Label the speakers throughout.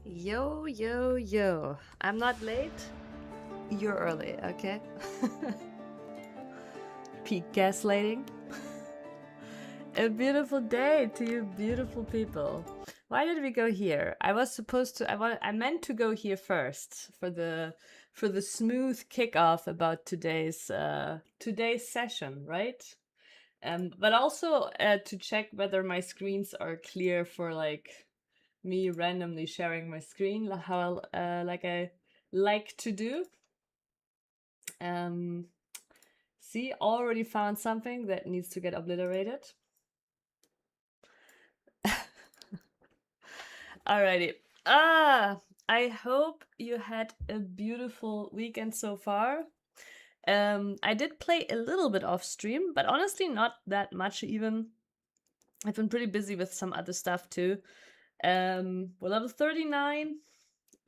Speaker 1: Yo, yo, yo. I'm not late. You're early, okay? Peak gaslighting. A beautiful day to you beautiful people. Why did we go here? I was supposed to I meant to go here first for the smooth kickoff about today's session, right? But also to check whether my screens are clear for like me randomly sharing my screen, how like I like to do. See, already found something that needs to get obliterated. Alrighty. I hope you had a beautiful weekend so far. I did play a little bit off stream, but honestly not that much even. I've been pretty busy with some other stuff too. We're level 39.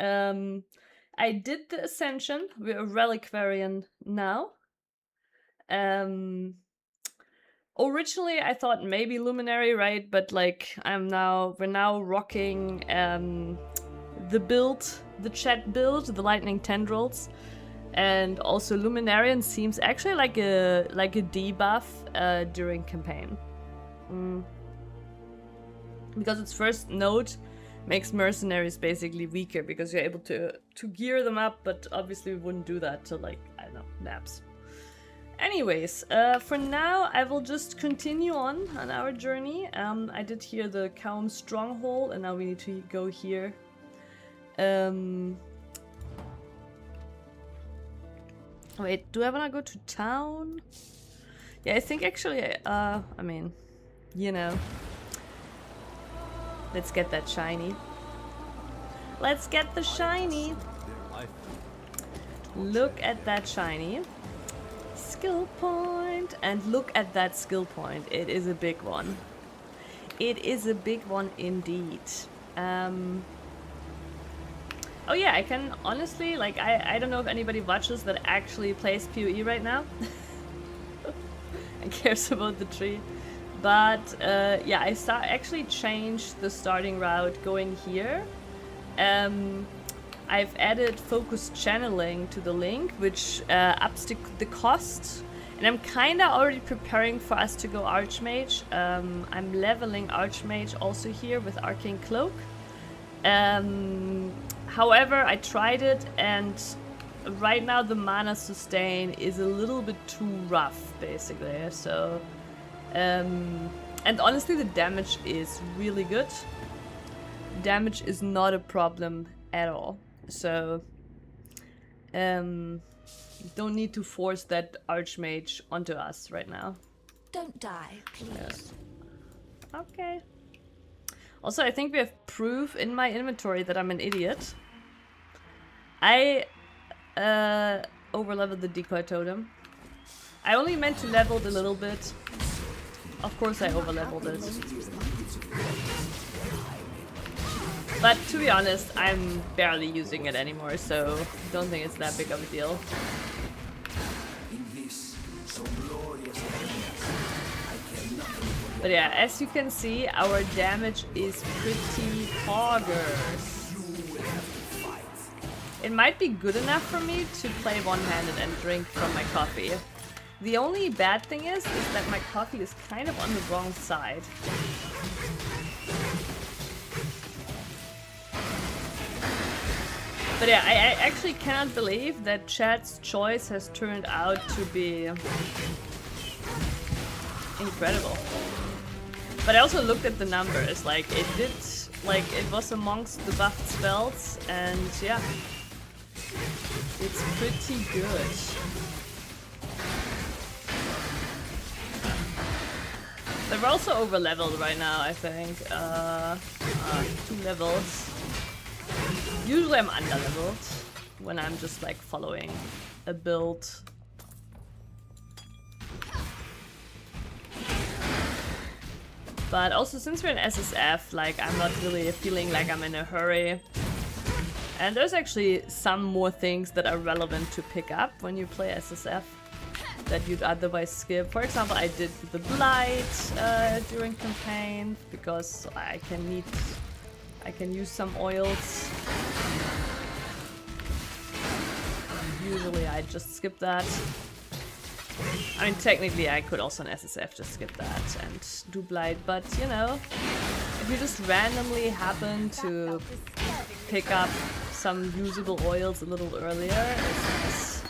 Speaker 1: I did the Ascension. We're a Reliquarian now. Originally I thought maybe Luminary, right? But like we're now rocking the build, the chat build, the Lightning Tendrils. And also Luminarian seems actually like a debuff during campaign. Because its first node makes mercenaries basically weaker because you're able to gear them up, but obviously we wouldn't do that to like, I don't know, naps. Anyways, for now I will just continue on our journey. I did hear the Kaum stronghold and now we need to go here. Wait, do I wanna go to town? Yeah, I think actually, I mean, you know. Let's get that shiny. Let's get the shiny. Look at that shiny. Skill point. And look at that skill point. It is a big one. It is a big one indeed. Oh yeah, I can honestly, like, I don't know if anybody watches that actually plays PoE right now. And cares about the tree. But yeah, I actually changed the starting route going here. I've added focused channeling to the link, which ups the cost. And I'm kind of already preparing for us to go Archmage. I'm leveling Archmage also here with Arcane Cloak. However, I tried it and right now the mana sustain is a little bit too rough, basically. So... and honestly the damage is really good. Damage is not a problem at all. So don't need to force that Archmage onto us right now.
Speaker 2: Don't die, please.
Speaker 1: Yeah. Okay. Also, I think we have proof in my inventory that I'm an idiot. I overleveled the decoy totem. I only meant to level it a little bit. Of course I overleveled it. But to be honest, I'm barely using it anymore, so don't think it's that big of a deal. But yeah, as you can see, our damage is pretty poggers. It might be good enough for me to play one-handed and drink from my coffee. The only bad thing is that my coffee is kind of on the wrong side. But yeah, I actually cannot believe that chat's choice has turned out to be incredible. But I also looked at the numbers, like it was amongst the buffed spells, and yeah, it's pretty good. They're also over leveled right now, I think. 2 levels. Usually I'm under leveled when I'm just like following a build. But also since we're in SSF, like I'm not really feeling like I'm in a hurry. And there's actually some more things that are relevant to pick up when you play SSF that you'd otherwise skip. For example, I did the Blight during campaign because I can need I can use some oils. Usually I just skip that. I mean, technically I could also in SSF just skip that and do Blight, but you know, if you just randomly happen to pick up some usable oils a little earlier, it's nice.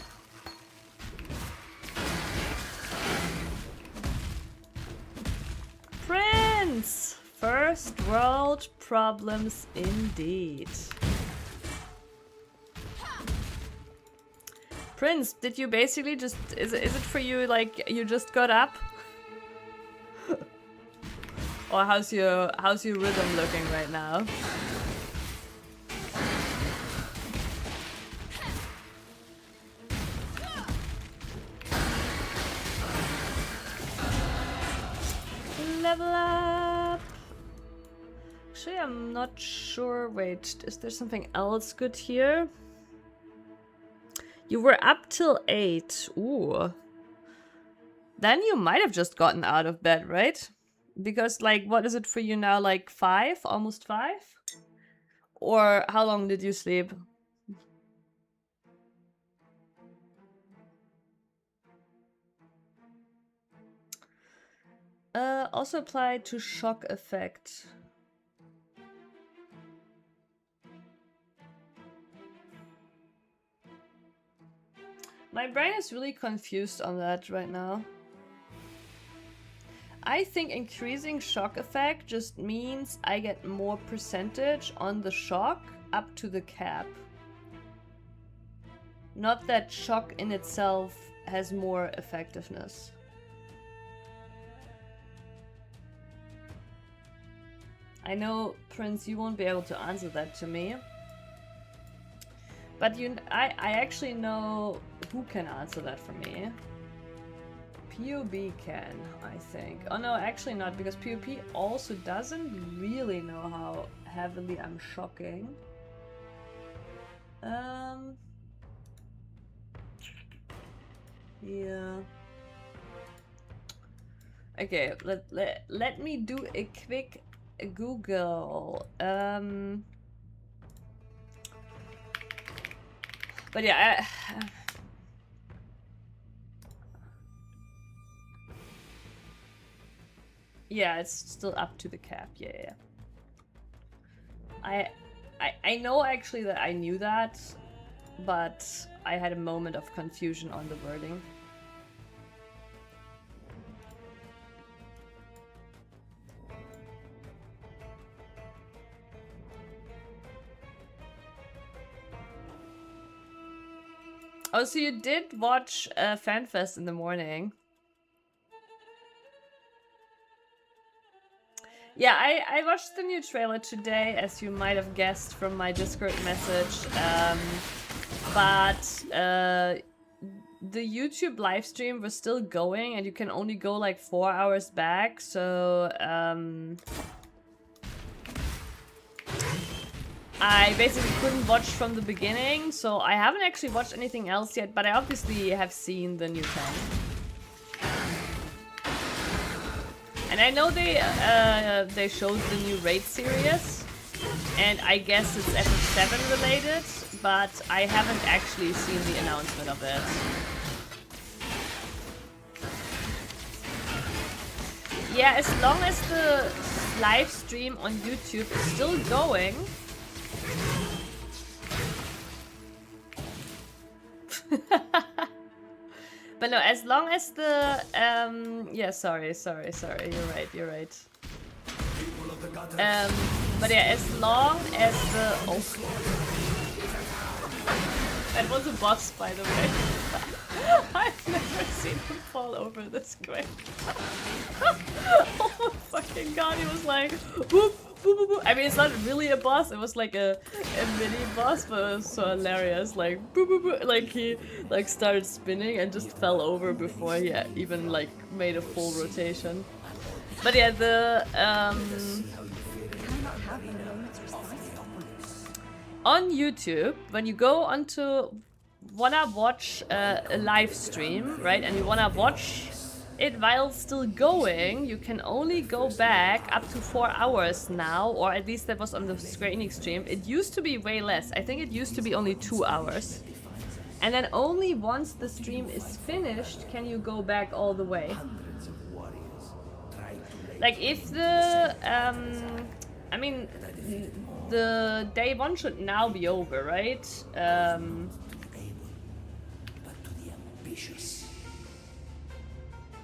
Speaker 1: Prince! First world problems indeed. Prince, did you basically just... Is it for you like you just got up? Or how's your rhythm looking right now? Level up! Actually, I'm not sure. Wait, is there something else good here? You were up till 8. Ooh. Then you might have just gotten out of bed, right? Because, like, what is it for you now? Like 5? Almost 5? Or how long did you sleep? Also applied to shock effect. My brain is really confused on that right now. I think increasing shock effect just means I get more percentage on the shock up to the cap. Not that shock in itself has more effectiveness. I know, Prince, you won't be able to answer that to me. But I actually know who can answer that for me. POB can, I think. Oh no, actually not, because POP also doesn't really know how heavily I'm shocking. Yeah. Okay, let me do a quick Google. But yeah, yeah, it's still up to the cap. Yeah. I know actually that I knew that, but I had a moment of confusion on the wording. Oh, so you did watch FanFest in the morning? Yeah, I watched the new trailer today, as you might have guessed from my Discord message. But the YouTube live stream was still going, and you can only go like 4 hours back, so I basically couldn't watch from the beginning, so I haven't actually watched anything else yet, but I obviously have seen the new tank. And I know they showed the new raid series, and I guess it's SSF related, but I haven't actually seen the announcement of it. Yeah, as long as the live stream on YouTube is still going. But no, as long as the yeah, sorry, you're right. But yeah, as long as the that was a boss, by the way. I've never seen him fall over this quick. Oh my fucking god, he was like whoop. I mean, it's not really a boss, it was like a mini boss, but it was so hilarious. Like, like he like started spinning and just fell over before he even like made a full rotation. But yeah, the on YouTube, when you go onto wanna watch a live stream, right, and you wanna watch it while still going. You can only go back up to 4 hours now, or at least that was on the Square Enix stream. It used to be way less. I think it used to be only 2 hours. And then only once the stream is finished can you go back all the way. Like if the, I mean, the day 1 should now be over, right?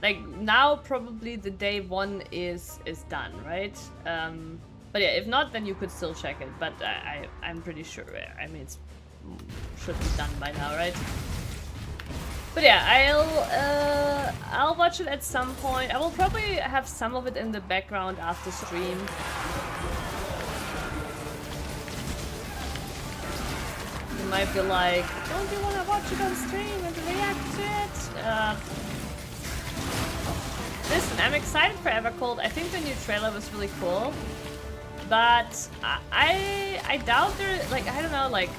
Speaker 1: Like now probably the day 1 is done, right? But yeah, if not, then you could still check it. But I'm pretty sure. I mean, it should be done by now, right? But yeah, I'll watch it at some point. I will probably have some of it in the background after stream. You might be like, don't you want to watch it on stream and react to it? Listen, I'm excited for Evercold. I think the new trailer was really cool. But I doubt there, like, I don't know, like...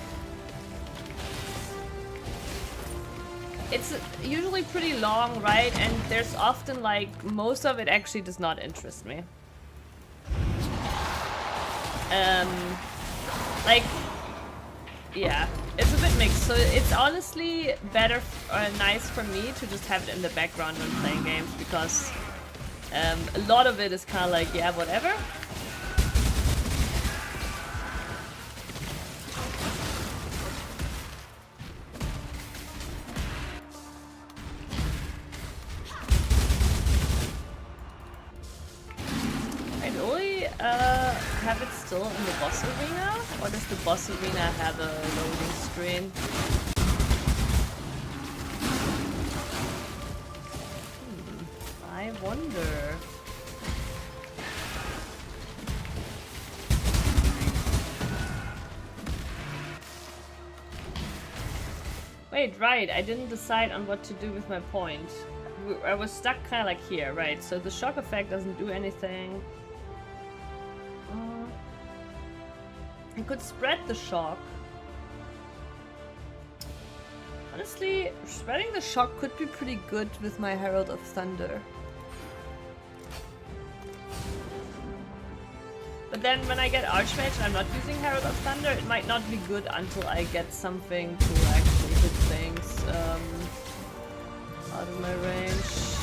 Speaker 1: It's usually pretty long, right? And there's often, like, most of it actually does not interest me. Like... Yeah, it's a bit mixed, so it's honestly better or nice for me to just have it in the background when playing games, because a lot of it is kind of like, yeah, whatever. I'd only have it still in the boss arena, or does the boss arena have a loading screen? I wonder. Wait, right, I didn't decide on what to do with my point. I was stuck kind of like here, right? So the shock effect doesn't do anything. I could spread the shock. Honestly, spreading the shock could be pretty good with my Herald of Thunder. But then when I get Archmage and I'm not using Herald of Thunder, it might not be good until I get something to actually hit things out of my range.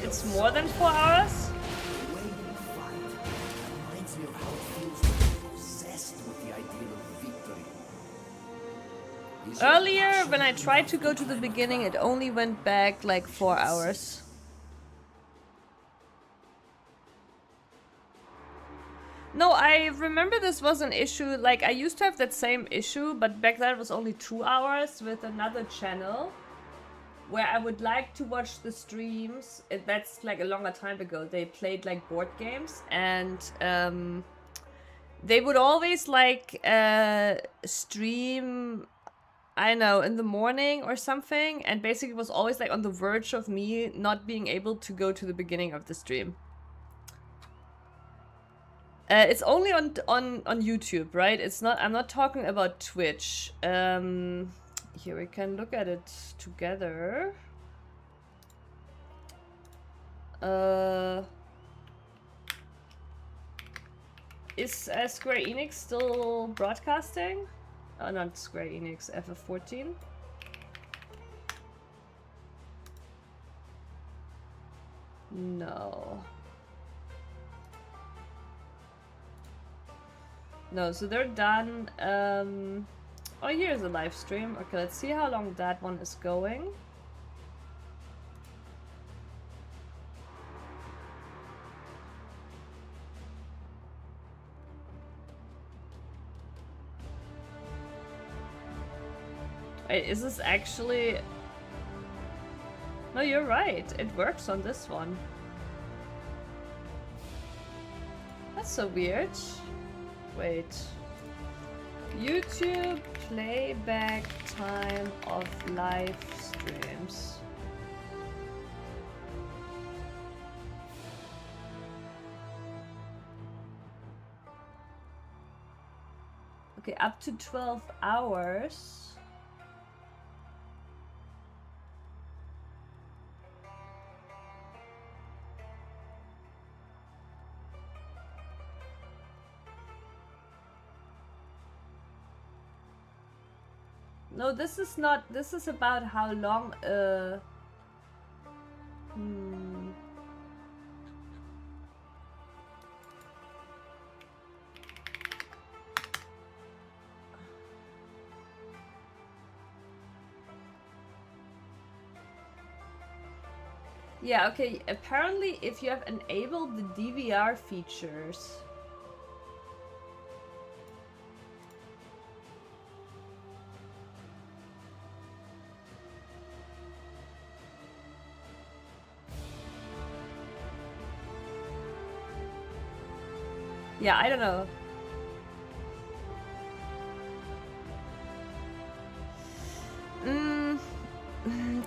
Speaker 1: It's more than 4 hours? Earlier, when I tried to go to the beginning, it only went back like 4 hours. No, I remember this was an issue. Like, I used to have that same issue, but back then it was only 2 hours with another channel where I would like to watch the streams. That's like a longer time ago. They played like board games, and they would always like stream, I don't know, in the morning or something, and basically was always like on the verge of me not being able to go to the beginning of the stream. It's only on YouTube, right? It's not. I'm not talking about Twitch. Here we can look at it together. Is Square Enix still broadcasting? Oh, not Square Enix, FF14. No. No, so they're done. Oh, here's a live stream. Okay, let's see how long that one is going. Wait, is this actually... No, you're right. It works on this one. That's so weird. Wait. YouTube playback time of live streams. Okay, up to 12 hours. No, this is not. This is about how long. Yeah, okay. Apparently, if you have enabled the DVR features. Yeah, I don't know.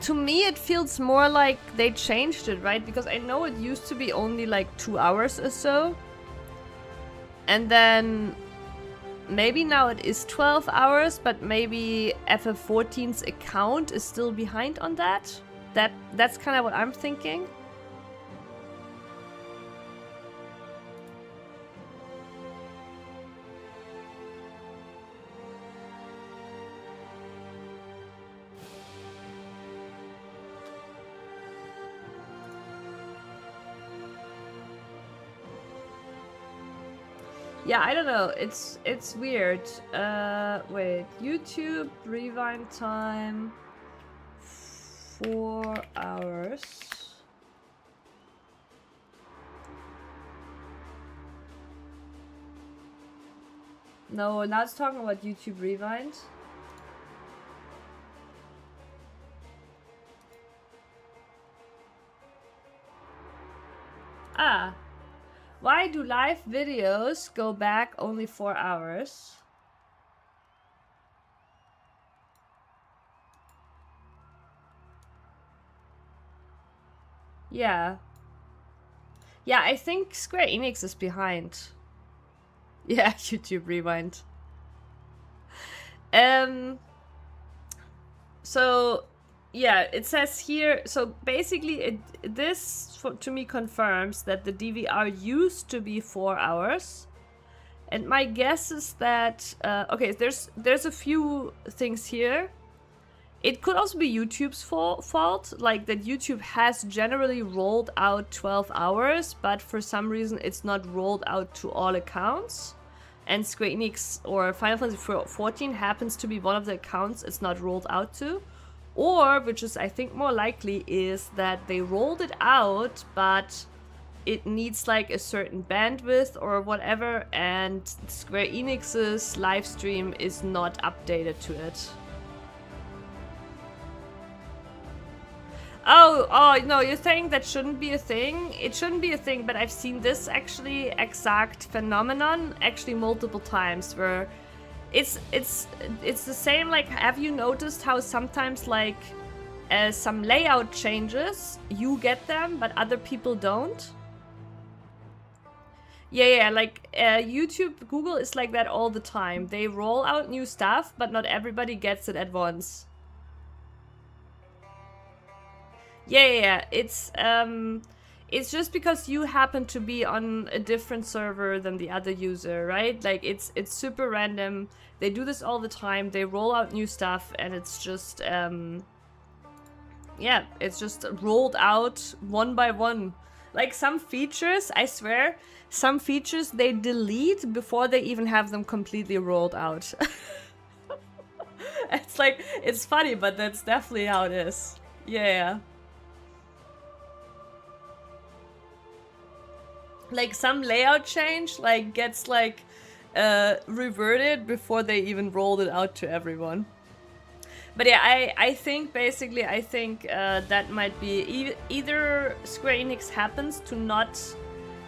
Speaker 1: To me, it feels more like they changed it, right? Because I know it used to be only like 2 hours or so. And then maybe now it is 12 hours, but maybe FF14's account is still behind on that. That's kind of what I'm thinking. Yeah, I don't know. It's weird. Wait. YouTube rewind time 4 hours. No, now it's talking about YouTube rewind. Ah. Why do live videos go back only 4 hours? Yeah. Yeah, I think Square Enix is behind. Yeah, YouTube Rewind. So, yeah, it says here, so basically this to me confirms that the DVR used to be 4 hours. And my guess is that, okay, there's a few things here. It could also be YouTube's fault, like that YouTube has generally rolled out 12 hours, but for some reason it's not rolled out to all accounts. And Square Enix or Final Fantasy XIV happens to be one of the accounts it's not rolled out to. Or, which is I think more likely, is that they rolled it out, but it needs like a certain bandwidth or whatever, and Square Enix's live stream is not updated to it. Oh, no, you're saying that shouldn't be a thing? It shouldn't be a thing, but I've seen this actually exact phenomenon actually multiple times where it's the same, like, have you noticed how sometimes, like, some layout changes, you get them, but other people don't? Yeah, like, YouTube, Google is like that all the time. They roll out new stuff, but not everybody gets it at once. Yeah, it's just because you happen to be on a different server than the other user, right? Like, it's super random. They do this all the time. They roll out new stuff, and it's just, yeah, it's just rolled out one by one. Like, some features, I swear, some features they delete before they even have them completely rolled out. It's like, it's funny, but that's definitely how it is. Yeah. Like, some layout change, like, gets, like, reverted before they even rolled it out to everyone. But yeah, I think, basically, that might be either Square Enix happens to not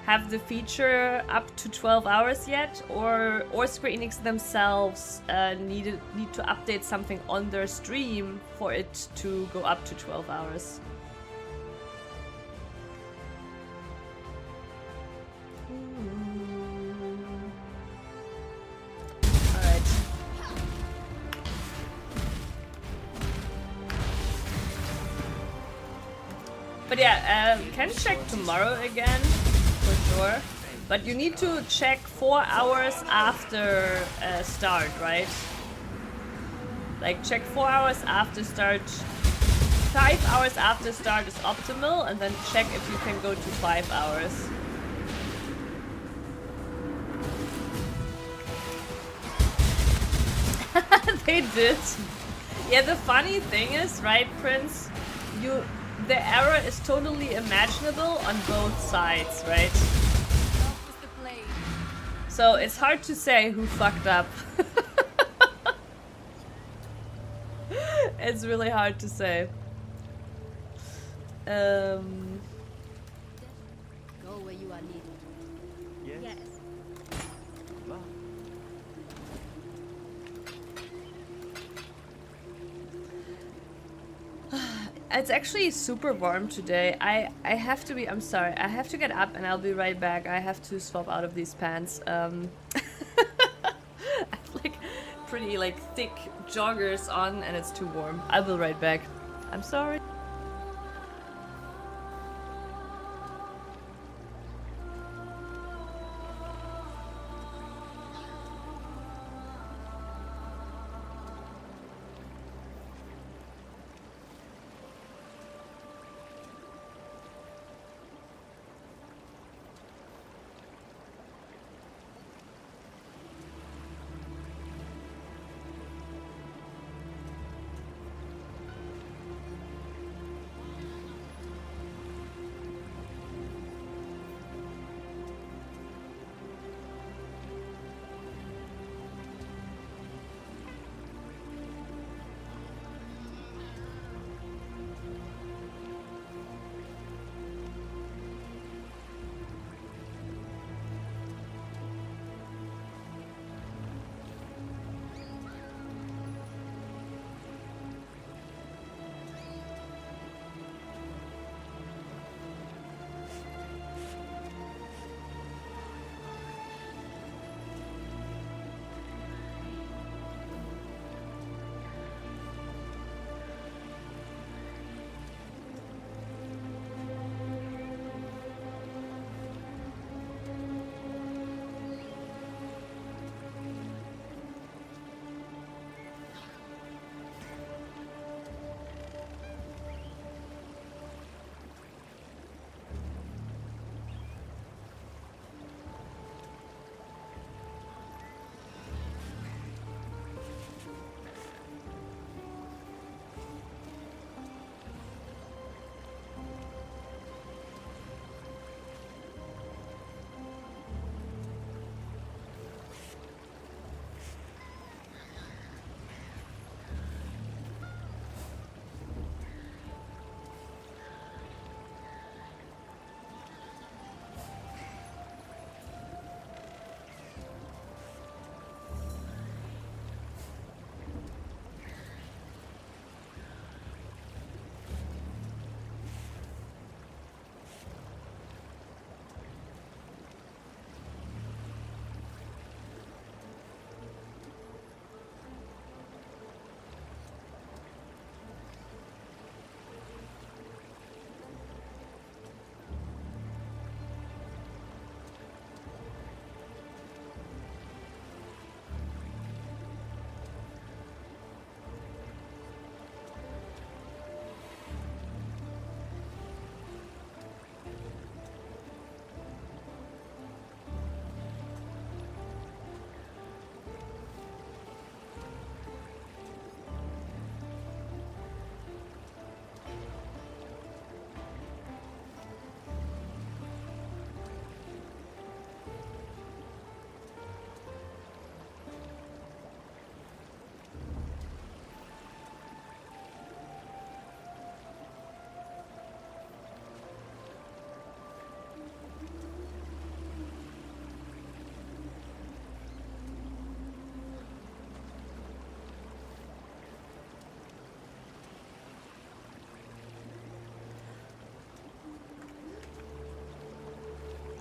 Speaker 1: have the feature up to 12 hours yet, or Square Enix themselves need to update something on their stream for it to go up to 12 hours. Alright. But yeah, can check tomorrow again, for sure. But you need to check 4 hours after start, right? Like check 4 hours after start. 5 hours after start is optimal, and then check if you can go to 5 hours. They did. Yeah, the funny thing is, right, Prince? The error is totally imaginable on both sides, right? So it's hard to say who fucked up. It's really hard to say.
Speaker 2: Go where you are needed.
Speaker 3: Yes. Wow.
Speaker 1: It's actually super warm today. I have to be, I'm sorry, I have to get up and I'll be right back. I have to swap out of these pants. I have like pretty like thick joggers on and it's too warm. I will right back. I'm sorry.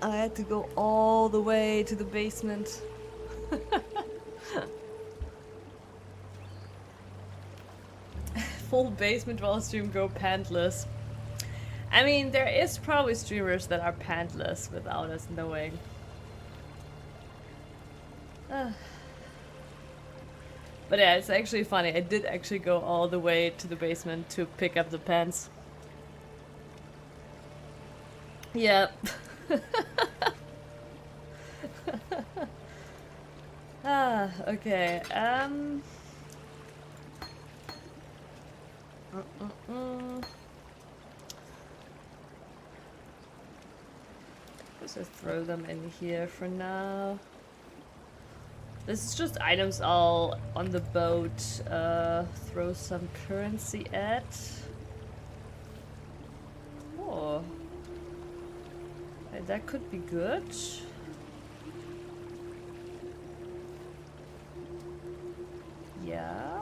Speaker 1: I had to go all the way to the basement. Full basement while stream go pantless. I mean, there is probably streamers that are pantless without us knowing. But yeah, it's actually funny. I did actually go all the way to the basement to pick up the pants. Yep. Okay. Let's just throw them in here for now. This is just items I'll, on the boat, throw some currency at. Oh. That could be good. Yeah.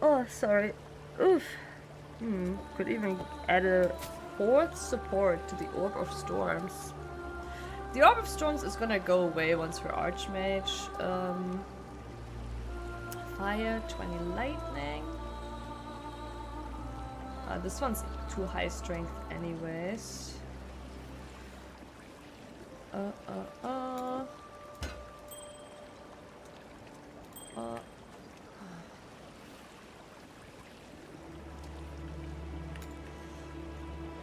Speaker 1: Oh, sorry. Oof. Could even add a fourth support to the Orb of Storms. The Orb of Storms is gonna go away once we're Archmage. Fire, 20 lightning. This one's too high strength anyways.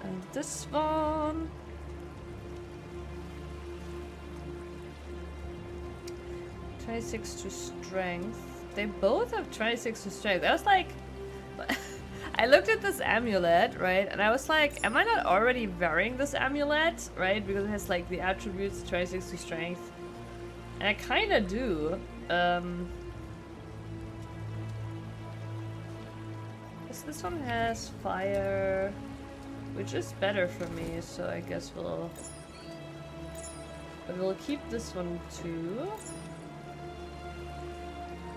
Speaker 1: And this one. 26 to strength. They both have 26 to strength. I was like, I looked at this amulet, right? And I was like, am I not already wearing this amulet, right? Because it has like the attributes 26 to strength. And I kind of do. This one has fire, which is better for me, so I guess we'll keep this one too.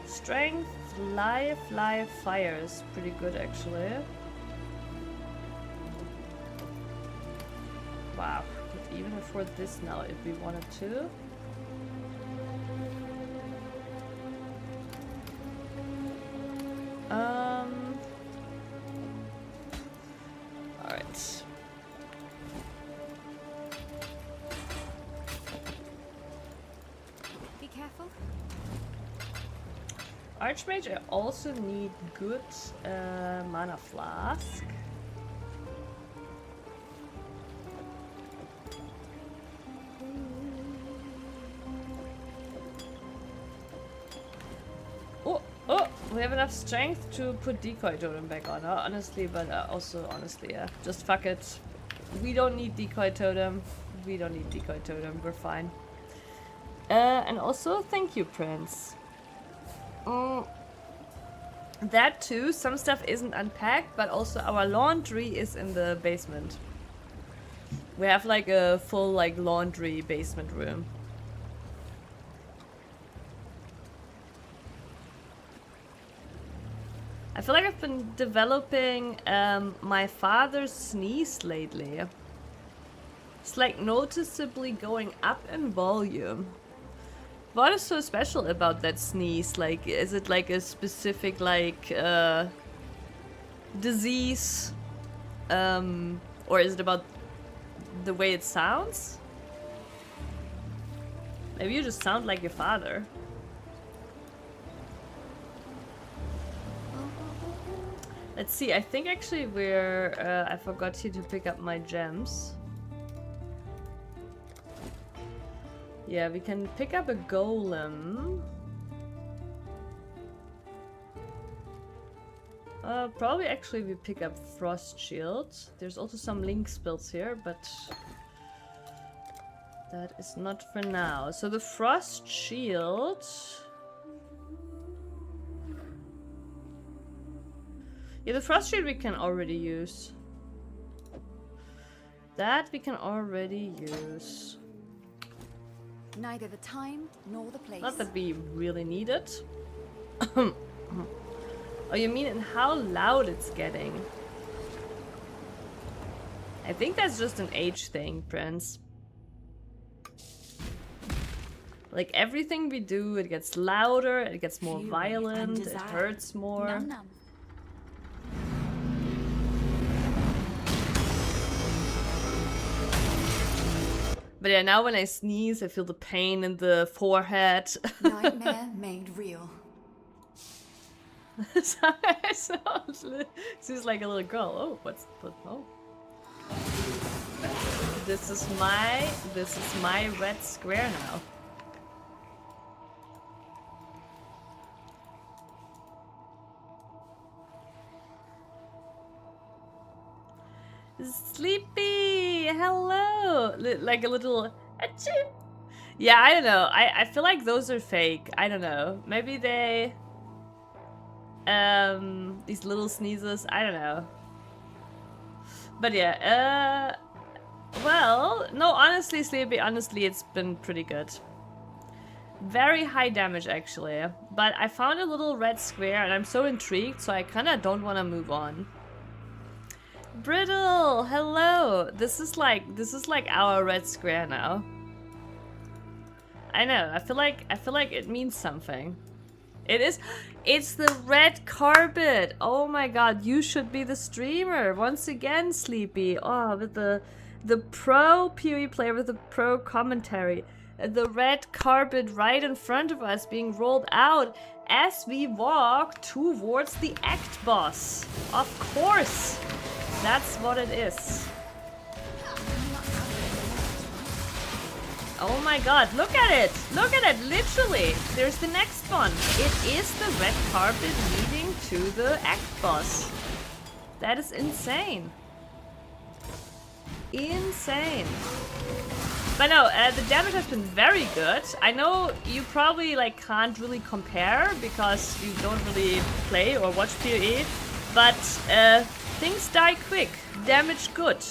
Speaker 1: Strength, life, fire is pretty good actually. Wow, could even afford this now if we wanted to. Alright.
Speaker 2: Be careful.
Speaker 1: Archmage, I also need good mana flask. Oh, we have enough strength to put decoy totem back on, honestly, but also honestly, yeah, just fuck it. We don't need decoy totem. We don't need decoy totem. We're fine. And also, thank you, Prince. That too, some stuff isn't unpacked, but also our laundry is in the basement. We have like a full like laundry basement room. I feel like I've been developing my father's sneeze lately. It's like noticeably going up in volume. What is so special about that sneeze? Like, is it like a specific like disease? Or is it about the way it sounds? Maybe you just sound like your father. Let's see, I think actually we're... I forgot here to pick up my gems. Yeah, we can pick up a golem. Probably actually we pick up frost shield. There's also some link spells here, but that is not for now. So the frost shield... Yeah, the frost shield we can already use. That we can already use.
Speaker 2: Neither the time nor the place.
Speaker 1: Not that we really need it. Oh, you mean in how loud it's getting? I think that's just an age thing, Prince. Like everything we do, it gets louder, it gets more
Speaker 2: Fury
Speaker 1: violent,
Speaker 2: and
Speaker 1: it
Speaker 2: desire.
Speaker 1: hurts more.
Speaker 2: Num num.
Speaker 1: But yeah, now when I sneeze, I feel the pain in the forehead.
Speaker 2: Nightmare made real.
Speaker 1: She's like a little girl. Oh, what's oh? This is my red square now. Sleepy, hello. Like a little achoo. Yeah, I don't know. I feel like those are fake. I don't know. Maybe they these little sneezes, I don't know. But yeah, well, no, honestly, Sleepy, honestly, it's been pretty good. Very high damage, actually. But I found a little red square, and I'm so intrigued, so I kind of don't want to move on. Brittle, hello. This is like our red square now. I know. I feel like it means something. It is. It's the red carpet. Oh my god, you should be the streamer once again, Sleepy. Oh, with the pro PoE player with the pro commentary. The red carpet right in front of us being rolled out as we walk towards the act boss. Of course, that's what it is. Oh my god, look at it! Look at it, literally! There's the next one. It is the red carpet leading to the act boss. That is insane. Insane. But no, the damage has been very good. I know you probably like can't really compare because you don't really play or watch PoE, but things die quick, damage good.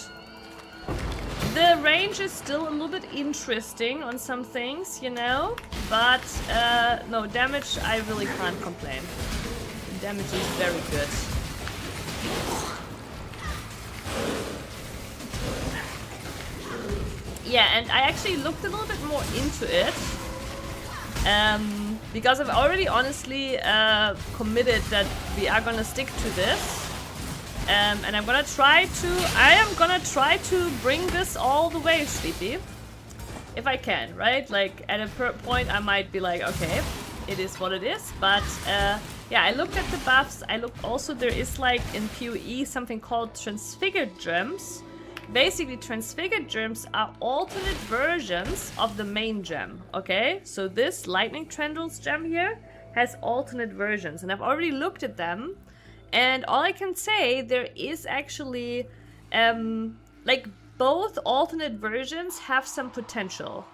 Speaker 1: The range is still a little bit interesting on some things, you know, but no, damage I really can't complain. Damage is very good. Yeah, and I actually looked a little bit more into it because I've already honestly committed that we are gonna stick to this. And I am gonna try to bring this all the way, Sleepy. If I can, right? Like, at a point I might be like, okay, it is what it is. But, yeah, I looked at the buffs. I looked also, there is like in PoE something called Transfigured Gems. Basically, Transfigured Gems are alternate versions of the main gem, okay? So this Lightning Tendrils gem here has alternate versions. And I've already looked at them. And all I can say, there is actually, like, both alternate versions have some potential.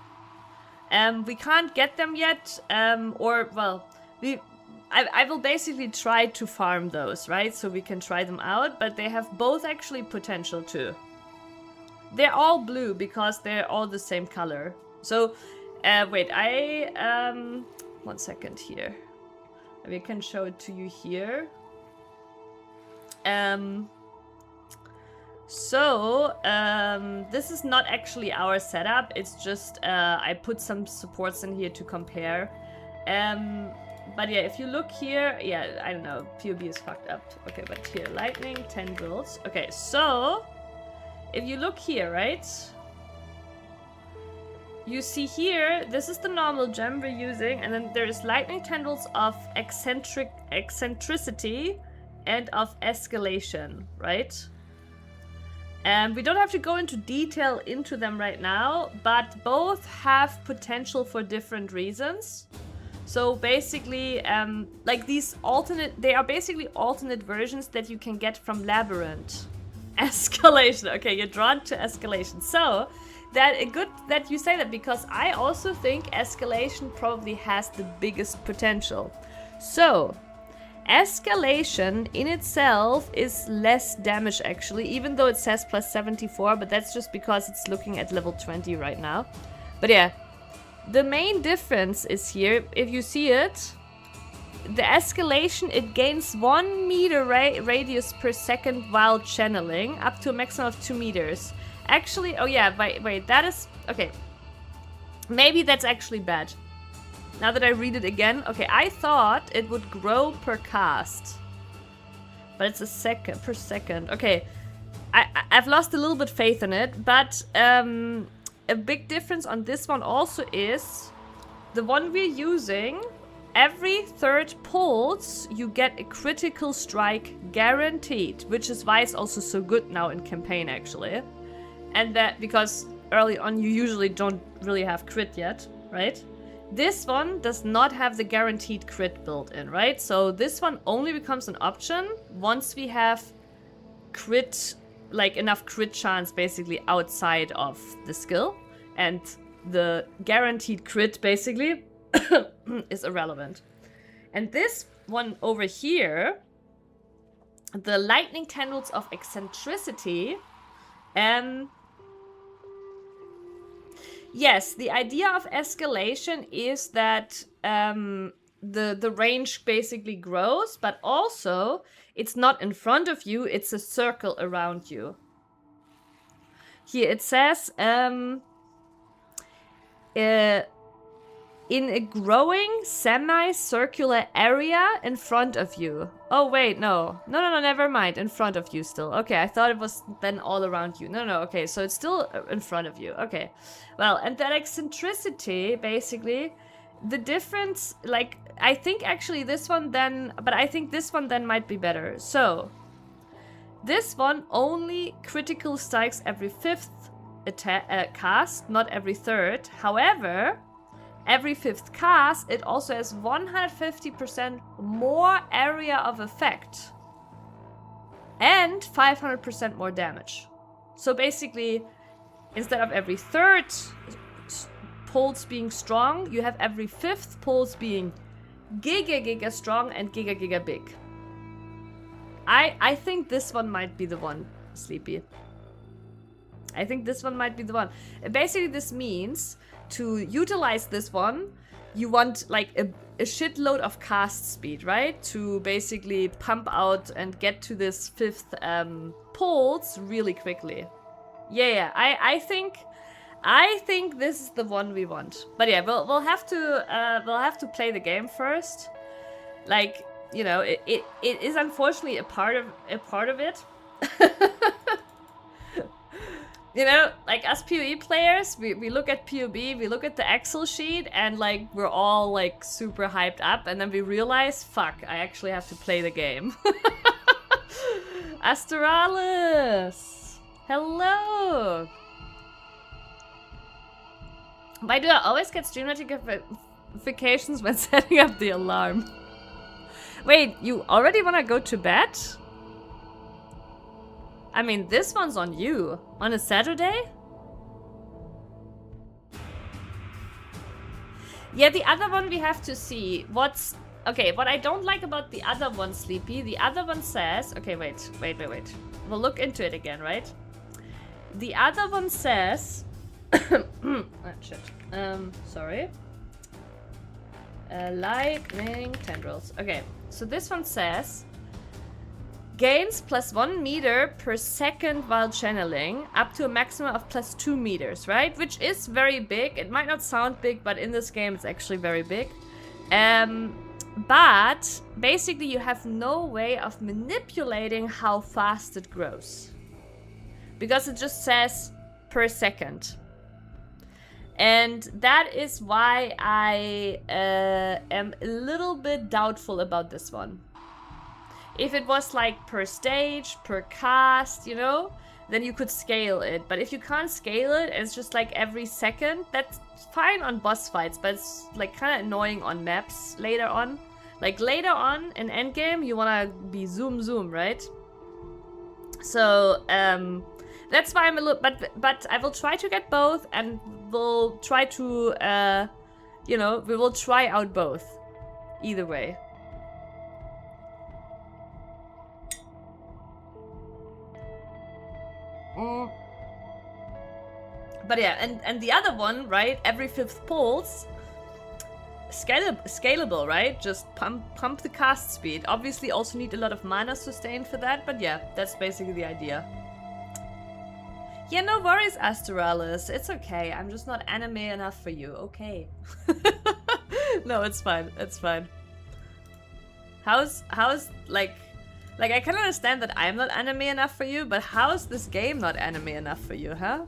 Speaker 1: We can't get them yet, or, well, I will basically try to farm those, right? So we can try them out, but they have both actually potential too. They're all blue because they're all the same color. So, wait, one second here. We can show it to you here. This is not actually our setup, it's just I put some supports in here to compare. But yeah, if you look here, yeah, I don't know, PoB is fucked up. Okay, but here, Lightning Tendrils. Okay, so if you look here, right? You see here, this is the normal gem we're using, and then there's Lightning Tendrils of eccentricity and of escalation, right? And we don't have to go into detail into them right now, but both have potential for different reasons. So basically, like these they are basically alternate versions that you can get from Labyrinth. Escalation, okay, you're drawn to escalation. So, good that you say that, because I also think escalation probably has the biggest potential. So, escalation in itself is less damage actually, even though it says plus 74, but that's just because it's looking at level 20 right now. But yeah, the main difference is here, if you see it, the escalation, it gains 1 meter radius per second while channeling, up to a maximum of 2 meters. Actually, oh yeah, wait, that is, okay. Maybe that's actually bad. Now that I read it again. Okay, I thought it would grow per cast. But it's a second per second. Okay, I've lost a little bit faith in it. But a big difference on this one also is the one we're using. Every third pulse, you get a critical strike guaranteed. Which is why it's also so good now in campaign, actually. And that because early on you usually don't really have crit yet, right? This one does not have the guaranteed crit built in, right? So this one only becomes an option once we have crit, like enough crit chance basically outside of the skill. And the guaranteed crit basically is irrelevant. And this one over here, the lightning tendrils of eccentricity, yes, the idea of escalation is that the range basically grows, but also it's not in front of you, it's a circle around you. Here it says, in a growing semicircular area in front of you. Oh, wait, no, never mind. In front of you still. Okay, I thought it was then all around you. No, okay, so it's still in front of you. Okay, well, and that eccentricity, basically, the difference, like, I think actually this one then, but I think this one then might be better. So, this one only critical strikes every 5th cast, not every 3rd. However, every 5th cast, it also has 150% more area of effect and 500% more damage. So basically, instead of every 3rd pulse being strong, you have every 5th pulse being giga strong and giga big. I think this one might be the one, Sleepy. I think this one might be the one. Basically, this means to utilize this one, you want like a shitload of cast speed, right? To basically pump out and get to this 5th pulse really quickly. Yeah, I think this is the one we want. But yeah, we'll have to play the game first. Like, you know, it is unfortunately a part of it. You know, like us PoE players, we look at PoB, we look at the Excel sheet, and like we're all like super hyped up, and then we realize, fuck, I actually have to play the game. Astralis! Hello! Why do I always get stream notifications when setting up the alarm? Wait, you already wanna go to bed? I mean, this one's on you. On a Saturday? Yeah, the other one we have to see. What's... Okay, what I don't like about the other one, Sleepy, the other one says... Okay, wait. We'll look into it again, right? The other one says... oh, shit. Sorry. Lightning tendrils. Okay, so this one says... Gains +1 meter per second while channeling, up to a maximum of +2 meters, right? Which is very big. It might not sound big, but in this game it's actually very big. But basically you have no way of manipulating how fast it grows. Because it just says per second. And that is why I am a little bit doubtful about this one. If it was like per stage, per cast, you know, then you could scale it. But if you can't scale it, it's just like every second, that's fine on boss fights, but it's like kind of annoying on maps later on. Like later on in endgame, you want to be zoom, right? So, that's why I'm a little, but I will try to get both, and we'll try to, you know, we will try out both. Either way. But yeah, and the other one, right? Every 5th pulse, scalable, right? Just pump the cast speed. Obviously, also need a lot of mana sustain for that. But yeah, that's basically the idea. Yeah, no worries, Astralis. It's okay. I'm just not anime enough for you. Okay. No, it's fine. It's fine. How's like I can understand that I'm not anime enough for you, but how's this game not anime enough for you, huh?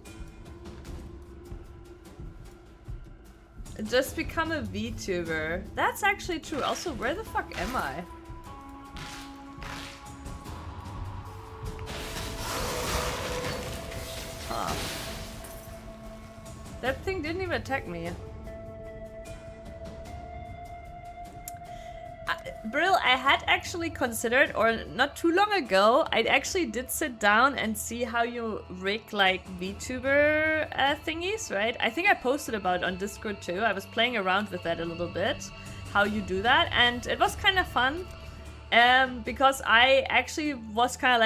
Speaker 1: Just become a VTuber. That's actually true. Also, where the fuck am I? Huh. That thing didn't even attack me. Brill, I had actually considered, or not too long ago, I actually did sit down and see how you rig like VTuber thingies, right? I think I posted about it on Discord too. I was playing around with that a little bit, how you do that, and it was kind of fun. Because I actually was kind of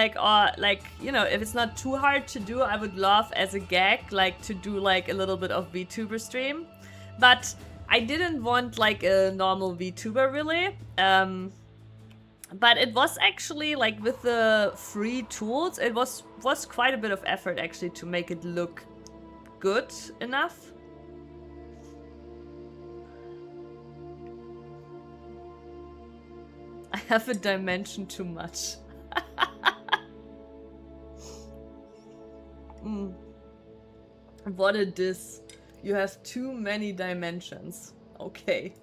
Speaker 1: like, you know, if it's not too hard to do, I would love as a gag, like to do like a little bit of VTuber stream. But I didn't want like a normal VTuber really. But it was actually like with the free tools, it was quite a bit of effort actually to make it look good enough. I have a dimension too much. What a diss. You have too many dimensions. Okay.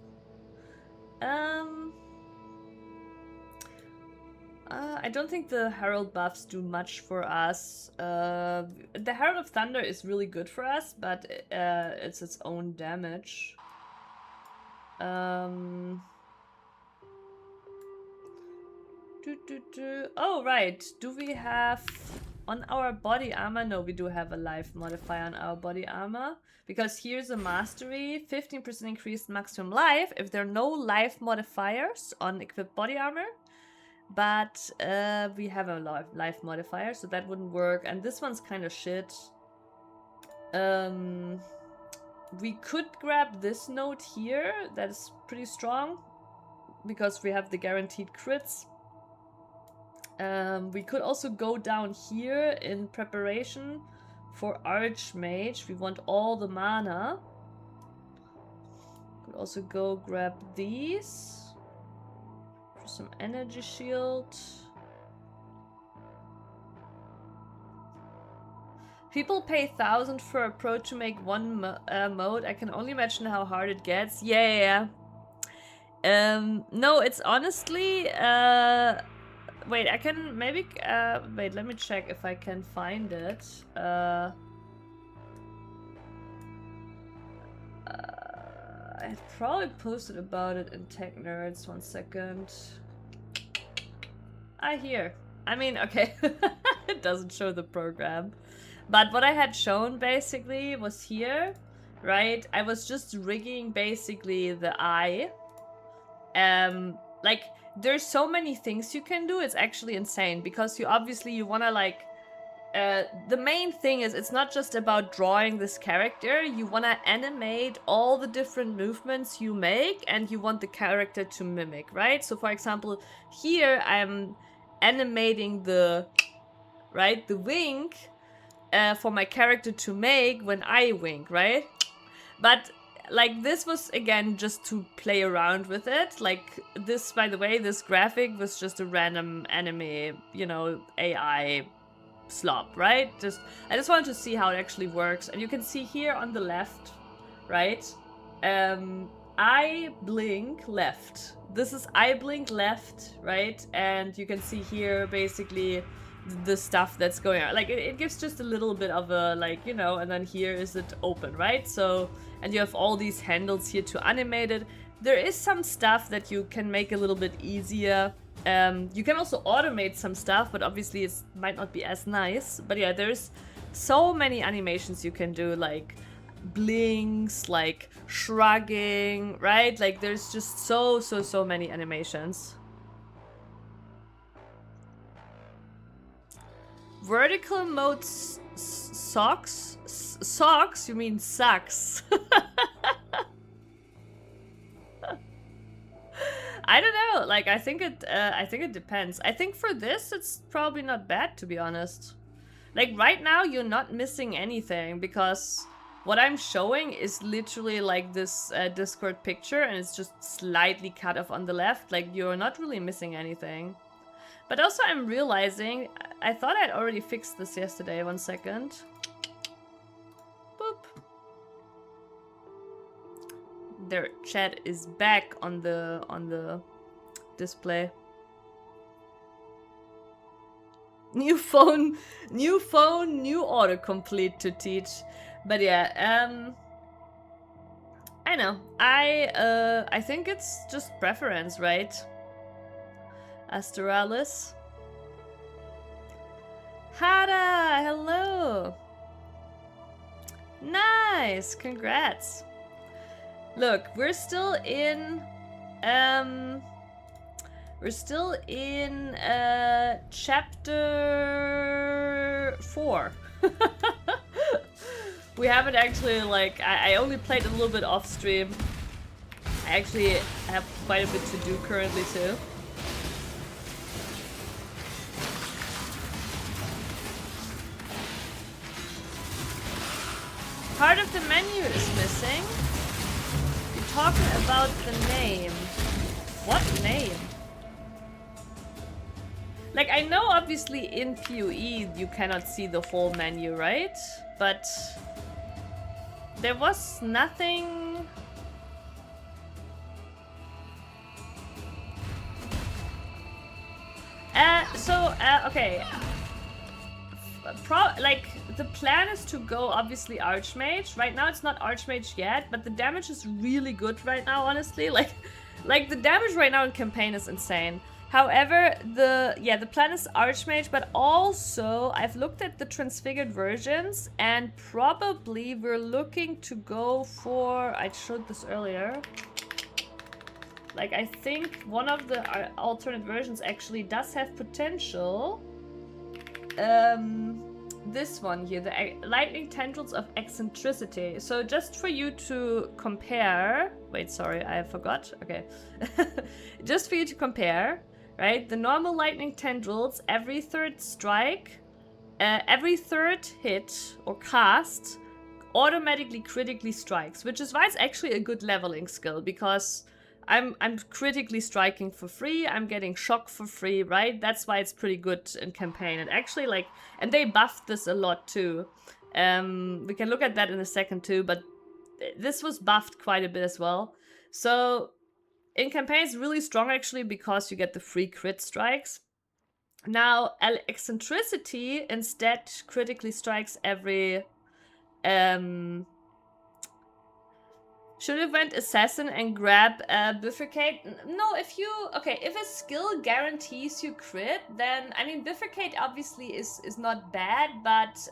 Speaker 1: I don't think the Herald buffs do much for us. The Herald of Thunder is really good for us, but it's its own damage. Oh, right. Do we have on our body armor? No, we do have a life modifier on our body armor. Because here's a mastery, 15% increased maximum life if there are no life modifiers on equipped body armor. But we have a life modifier, so that wouldn't work. And this one's kind of shit. We could grab this note here. That is pretty strong. Because we have the guaranteed crits. We could also go down here in preparation for Archmage. We want all the mana. Could also go grab these. For some energy shield. People pay 1,000 for a pro to make one mode. I can only imagine how hard it gets. Yeah. No, it's honestly... Wait, I can maybe... wait, let me check if I can find it. I probably posted about it in Tech Nerds. 1 second. Here. I mean, okay. It doesn't show the program. But what I had shown basically was here, right? I was just rigging basically the eye. Like... There's so many things you can do, it's actually insane, because you want to like, the main thing is it's not just about drawing this character, you want to animate all the different movements you make and you want the character to mimic, right? So for example, here I'm animating the wink for my character to make when I wink, right? But like, this was, again, just to play around with it. Like, this, by the way, this graphic was just a random anime, you know, AI slop, right? I just wanted to see how it actually works. And you can see here on the left, right? I blink left. This is I blink left, right? And you can see here, basically, the stuff that's going on. Like, it gives just a little bit of a, like, you know, and then here is it open, right? So... And you have all these handles here to animate it. There is some stuff that you can make a little bit easier. You can also automate some stuff, but obviously it might not be as nice. But yeah, there's so many animations you can do, like blinks, like shrugging, right? Like there's just so many animations. Vertical mode socks? Socks? You mean sucks? I don't know. Like, I think it depends. I think for this, it's probably not bad, to be honest. Like, right now, you're not missing anything because What I'm showing is literally like this Discord picture, and it's just slightly cut off on the left. Like, you're not really missing anything. But also I'm realizing, I thought I'd already fixed this yesterday. 1 second. Boop. Their chat is back on the display. New phone, new autocomplete to teach. But yeah, I know. I think it's just preference, right? Astralis. Hada, hello. Nice, congrats. Look, we're still in chapter 4. We haven't actually, like, I only played a little bit off stream. I actually have quite a bit to do currently too. Part of the menu is missing. You're talking about the name. What name? Like, I know obviously in PoE you cannot see the whole menu, right? But there was nothing... okay. Like, the plan is to go, obviously, Archmage. Right now it's not Archmage yet, but the damage is really good right now, honestly. Like the damage right now in campaign is insane. However, the plan is Archmage, but also I've looked at the transfigured versions, and probably we're looking to go for... I showed this earlier. Like, I think one of the alternate versions actually does have potential. This one here, the lightning tendrils of eccentricity. So just for you to compare... Wait, sorry, I forgot. Okay. Just for you to compare, right? The normal lightning tendrils, every third strike, every third hit or cast automatically critically strikes, which is why it's actually a good leveling skill, because I'm critically striking for free, I'm getting shock for free, right? That's why it's pretty good in campaign. And actually, like, and they buffed this a lot too. We can look at that in a second too, but this was buffed quite a bit as well. So in campaign it's really strong actually, because you get the free crit strikes. Now, eccentricity instead critically strikes every... Should have went assassin and grab bifurcate. No, if a skill guarantees you crit, then I mean bifurcate obviously is not bad, but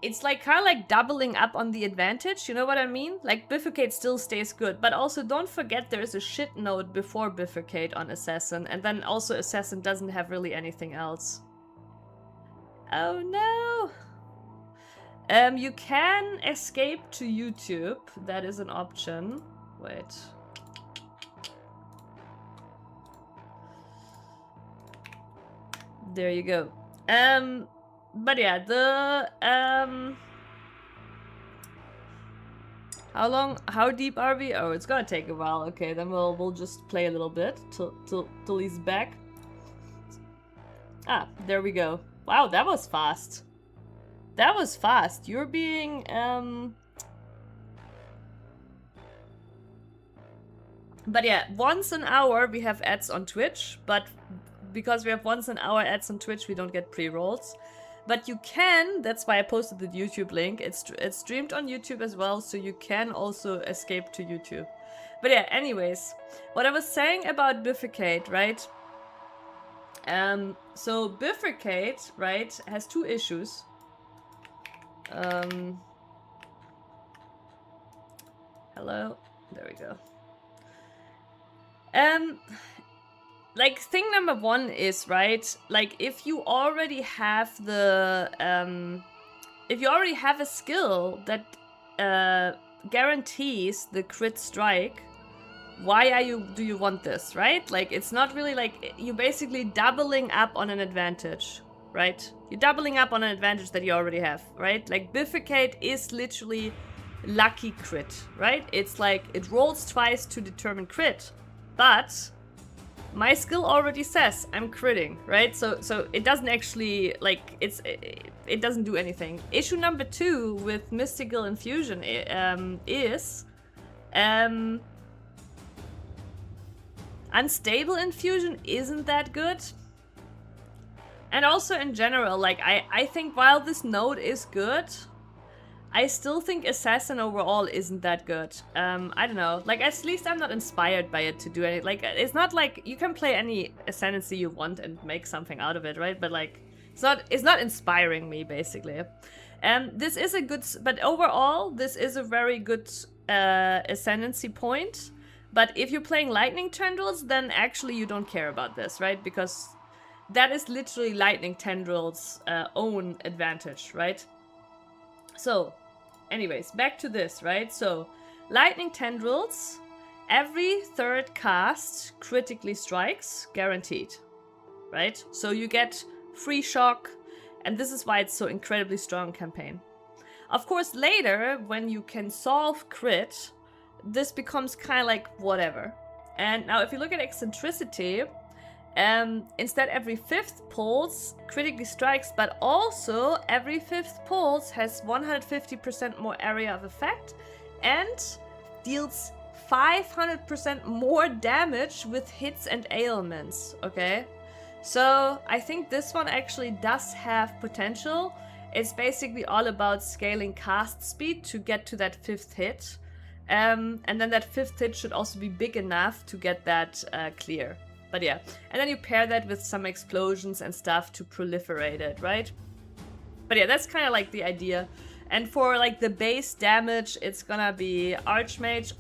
Speaker 1: it's like kind of like doubling up on the advantage. You know what I mean? Like bifurcate still stays good, but also don't forget there is a shit node before bifurcate on assassin, and then also assassin doesn't have really anything else. Oh no. You can escape to YouTube. That is an option. Wait. There you go. But yeah, the how deep are we? Oh, it's gonna take a while. Okay, then we'll just play a little bit till he's back. Ah, there we go. Wow, that was fast. That was fast. You're being, But yeah, once an hour we have ads on Twitch, but because we have once an hour ads on Twitch, we don't get pre-rolls. But you can, that's why I posted the YouTube link. It's streamed on YouTube as well, so you can also escape to YouTube. But yeah, anyways, what I was saying about bifurcate, right? So bifurcate, right, has two issues. Hello, there we go. Like, thing number one is, right, like, if you already have the, if you already have a skill that guarantees the crit strike, why do you want this, right? Like, it's not really like, you're basically doubling up on an advantage. right? You're doubling up on an advantage that you already have, right? Like Bifurcate is literally lucky crit, right? It's like it rolls twice to determine crit, but my skill already says I'm critting, right? So it doesn't actually, like, it doesn't do anything. Issue number 2 with Mystical Infusion is Unstable Infusion isn't that good. And also in general, like, I think while this node is good, I still think Assassin overall isn't that good. I don't know. Like, at least I'm not inspired by it to do anything. Like, it's not like you can play any Ascendancy you want and make something out of it, right? But, like, it's not inspiring me, basically. This is a good... But overall, this is a very good Ascendancy point. But if you're playing Lightning Tendrils, then actually you don't care about this, right? Because that is literally Lightning Tendrils' own advantage, right? So... Anyways, back to this, right? So, Lightning Tendrils, every third cast critically strikes, guaranteed, right? So you get free shock, and this is why it's so incredibly strong campaign. Of course, later, when you can solve crit, this becomes kind of like whatever. And now if you look at eccentricity, instead every 5th pulse critically strikes, but also every 5th pulse has 150% more area of effect and deals 500% more damage with hits and ailments, okay? So I think this one actually does have potential. It's basically all about scaling cast speed to get to that 5th hit. And then that 5th hit should also be big enough to get that clear. But yeah, and then you pair that with some explosions and stuff to proliferate it, right? But yeah, that's kind of like the idea. And for like the base damage, it's gonna be Archmage.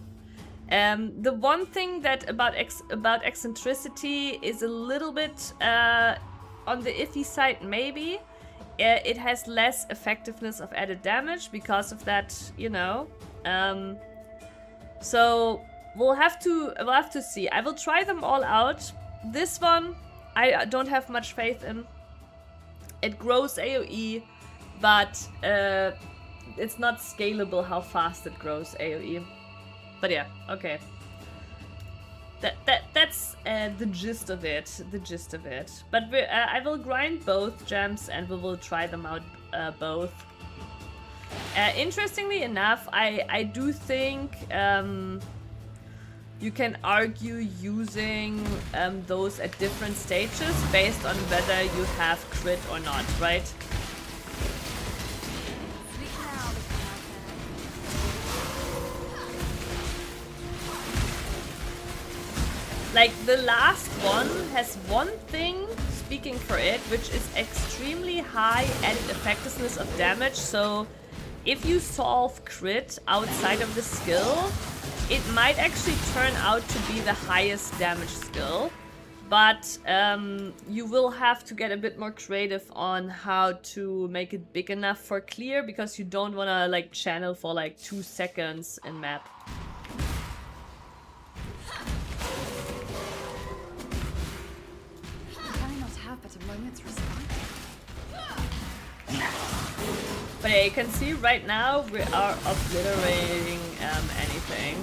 Speaker 1: The one thing that about eccentricity is a little bit on the iffy side, maybe. It has less effectiveness of added damage because of that, you know. So we'll have to see. I will try them all out. This one, I don't have much faith in. It grows AoE, but it's not scalable how fast it grows AoE. But yeah, okay. That's the gist of it. But I will grind both gems and we will try them out both. Interestingly enough, I do think you can argue using those at different stages based on whether you have crit or not, right? Like, the last one has one thing speaking for it, which is extremely high added effectiveness of damage, so if you solve crit outside of the skill, it might actually turn out to be the highest damage skill, but you will have to get a bit more creative on how to make it big enough for clear, because you don't want to like channel for like 2 seconds in map.
Speaker 2: Can I not have but a moment's respite?
Speaker 1: But yeah, you can see right now we are obliterating anything.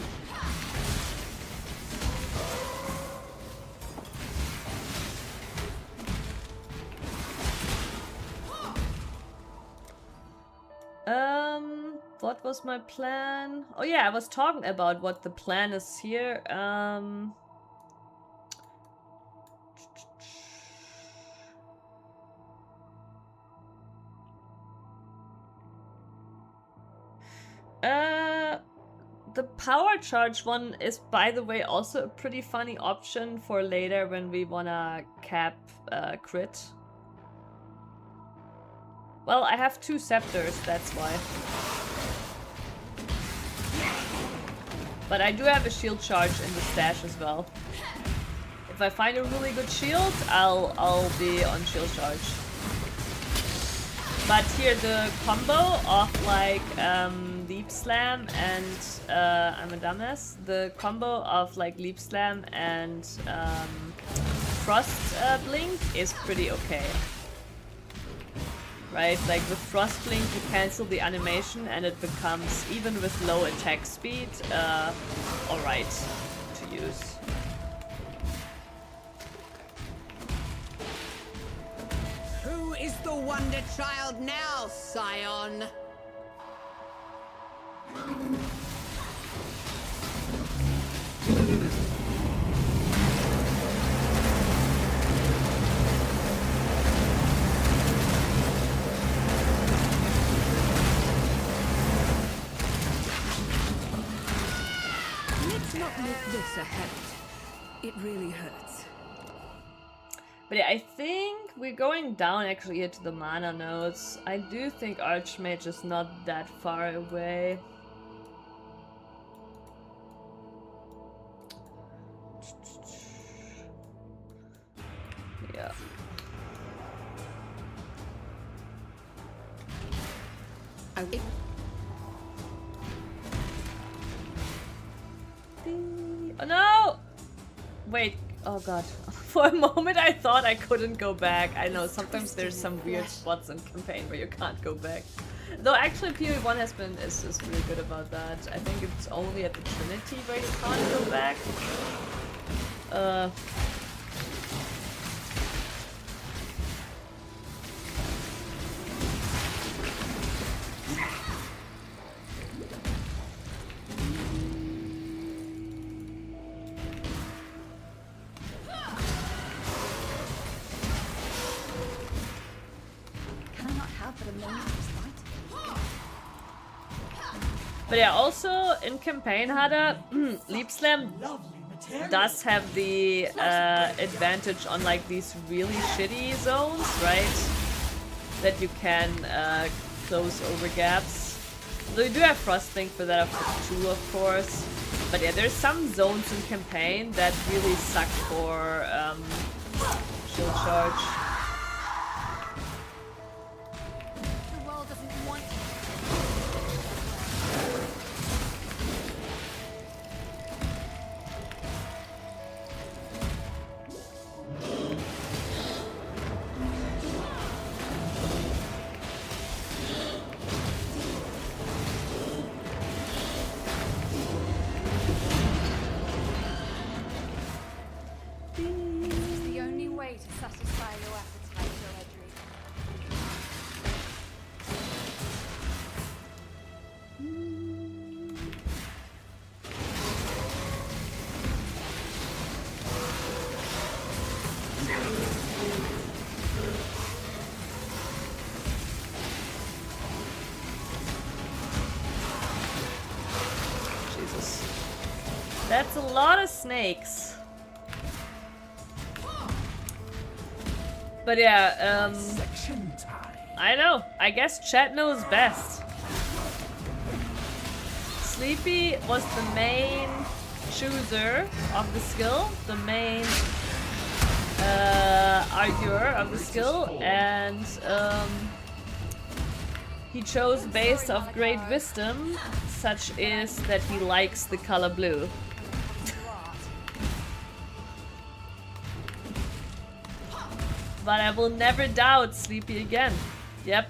Speaker 1: What was my plan? Oh yeah, I was talking about what the plan is here. The power charge one is, by the way, also a pretty funny option for later when we wanna cap crit. Well, I have 2 scepters, that's why. But I do have a shield charge in the stash as well. If I find a really good shield, I'll be on shield charge. But here the combo of like Leap Slam and I'm a dumbass. The combo of like Leap Slam and Frost Blink is pretty okay. right? Like with Frostblink you cancel the animation and it becomes, even with low attack speed, alright to use.
Speaker 4: Who is the wonder child now, Scion? Let's not make this a habit. It really hurts.
Speaker 1: But yeah, I think we're going down actually here to the mana nodes. I do think Archmage is not that far away. Yeah.
Speaker 4: Okay.
Speaker 1: Oh no! Wait, oh god. For a moment I thought I couldn't go back. I know sometimes there's some weird spots in campaign where you can't go back. Though actually PoE1 is really good about that. I think it's only at the Trinity where you can't go back. But yeah, also in campaign Hada, Leap Slam does have the advantage on like these really shitty zones, right? That you can close over gaps. Though you do have Frostlink for that too, of course. But yeah, there's some zones in campaign that really suck for shield charge. That's a lot of snakes. But yeah, I know. I guess chat knows best. Sleepy was the main chooser of the skill, the main arguer of the skill, and he chose based of great wisdom, such is that he likes the color blue. But I will never doubt Sleepy again. Yep.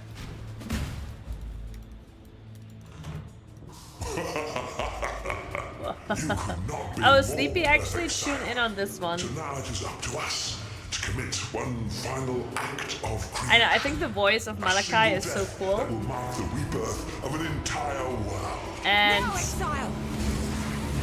Speaker 1: Oh, Sleepy actually tune in on this one.
Speaker 5: So now it is up to us to commit one final act of creation.
Speaker 1: I know, I think the voice of Malachi is so cool.
Speaker 5: That will mark the rebirth of an entire world.
Speaker 1: And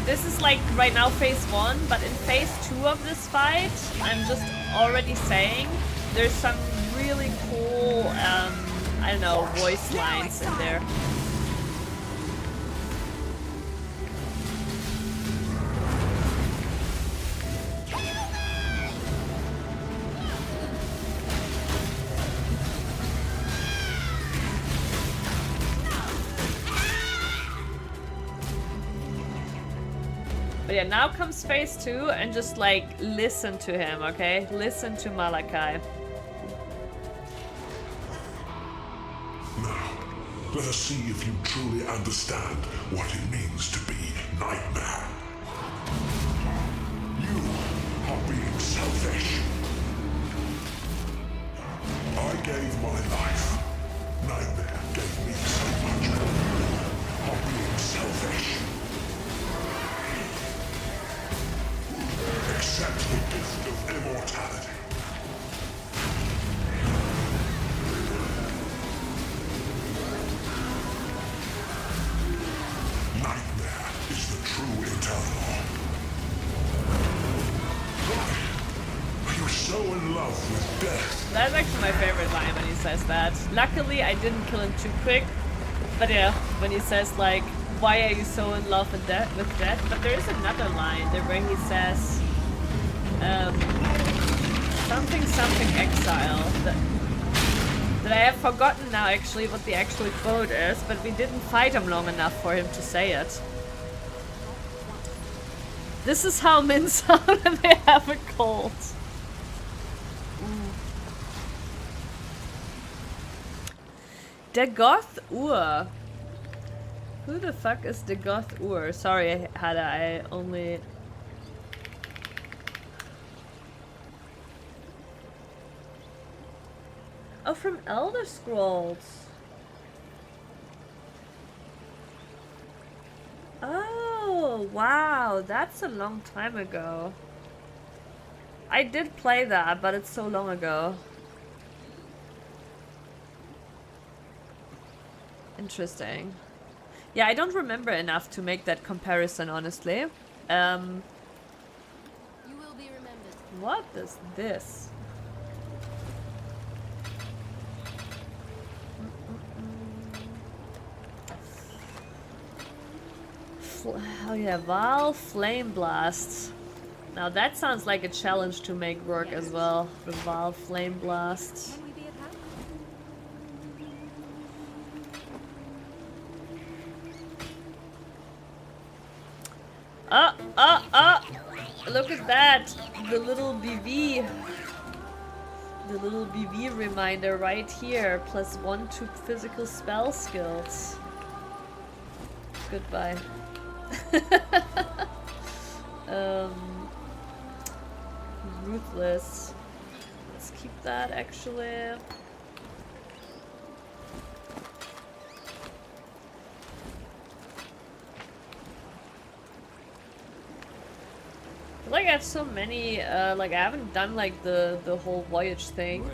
Speaker 1: this is like right now phase 1, but in phase 2 of this fight, I'm just already saying there's some really cool, I don't know, voice lines in there. But yeah, now comes phase 2 and just like listen to him, okay? Listen to Malachi.
Speaker 5: Now, let us see if you truly understand what it means to be Nightmare. You are being selfish. I gave my life Accept the gift of immortality. Nightmare is the true eternal. Why are you so in love with death?
Speaker 1: That's actually my favorite line when he says that. Luckily, I didn't kill him too quick. But yeah, when he says like, why are you so in love with death? But there is another line there where he says, something exile. That I have forgotten now actually what the actual quote is, but we didn't fight him long enough for him to say it. This is how men sound when they have a cold. Der Goth Ur. Who the fuck is the Goth Ur? Sorry, Hada, I only... Oh, from Elder Scrolls. Oh, wow, that's a long time ago. I did play that, but it's so long ago. Interesting. Yeah, I don't remember enough to make that comparison, honestly.
Speaker 2: You will be remembered.
Speaker 1: What is this? Oh yeah, Val Flame Blast. Now that sounds like a challenge to make work as well. The Val Flame Blast.
Speaker 2: Can we be at hand?
Speaker 1: Look at that! The little BV. The little BV reminder right here. +1 to physical spell skills. Goodbye. Ruthless. Let's keep that actually. I feel like I have so many, like I haven't done like the whole voyage thing.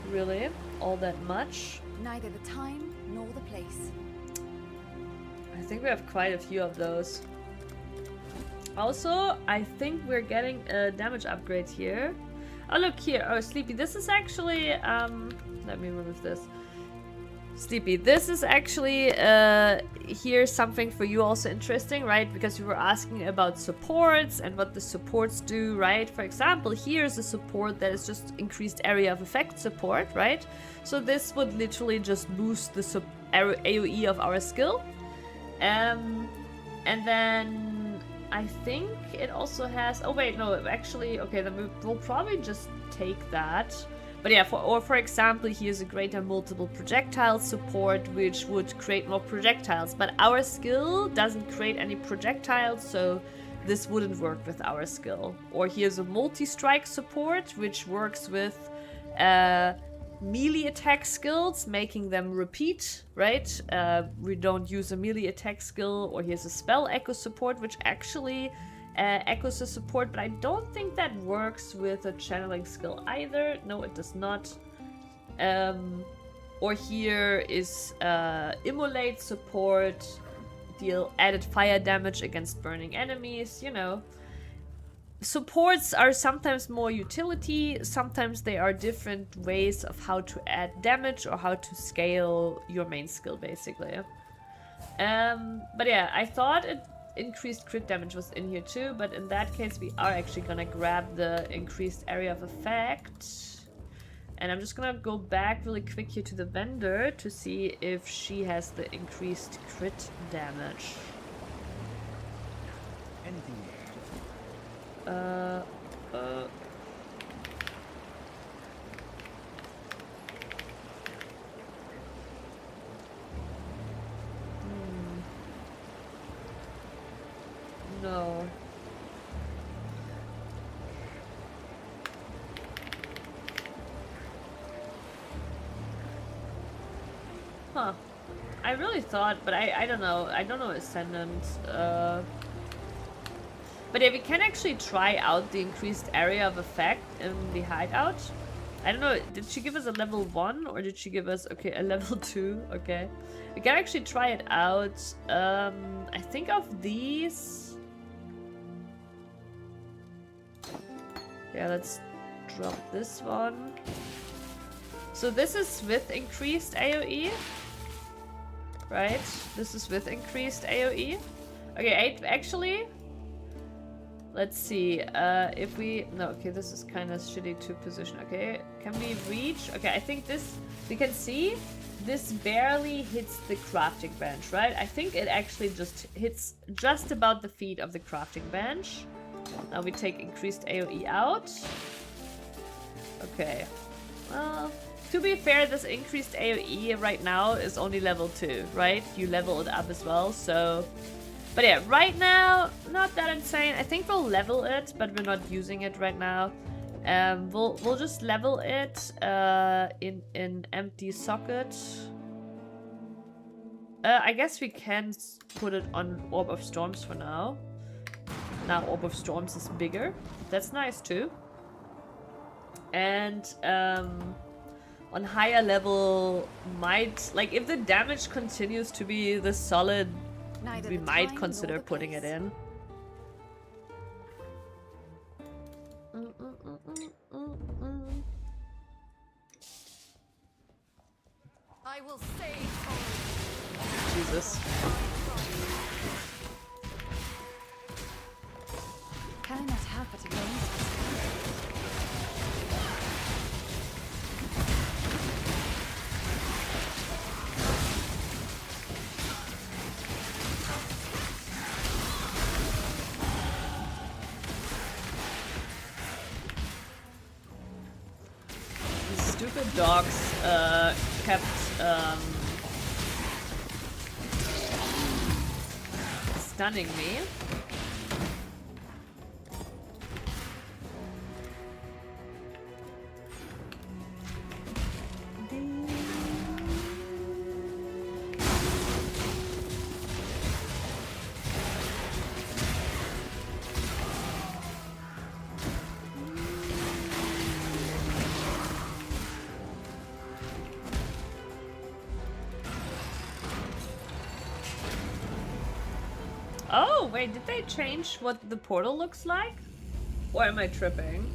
Speaker 1: Really? All that much?
Speaker 2: Neither the time nor the place.
Speaker 1: I think we have quite a few of those. Also, I think we're getting a damage upgrade here. Oh, look here. Oh, Sleepy, this is actually, let me remove this. Sleepy, this is actually, here's something for you also interesting, right? Because you were asking about supports and what the supports do, right? For example, here's a support that is just increased area of effect support, right? So this would literally just boost the AoE of our skill. And then I think it also has, oh wait, no, actually, okay, then we'll probably just take that. But yeah, for example, here's a greater multiple projectile support, which would create more projectiles. But our skill doesn't create any projectiles, so this wouldn't work with our skill. Or here's a multi-strike support, which works with melee attack skills, making them repeat, right? We don't use a melee attack skill. Or here's a spell echo support, which actually echoes a support, but I don't think that works with a channeling skill either. No, it does not. Or here is immolate support, deal added fire damage against burning enemies, you know. Supports are sometimes more utility, sometimes they are different ways of how to add damage or how to scale your main skill, basically. But yeah, I thought it increased crit damage was in here too, but in that case we are actually gonna grab the increased area of effect. And I'm just gonna go back really quick here to the vendor to see if she has the increased crit damage.
Speaker 3: Anything you
Speaker 1: No. Huh. I really thought, but I don't know. I don't know Ascendant. But But yeah, we can actually try out the increased area of effect in the hideout. I don't know, did she give us a level 1 or did she give us, okay, a level 2? Okay. We can actually try it out. I think of these. Yeah, let's drop this one. So this is with increased AoE. Right? This is with increased AoE. Okay, actually, let's see. If we... No, okay, this is kind of shitty to position. Okay, can we reach? Okay, I think this... We can see this barely hits the crafting bench, right? I think it actually just hits just about the feet of the crafting bench. Now we take increased AoE out. Okay. Well, to be fair, this increased AoE right now is only level 2, right? You level it up as well, so... But yeah, right now, not that insane. I think we'll level it, but we're not using it right now. We'll just level it in empty socket. I guess we can put it on Orb of Storms for now. Now Orb of Storms is bigger. That's nice too. And on higher level might, like, if the damage continues to be this solid,
Speaker 2: Neither
Speaker 1: we
Speaker 2: the
Speaker 1: might
Speaker 2: time
Speaker 1: consider
Speaker 2: nor the
Speaker 1: putting it
Speaker 2: place.
Speaker 1: in.
Speaker 2: I will save all.
Speaker 1: Jesus.
Speaker 2: Can I not have but a moment?
Speaker 1: These stupid dogs kept stunning me. Oh, wait, did they change what the portal looks like? Or am I tripping?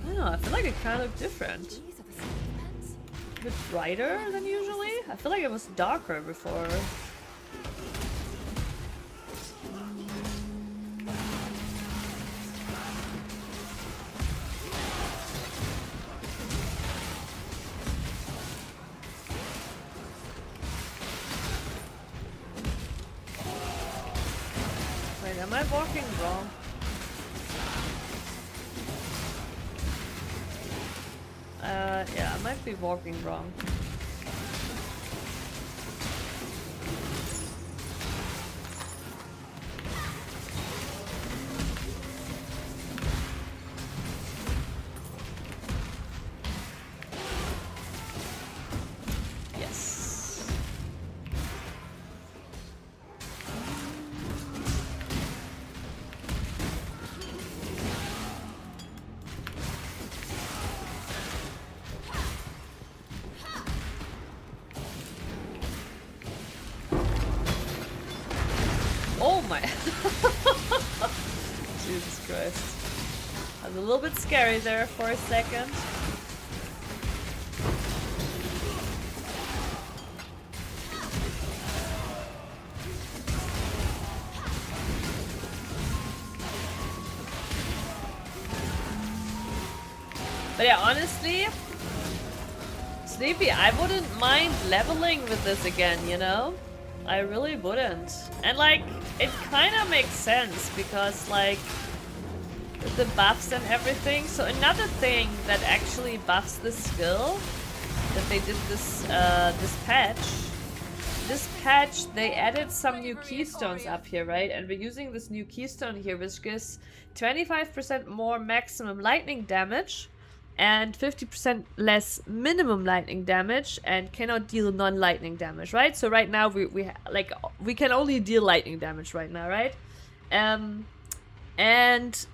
Speaker 1: I don't know, I feel like it kind of looked different.
Speaker 2: These are the safety pens.
Speaker 1: A bit brighter than usually? I feel like it was darker before. Wait, am I walking wrong? Yeah, I might be walking wrong. Yes. Oh my. Jesus Christ. That was a little bit scary there for a second. But yeah, honestly, Sleepy, I wouldn't mind leveling with this again, you know? I really wouldn't. And like, it kind of makes sense because like, with the buffs and everything. So another thing that actually buffs the skill, that they did this, this patch, they added some new keystones up here, right? And we're using this new keystone here, which gives 25% more maximum lightning damage and 50% less minimum lightning damage, and cannot deal non-lightning damage, right? So right now we can only deal lightning damage right now, right? And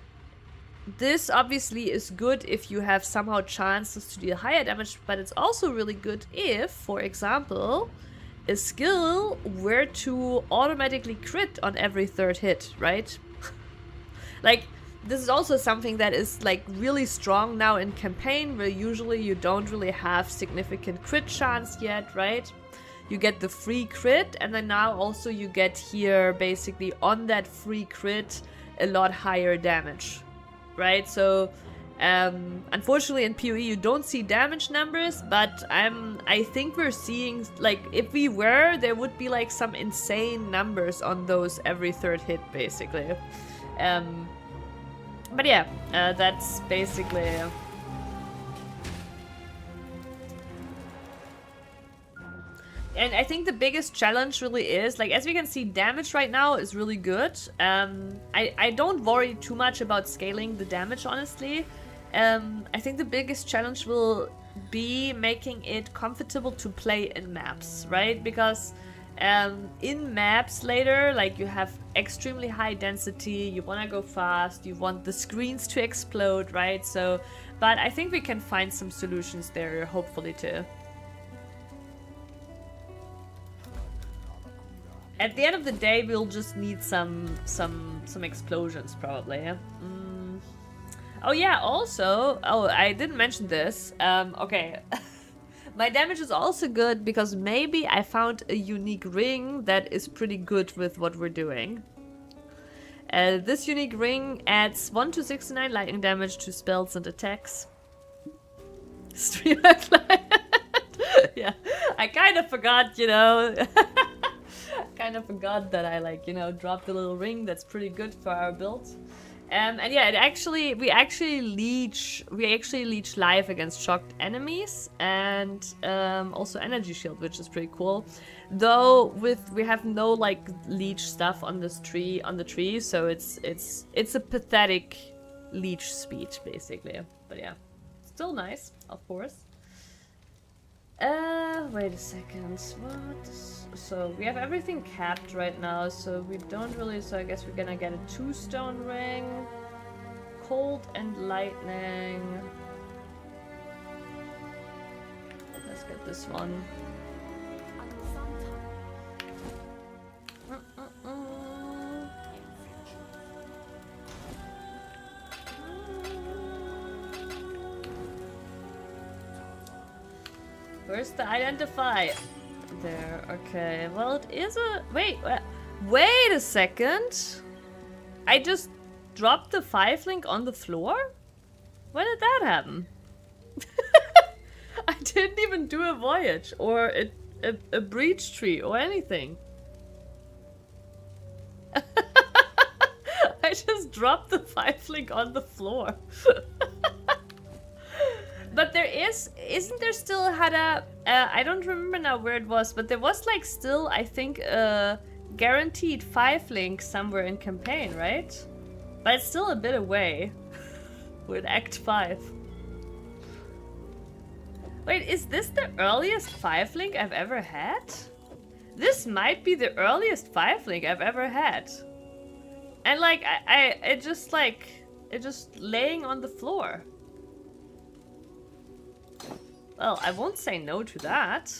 Speaker 1: this obviously is good if you have somehow chances to deal higher damage, but it's also really good if, for example, a skill were to automatically crit on every third hit, right? Like, this is also something that is like really strong now in campaign, where usually you don't really have significant crit chance yet, right? You get the free crit, and then now also you get here basically on that free crit a lot higher damage, right? So unfortunately in PoE you don't see damage numbers, but I think we're seeing, like, if we were, there would be like some insane numbers on those every third hit basically. But yeah, that's basically and I think the biggest challenge really is, like, as we can see, damage right now is really good. I don't worry too much about scaling the damage, honestly. I think the biggest challenge will be making it comfortable to play in maps, right? Because in maps later, like, you have extremely high density, you want to go fast, you want the screens to explode, right? So, but I think we can find some solutions there, hopefully, too. At the end of the day, we'll just need some explosions, probably. Oh yeah, also, oh, I didn't mention this. Okay. My damage is also good because maybe I found a unique ring that is pretty good with what we're doing. This unique ring adds 1 to 69 lightning damage to spells and attacks. Streamer client. Yeah, I kind of forgot, you know. Kind of forgot that I, like, you know, dropped a little ring that's pretty good for our build. And yeah, we actually leech life against shocked enemies, and also energy shield, which is pretty cool. Though we have no like leech stuff on this tree so it's a pathetic leech speed basically. But yeah, still nice, of course. Wait a second. What? So we have everything capped right now, so we don't really. So I guess we're gonna get a 2-stone ring, cold and lightning. Let's get this one. Where's the identify? There, okay. Well, it is a... Wait a second. I just dropped the 5 link on the floor? When did that happen? I didn't even do a voyage or a breach tree or anything. I just dropped the 5 link on the floor. But there isn't there still had a, I don't remember now where it was, but there was like still, I think, a guaranteed 5 link somewhere in campaign, right? But it's still a bit away with Act 5. Wait, is this the earliest 5 link I've ever had? This might be the earliest 5 link I've ever had. And like, it just laying on the floor. Well, I won't say no to that.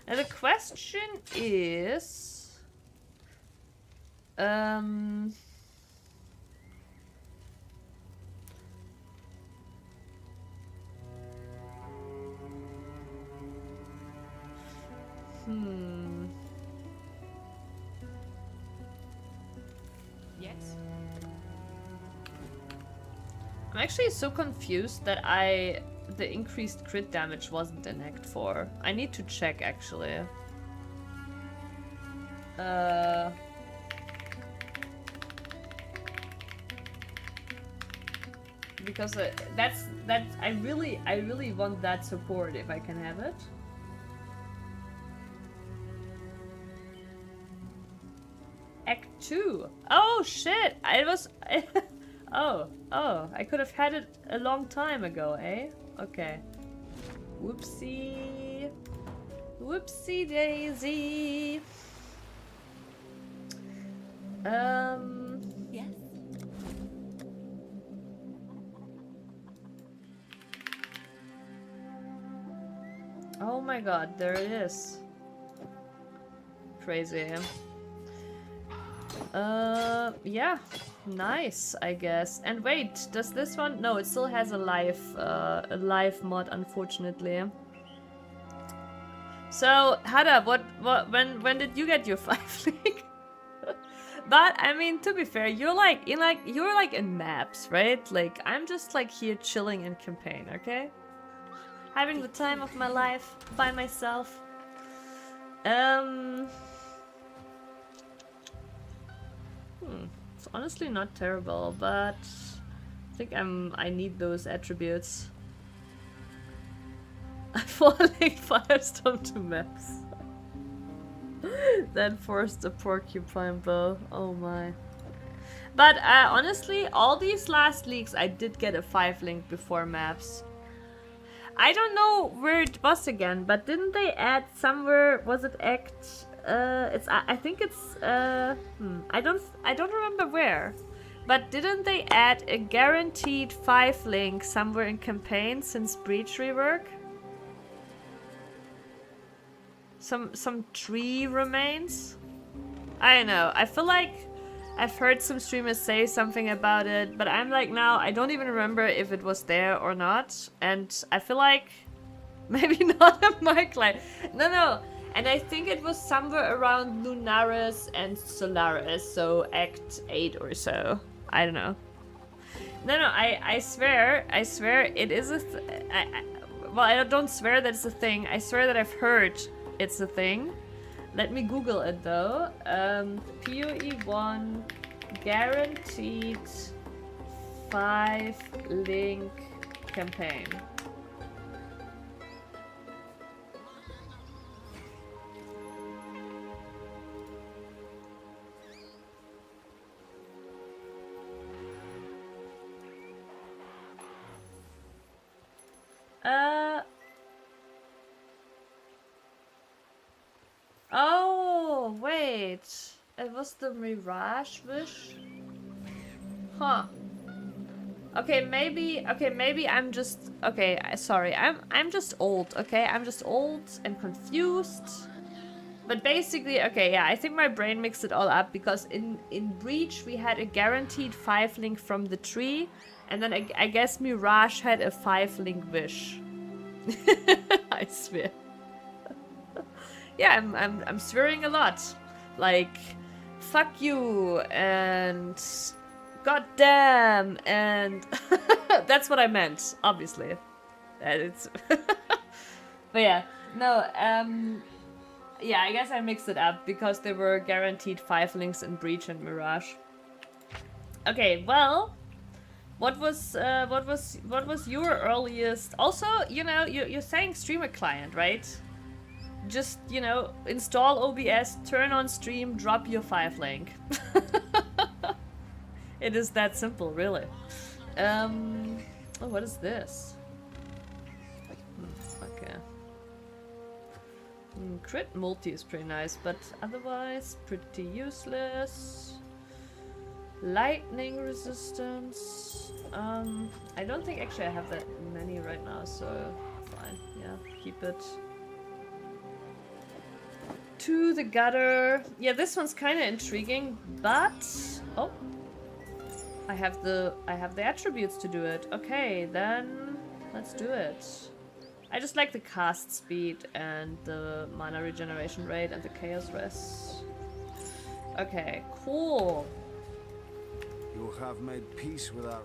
Speaker 1: And the question is...
Speaker 2: Yes.
Speaker 1: I'm actually so confused that the increased crit damage wasn't in Act 4. I need to check, actually. Because I really want that support if I can have it. Act 2. Oh shit! Oh, I could have had it a long time ago, eh? Okay. Whoopsie. Whoopsie daisy.
Speaker 2: Yes.
Speaker 1: Oh my god, there it is. Crazy. Yeah. Nice, I guess. And wait, does this one? No, it still has a live mod, unfortunately. So, Hada, when did you get your 5 link? But I mean, to be fair, you're like in maps, right? Like I'm just like here chilling in campaign, okay? Having the time of my life by myself. It's honestly not terrible, but I think I need those attributes. I falling firestorm to maps. Then forced a porcupine bow. Oh my. But honestly, all these last leaks I did get a 5 link before maps. I don't know where it was again, but didn't they add somewhere? Was it Act? I think it's. I don't remember where. But didn't they add a guaranteed 5 link somewhere in campaign since Breach rework? Some tree remains? I don't know. I feel like I've heard some streamers say something about it, but I'm like now I don't even remember if it was there or not, and I feel like maybe not a mic line. No. And I think it was somewhere around Lunaris and Solaris, so Act 8 or so. I don't know. No, I swear it is a well, I don't swear that it's a thing. I swear that I've heard it's a thing. Let me Google it though. PoE1 guaranteed 5 link campaign. Oh, wait. It was the Mirage Wish? Huh. Okay, maybe I'm just sorry. I'm just old, okay? I'm just old and confused. But basically, okay, yeah, I think my brain mixed it all up because in Breach we had a guaranteed 5 link from the tree, and then I guess Mirage had a 5 link wish. I swear. Yeah, I'm swearing a lot. Like, fuck you and goddamn and that's what I meant, obviously. It's but yeah, no, yeah, I guess I mixed it up because there were guaranteed 5 links in Breach and Mirage. Okay, well, what was your earliest? Also, you know, you're saying streamer client, right? Just, you know, install OBS, turn on stream, drop your 5 link. It is that simple, really. Oh, what is this? Okay. Crit multi is pretty nice, but otherwise pretty useless. Lightning resistance. I don't think actually I have that many right now, so fine. Yeah, keep it. To the gutter. Yeah, this one's kind of intriguing, but oh, I have the attributes to do it. Okay, then let's do it. I just like the cast speed and the mana regeneration rate and the chaos rest. Okay, cool.
Speaker 6: You have made peace without.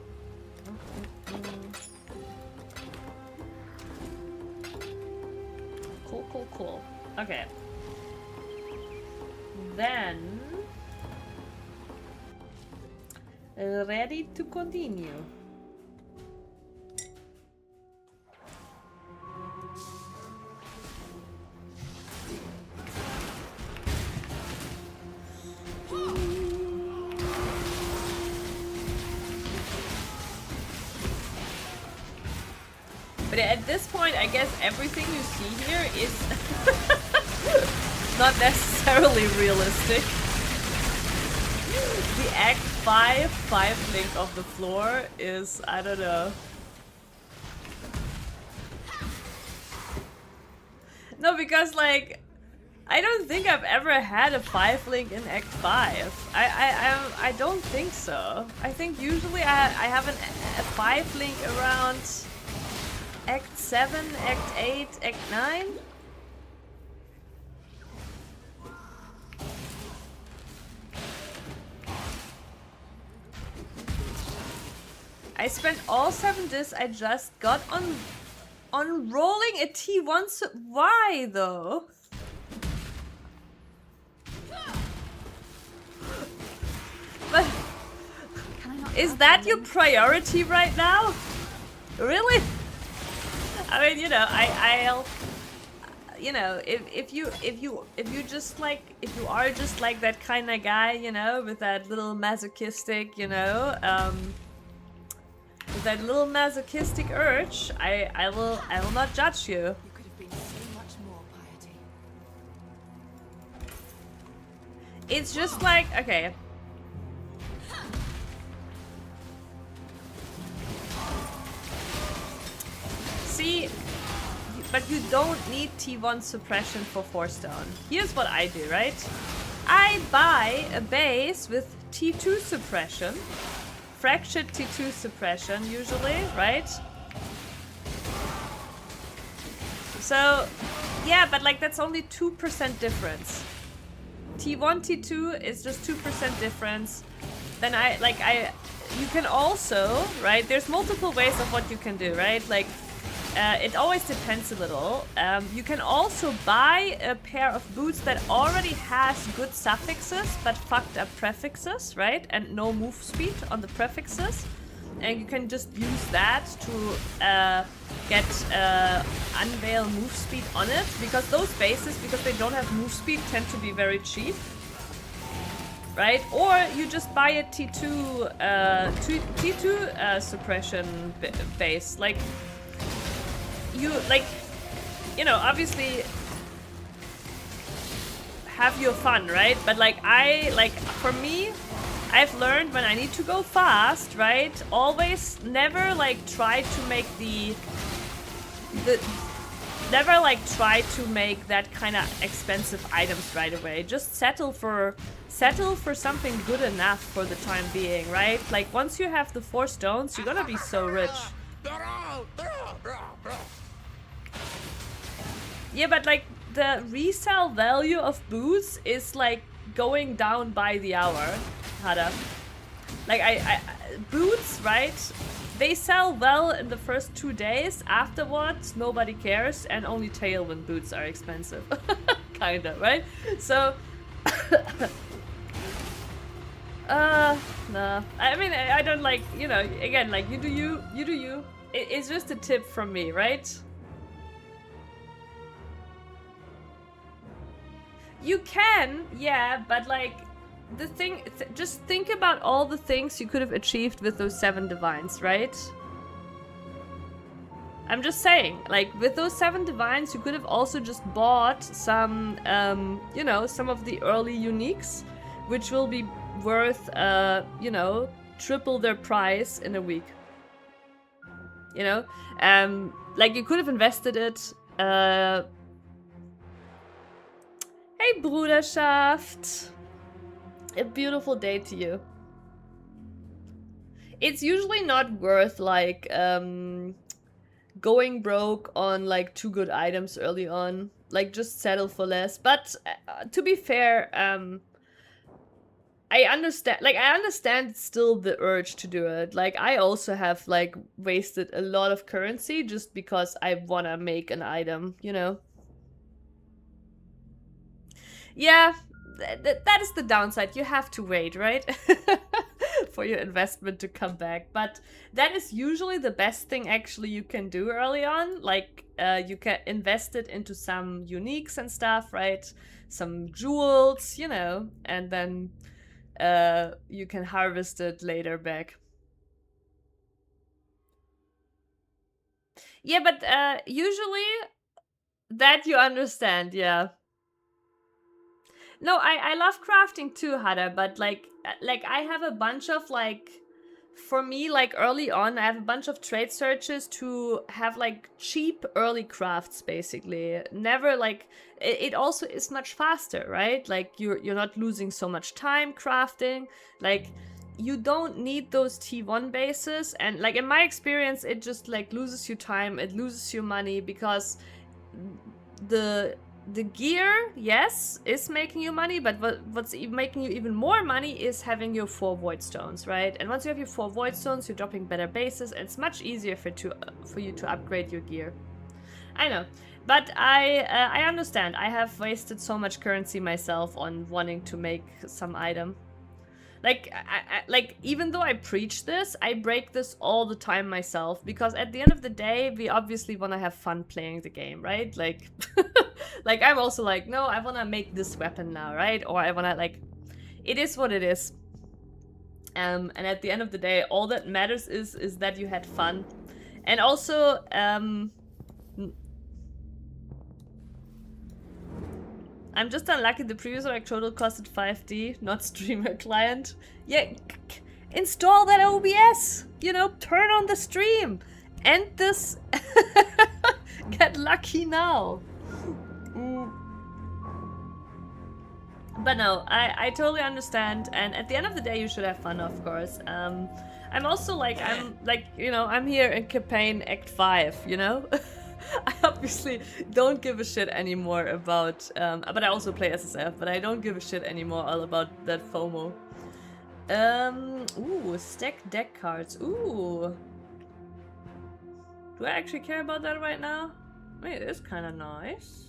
Speaker 1: Cool. Okay. Then ready to continue. But at this point, I guess everything you see here is not necessarily realistic. Act 5 link of the floor is, I don't know. No, because like, I don't think I've ever had a 5 link in Act 5. I don't think so. I think usually I have a 5 link around Act 7, Act 8, Act 9. I spent all 7 discs I just got on rolling a T1. Why though? But is that your priority right now? Really? I mean, you know, I'll you know, if you just like, if you are just like that kind of guy, you know, with that little masochistic, you know, with that little masochistic urge, I will not judge you.
Speaker 2: You could have been so much more, Piety.
Speaker 1: It's just like, okay. See, but you don't need T1 suppression for 4-stone. Here's what I do, right? I buy a base with T2 suppression, fractured T2 suppression usually, right? So, yeah, but like that's only 2% difference. T1, T2 is just 2% difference. Then you can also, right? There's multiple ways of what you can do, right? Like, it always depends a little. You can also buy a pair of boots that already has good suffixes but fucked up prefixes, right? And no move speed on the prefixes. And you can just use that to get unveil move speed on it, because those bases, because they don't have move speed, tend to be very cheap, right? Or you just buy a T2 suppression base, like you obviously have your fun, right? But for me, I've learned when I need to go fast, right? Always never try to make try to make that kind of expensive items right away. Just settle for something good enough for the time being, right? Like once you have the 4 stones, you're gonna be so rich. Yeah, but like the resale value of boots is like going down by the hour, Hada. Like I boots, right? They sell well in the first 2 days. Afterwards, nobody cares, and only tailwind boots are expensive. Kinda, right? So no. I mean, I don't like, you know, again, like you do you. It's just a tip from me, right? You can, yeah, but like the thing, just think about all the things you could have achieved with those 7 divines, right? I'm just saying, like with those 7 divines, you could have also just bought some, you know, some of the early uniques, which will be worth, you know, triple their price in a week. You know, like you could have invested it. Hey, Bruderschaft. A beautiful day to you. It's usually not worth like going broke on like 2 good items early on. Like just settle for less. But to be fair, I understand still the urge to do it. Like I also have like wasted a lot of currency just because I wanna make an item, you know. Yeah, that is the downside. You have to wait, right? For your investment to come back. But that is usually the best thing actually you can do early on. Like you can invest it into some uniques and stuff, right? Some jewels, you know, and then you can harvest it later back. Yeah, but usually that you understand, yeah. No, I love crafting too, Hada, but like I have a bunch of like, for me, like early on, I have a bunch of trade searches to have like cheap early crafts, basically. Never like, it also is much faster, right? Like you're not losing so much time crafting. Like you don't need those T1 bases, and like in my experience, it just like loses you time, it loses you money, because the gear, yes, is making you money, but what's making you even more money is having your 4 void stones, right? And once you have your 4 void stones, you're dropping better bases, and it's much easier for you to upgrade your gear. I know, but I understand. I have wasted so much currency myself on wanting to make some item. Like, like, even though I preach this, I break this all the time myself, because at the end of the day, we obviously want to have fun playing the game, right? Like, like, I'm also like, no, I want to make this weapon now, right? Or I want to, like, it is what it is. And at the end of the day, all that matters is that you had fun. And also, I'm just unlucky the previous electrode costed 5D, not streamer client. Yeah, install that OBS! You know, turn on the stream! End this! Get lucky now! But no, I totally understand, and at the end of the day you should have fun, of course. I'm also like, you know, I'm here in campaign Act 5, you know? I obviously don't give a shit anymore about, but I also play SSF, but I don't give a shit anymore all about that FOMO. Ooh, stack deck cards, ooh. Do I actually care about that right now? I mean, it is kind of nice.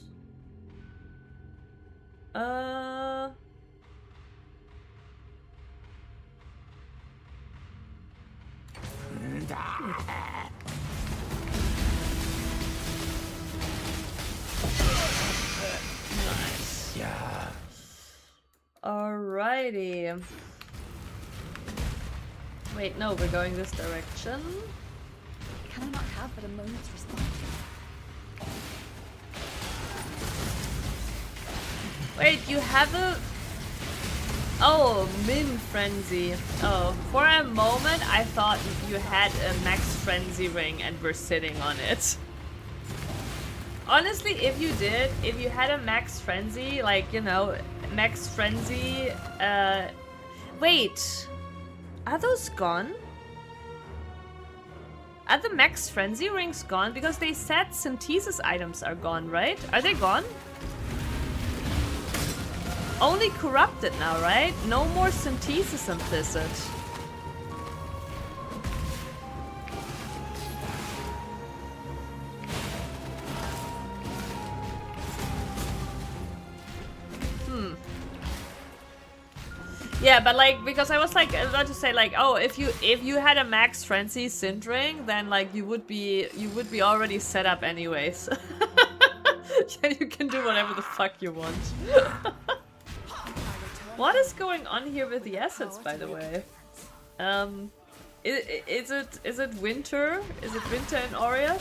Speaker 1: Nice.
Speaker 3: Yeah.
Speaker 1: Alrighty. Wait, no, we're going this direction.
Speaker 2: Can I not have but a moment's response?
Speaker 1: Wait, you have a... Oh, Min Frenzy. Oh, for a moment I thought you had a Max Frenzy ring and were sitting on it. Honestly, if you did, if you had a Max Frenzy, like, you know, Max Frenzy, wait. Are those gone? Are the Max Frenzy rings gone? Because they said synthesis items are gone, right? Are they gone? Only corrupted now, right? No more synthesis implicit. Yeah, but like, because I was like about to say like, oh, if you had a Max Frenzy Synth ring, then like you would be already set up anyways. Yeah, you can do whatever the fuck you want. What is going on here with the assets, by the way? Is it winter? Is it winter in Aurea?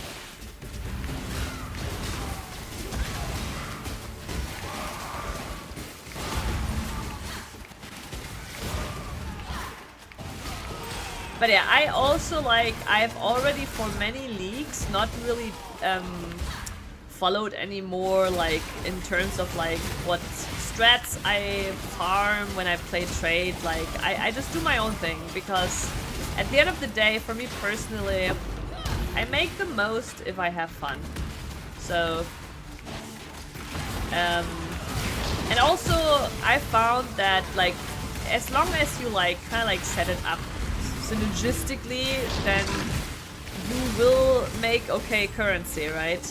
Speaker 1: But yeah, I also like, I've already for many leagues not really followed anymore, like in terms of like what strats I farm when I play trade. Like I just do my own thing, because at the end of the day, for me personally, I make the most if I have fun. So and also I found that like as long as you like kind of like set it up synergistically, then you will make okay currency, right?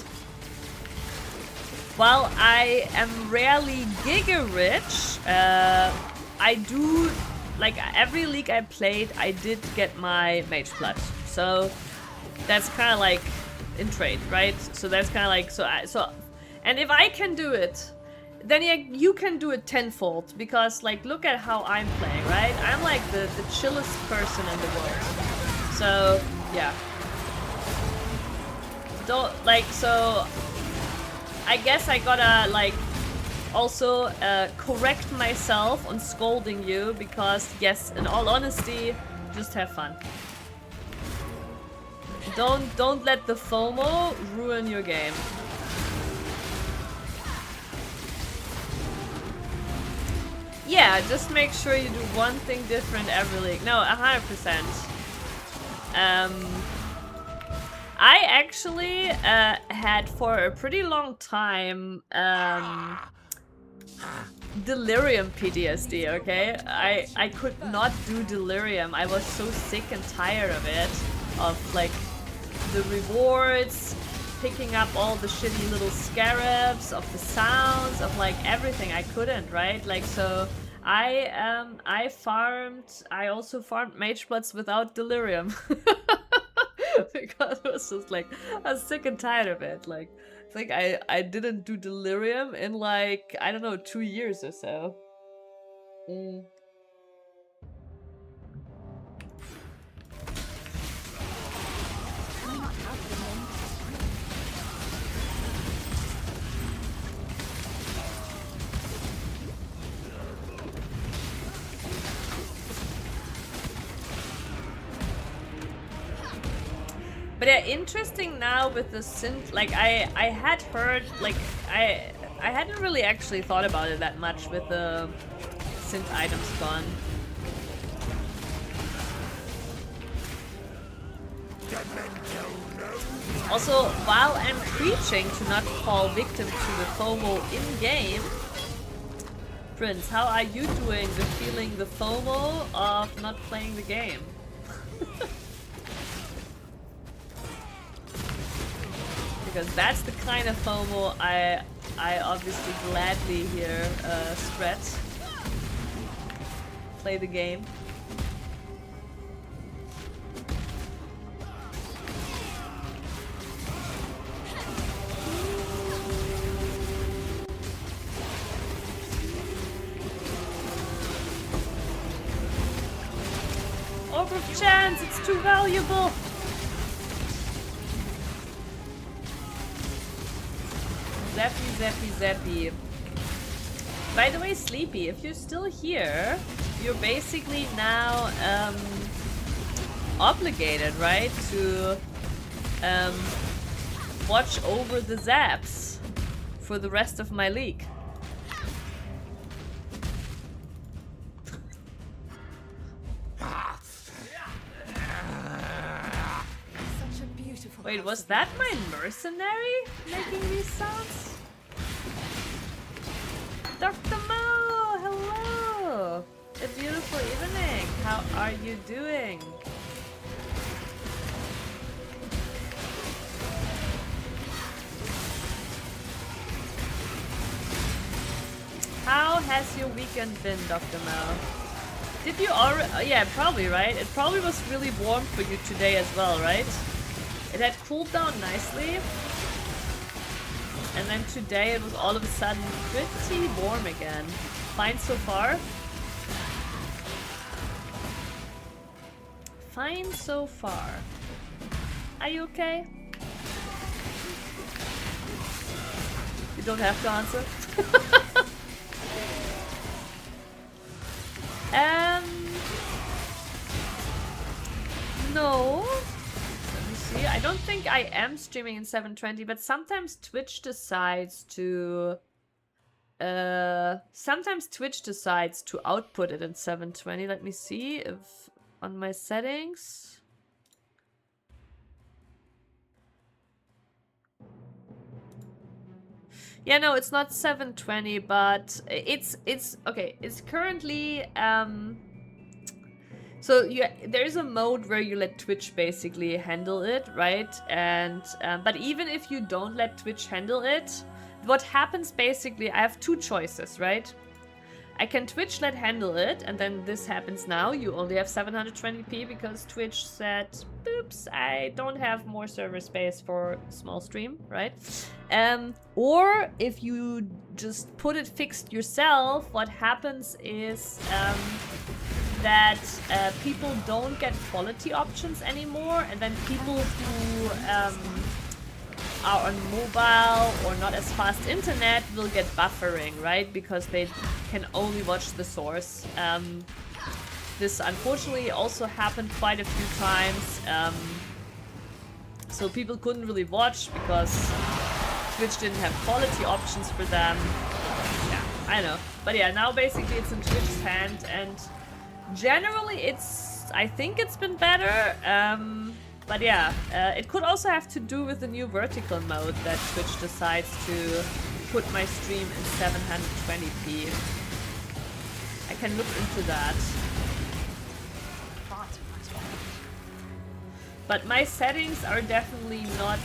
Speaker 1: While I am rarely giga rich, I do, like every league I played, I did get my mage blood. So that's kind of like in trade, right? So that's kind of like, so and if I can do it, then yeah, you can do it tenfold, because like look at how I'm playing, right? I'm like the chillest person in the world. So yeah. Don't like, so I guess I gotta like also correct myself on scolding you, because yes, in all honesty, just have fun. Don't let the FOMO ruin your game. Yeah, just make sure you do one thing different every league. No, 100%. I actually had for a pretty long time delirium PTSD, okay? I could not do delirium. I was so sick and tired of it. Of like the rewards, picking up all the shitty little scarabs, of the sounds, of like everything. I couldn't, right? Like, so I also farmed Mage Bloods without delirium. Because it was just like, I was sick and tired of it. Like, I think I didn't do delirium in like, I don't know, 2 years or so. But yeah, interesting now with the synth, like I had heard, like I hadn't really actually thought about it that much with the synth items gone. Also, while I'm preaching to not fall victim to the FOMO in-game, Prince, how are you doing with feeling the FOMO of not playing the game? Because that's the kind of FOMO I obviously gladly hear stretch. Play the game. Overgrowth chance, it's too valuable. Zappy. By the way, Sleepy, if you're still here, you're basically now obligated, right, to watch over the zaps for the rest of my league. Wait, was that my mercenary making these sounds? Dr. Mo, hello! A beautiful evening. How are you doing? How has your weekend been, Dr. Mo? Did you already? Yeah, probably, right? It probably was really warm for you today as well, right? It had cooled down nicely. And then today it was all of a sudden pretty warm again. Fine so far? Fine so far. Are you okay? You don't have to answer. No. See, I don't think I am streaming in 720, but sometimes Twitch decides to output it in 720. Let me see if on my settings. Yeah, no, it's not 720, but it's okay. It's currently so there's a mode where you let Twitch basically handle it, right? And but even if you don't let Twitch handle it, what happens basically, I have two choices, right? I can Twitch let handle it, and then this happens now. You only have 720p because Twitch said, oops, I don't have more server space for small stream, right? Or if you just put it fixed yourself, what happens is that people don't get quality options anymore, and then people who are on mobile or not as fast internet will get buffering, right? Because they can only watch the source. This unfortunately also happened quite a few times. So people couldn't really watch because Twitch didn't have quality options for them. Yeah, I know. But yeah, now basically it's in Twitch's hand, and generally I think it's been better. But yeah, it could also have to do with the new vertical mode that Twitch decides to put my stream in 720p. I can look into that. But my settings are definitely not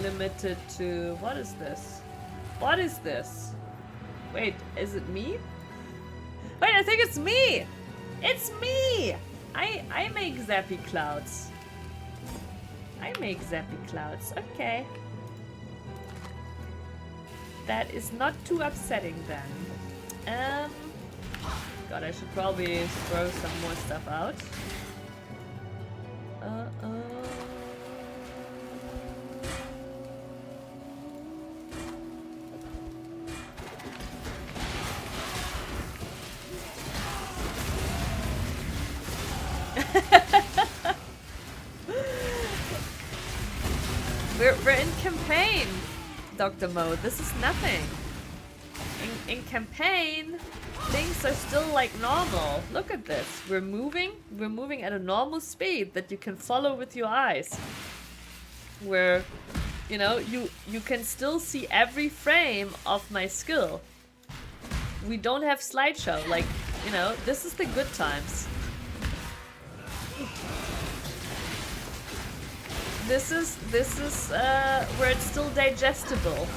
Speaker 1: limited to... What is this? What is this? Wait, is it me? Wait, I think it's me! It's me! I make zappy clouds. I make zappy clouds, okay. That is not too upsetting then. God, I should probably throw some more stuff out. We're in campaign, Dr. Mo. This is nothing. In campaign, things are still like normal. Look at this. We're moving at a normal speed that you can follow with your eyes. Where, you know, you can still see every frame of my skill. We don't have slideshow. Like, you know, this is the good times. This is where it's still digestible.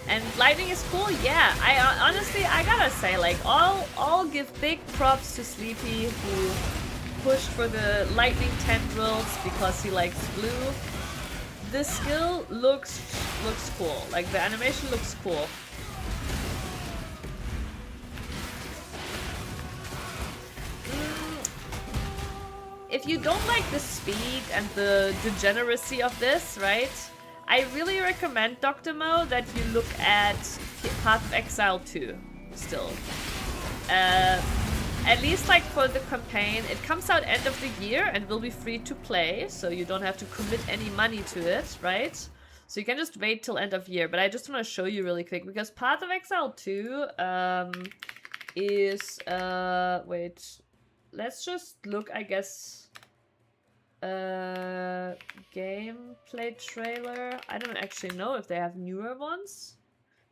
Speaker 1: And lightning is cool, yeah. Honestly, I gotta say, like, I'll give big props to Sleepy, who pushed for the lightning tendrils because he likes blue. This skill looks cool. Like, the animation looks cool. If you don't like the speed and the degeneracy of this, right? I really recommend, Dr. Mo, that you look at Path of Exile 2 still. At least like for the campaign, it comes out end of the year and will be free to play, so you don't have to commit any money to it, right? So you can just wait till end of year, but I just want to show you really quick, because Path of Exile 2 is... wait, let's just look, I guess... gameplay trailer. I don't actually know if they have newer ones.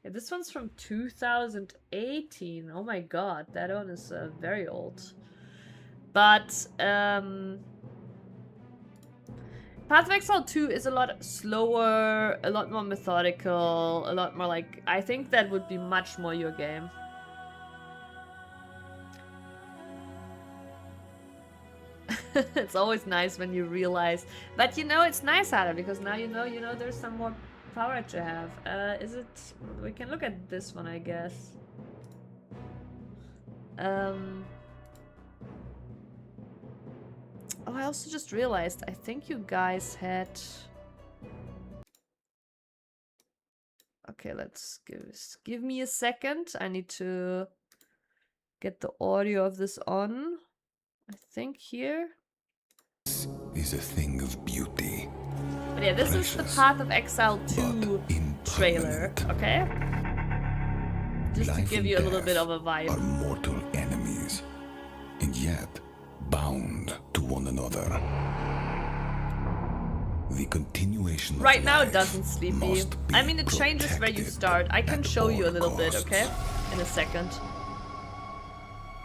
Speaker 1: Yeah, this one's from 2018. Oh my god, that one is very old. But Path of Exile 2 is a lot slower, a lot more methodical, a lot more like... I think that would be much more your game. It's always nice when you realize, but you know, it's nice, Adam, because now you know there's some more power to have. Is it? We can look at this one, I guess. Oh, I also just realized, I think you guys had... Okay, let's give me a second. I need to get the audio of this on. I think here.
Speaker 7: This is a thing of beauty.
Speaker 1: But yeah, this is the Path of Exile 2 trailer, okay? Just to give you a little bit of a vibe.
Speaker 7: Are mortal enemies, and yet bound to one another. The continuation of
Speaker 1: right now it
Speaker 7: life
Speaker 1: doesn't, Sleepy. I mean, it changes where you start. I can show you a little bit, okay? In a second.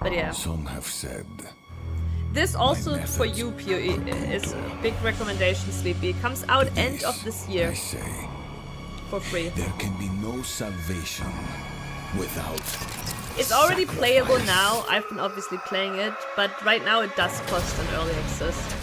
Speaker 1: But yeah.
Speaker 7: Some have said...
Speaker 1: This also for you, PoE, is a big recommendation, Sleepy. It comes out end of this year.
Speaker 7: I say,
Speaker 1: for free.
Speaker 7: There can be no salvation without...
Speaker 1: It's already playable now. I've been obviously playing it, but right now it does cost an early access.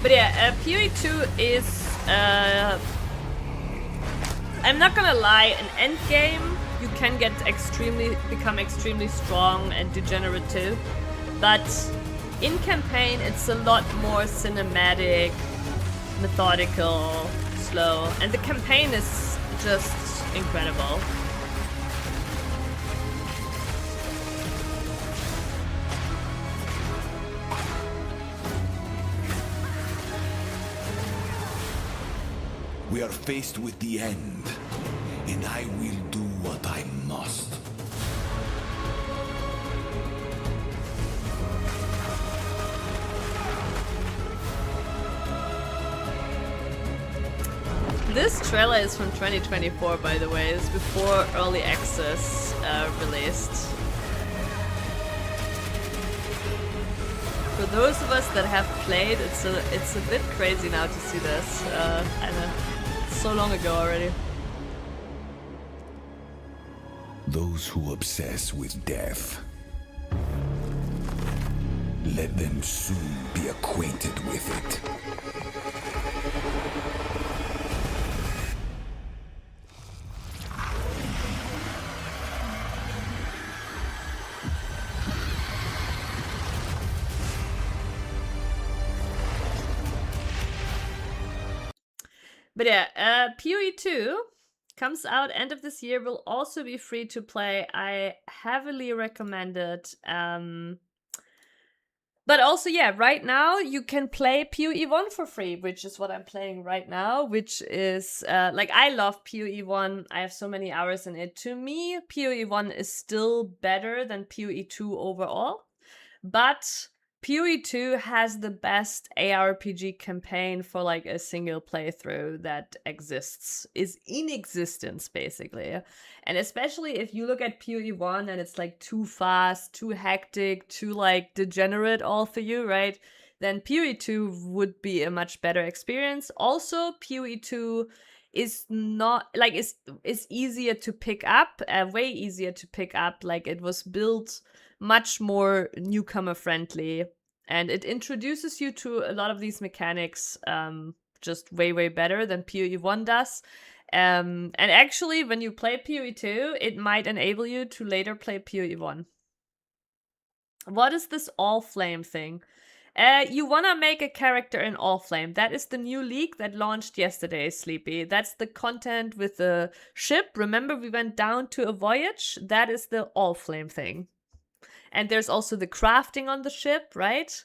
Speaker 1: But yeah, PoE 2 is I'm not gonna lie, in endgame you can become extremely strong and degenerate too, but in campaign it's a lot more cinematic, methodical, slow, and the campaign is just incredible.
Speaker 7: We are faced with the end, and I will do what I must.
Speaker 1: This trailer is from 2024, by the way. It's before early access released. For those of us that have played, it's a bit crazy now to see this. I know, it's so long ago already.
Speaker 7: Those who obsess with death, let them soon be acquainted with it.
Speaker 1: But yeah, PoE 2 comes out end of this year, will also be free to play. I heavily recommend it. But also, yeah, right now you can play PoE 1 for free, which is what I'm playing right now, which is, like, I love PoE 1. I have so many hours in it. To me, PoE 1 is still better than PoE 2 overall. But PoE 2 has the best ARPG campaign for like a single playthrough that is in existence basically. And especially if you look at PoE 1 and it's like too fast, too hectic, too like degenerate all for you, right? Then PoE 2 would be a much better experience. Also, PoE 2 is not like is easier to pick up, way easier to pick up. Like it was built much more newcomer friendly, and it introduces you to a lot of these mechanics just way better than PoE 1 does. And actually, when you play PoE 2, it might enable you to later play PoE 1. What is this All Flame thing? You wanna make a character in All Flame. That is the new league that launched yesterday, Sleepy. That's the content with the ship. Remember, we went down to a voyage? That is the All Flame thing. And there's also the crafting on the ship, right?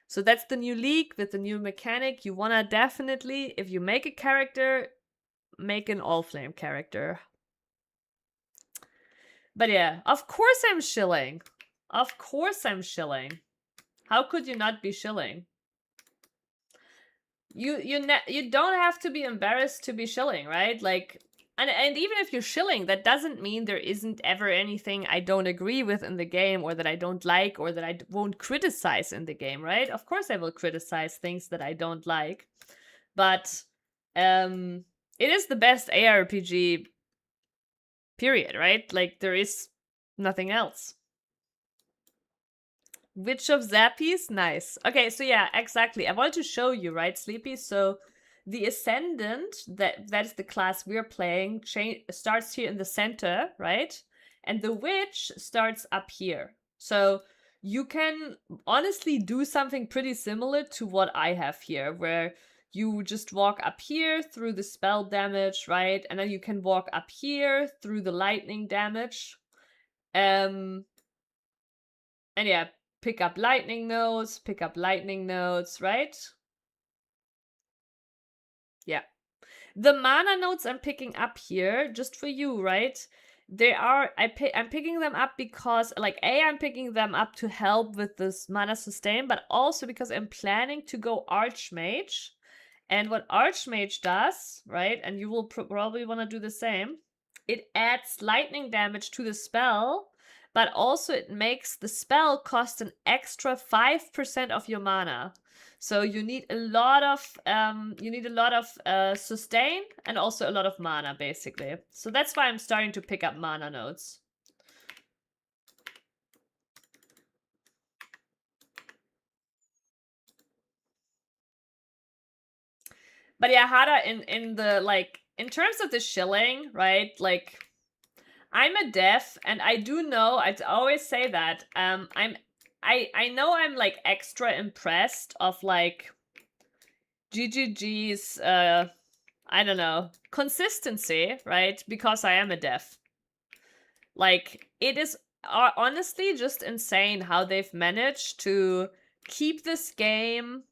Speaker 1: So that's the new league with the new mechanic. You wanna definitely, if you make a character, make an All Flame character. But yeah, of course I'm shilling. Of course I'm shilling. How could you not be shilling? You don't have to be embarrassed to be shilling, right? Like, and even if you're shilling, that doesn't mean there isn't ever anything I don't agree with in the game, or that I don't like, or that I won't criticize in the game, right? Of course I will criticize things that I don't like, but it is the best ARPG, period, right? Like, there is nothing else. Witch of Zappies? Nice. Okay, so yeah, exactly. I wanted to show you, right, Sleepy? So the Ascendant, that's the class we're playing, starts here in the center, right? And the Witch starts up here. So you can honestly do something pretty similar to what I have here, where you just walk up here through the spell damage, right? And then you can walk up here through the lightning damage. And yeah, pick up lightning nodes, right? Yeah. The mana nodes I'm picking up here, just for you, right? I'm picking them up because, like, I'm picking them up to help with this mana sustain, but also because I'm planning to go Archmage. And what Archmage does, right, and you will probably want to do the same, it adds lightning damage to the spell, but also it makes the spell cost an extra 5% of your mana. So you need a lot of sustain and also a lot of mana, basically. So that's why I'm starting to pick up mana nodes. But yeah, Hada, in the, like, in terms of the shilling, right? Like, I'm a dev, and I do know, I always say that, I know I'm, like, extra impressed of, like, GGG's, I don't know, consistency, right? Because I am a dev. Like, it is honestly just insane how they've managed to keep this game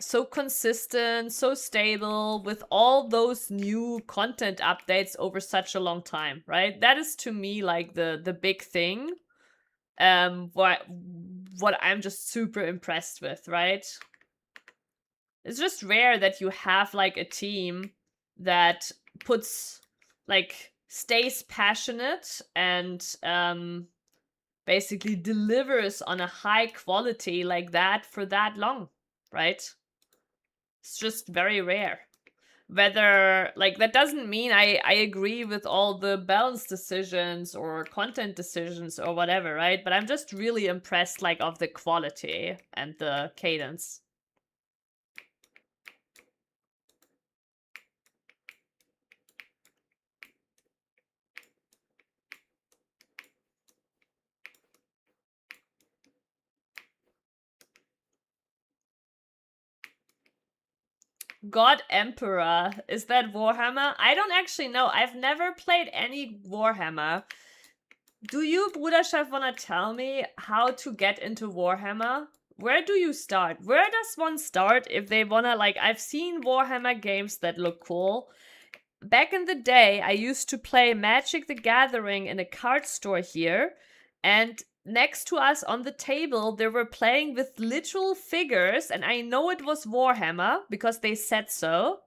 Speaker 1: so consistent, so stable, with all those new content updates over such a long time, right? That is, to me, like, the big thing. What I'm just super impressed with, right? It's just rare that you have, like, a team that puts, like, stays passionate and basically delivers on a high quality like that for that long, right? It's just very rare. Whether, like, that doesn't mean I agree with all the balance decisions or content decisions or whatever, right? But I'm just really impressed, like, of the quality and the cadence. God Emperor, is that Warhammer? I don't actually know. I've never played any Warhammer. Do you, Bruder Chef, wanna tell me how to get into Warhammer? Where do you start? Where does one start if they wanna, like, I've seen Warhammer games that look cool. Back in the day, I used to play Magic the Gathering in a card store here, and next to us on the table, they were playing with literal figures, and I know it was Warhammer because they said so.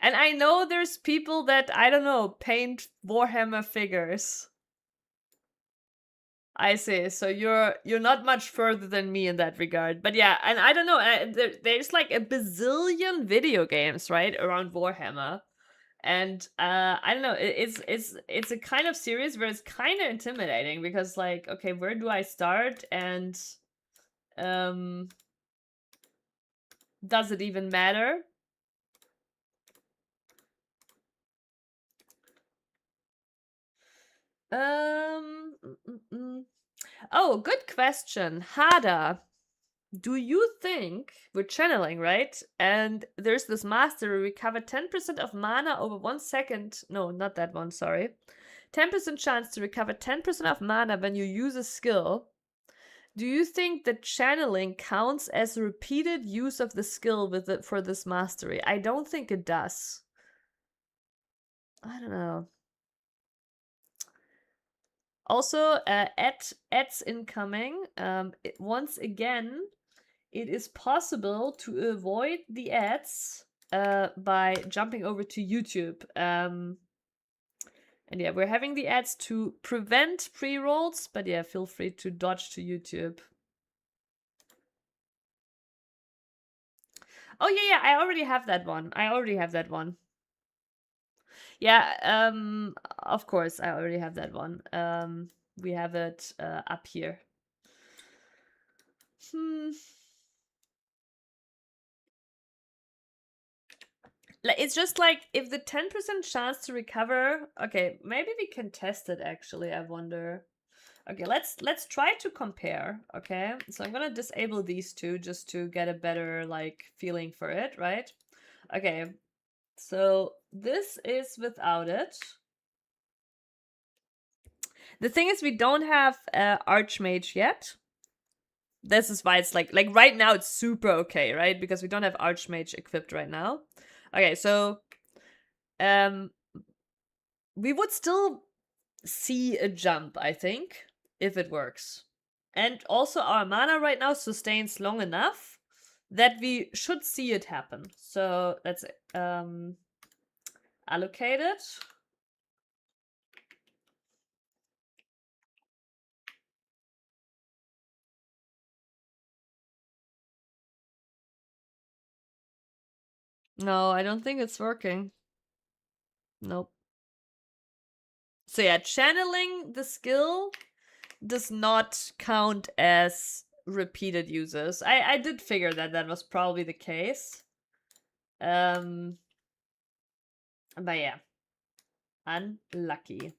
Speaker 1: And I know there's people that, I don't know, paint Warhammer figures. I see. So you're not much further than me in that regard. But yeah, and I don't know, there's like a bazillion video games, right, around Warhammer. And I don't know, it's a kind of series where it's kind of intimidating because, like, okay, where do I start? And does it even matter? Oh, good question. Hada, do you think we're channeling, right? And there's this master, we recover 10% of mana over 1 second. No, not that one, sorry. 10% chance to recover 10% of mana when you use a skill. Do you think that channeling counts as repeated use of the skill with it for this mastery? I don't think it does. I don't know. Also, ads incoming. Once again, it is possible to avoid the ads by jumping over to YouTube. And yeah, we're having the ads to prevent pre-rolls, but yeah, feel free to dodge to YouTube. Oh yeah, I already have that one. Yeah, of course, I already have that one. We have it up here. It's just like, if the 10% chance to recover... Okay, maybe we can test it, actually, I wonder. Okay, let's try to compare, okay? So I'm gonna disable these two just to get a better, like, feeling for it, right? Okay, so this is without it. The thing is, we don't have Archmage yet. This is why it's like right now it's super okay, right? Because we don't have Archmage equipped right now. Okay, so we would still see a jump, I think, if it works. And also our mana right now sustains long enough that we should see it happen. So let's allocate it. No, I don't think it's working. Nope. So yeah, channeling the skill does not count as repeated uses. I did figure that that was probably the case. But yeah, unlucky.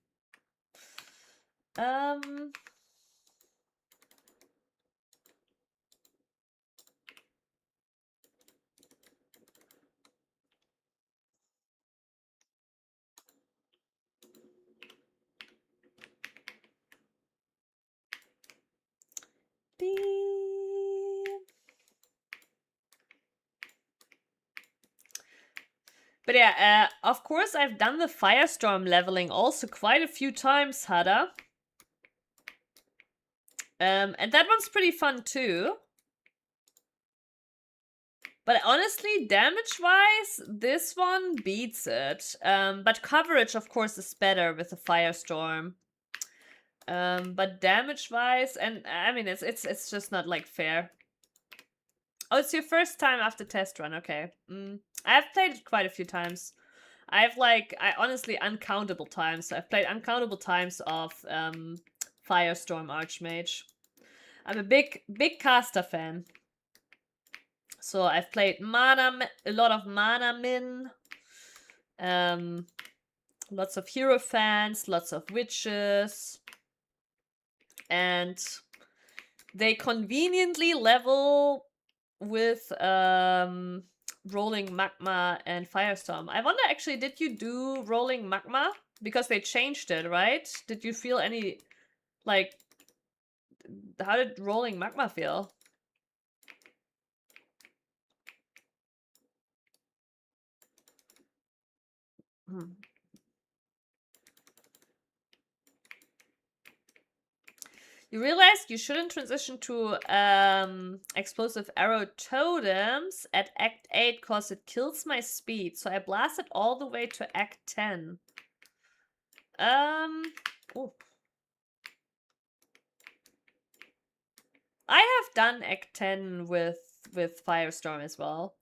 Speaker 1: But yeah, of course I've done the Firestorm leveling also quite a few times, Hada. And that one's pretty fun too. But honestly, damage-wise, this one beats it. But coverage, of course, is better with the Firestorm. But damage-wise, and I mean, it's just not like fair. Oh, it's your first time after test run. Okay. I've played it quite a few times. I honestly uncountable times. I've played uncountable times of Firestorm Archmage. I'm a big caster fan. So I've played a lot of Mana Min. Lots of hero fans, lots of witches. And they conveniently level with Rolling Magma and Firestorm. I wonder actually, did you do Rolling Magma? Because they changed it, right? Did you feel any, like, how did Rolling Magma feel? You realize you shouldn't transition to explosive arrow totems at Act 8 because it kills my speed. So I blasted all the way to Act 10. Oh. I have done Act 10 with Firestorm as well.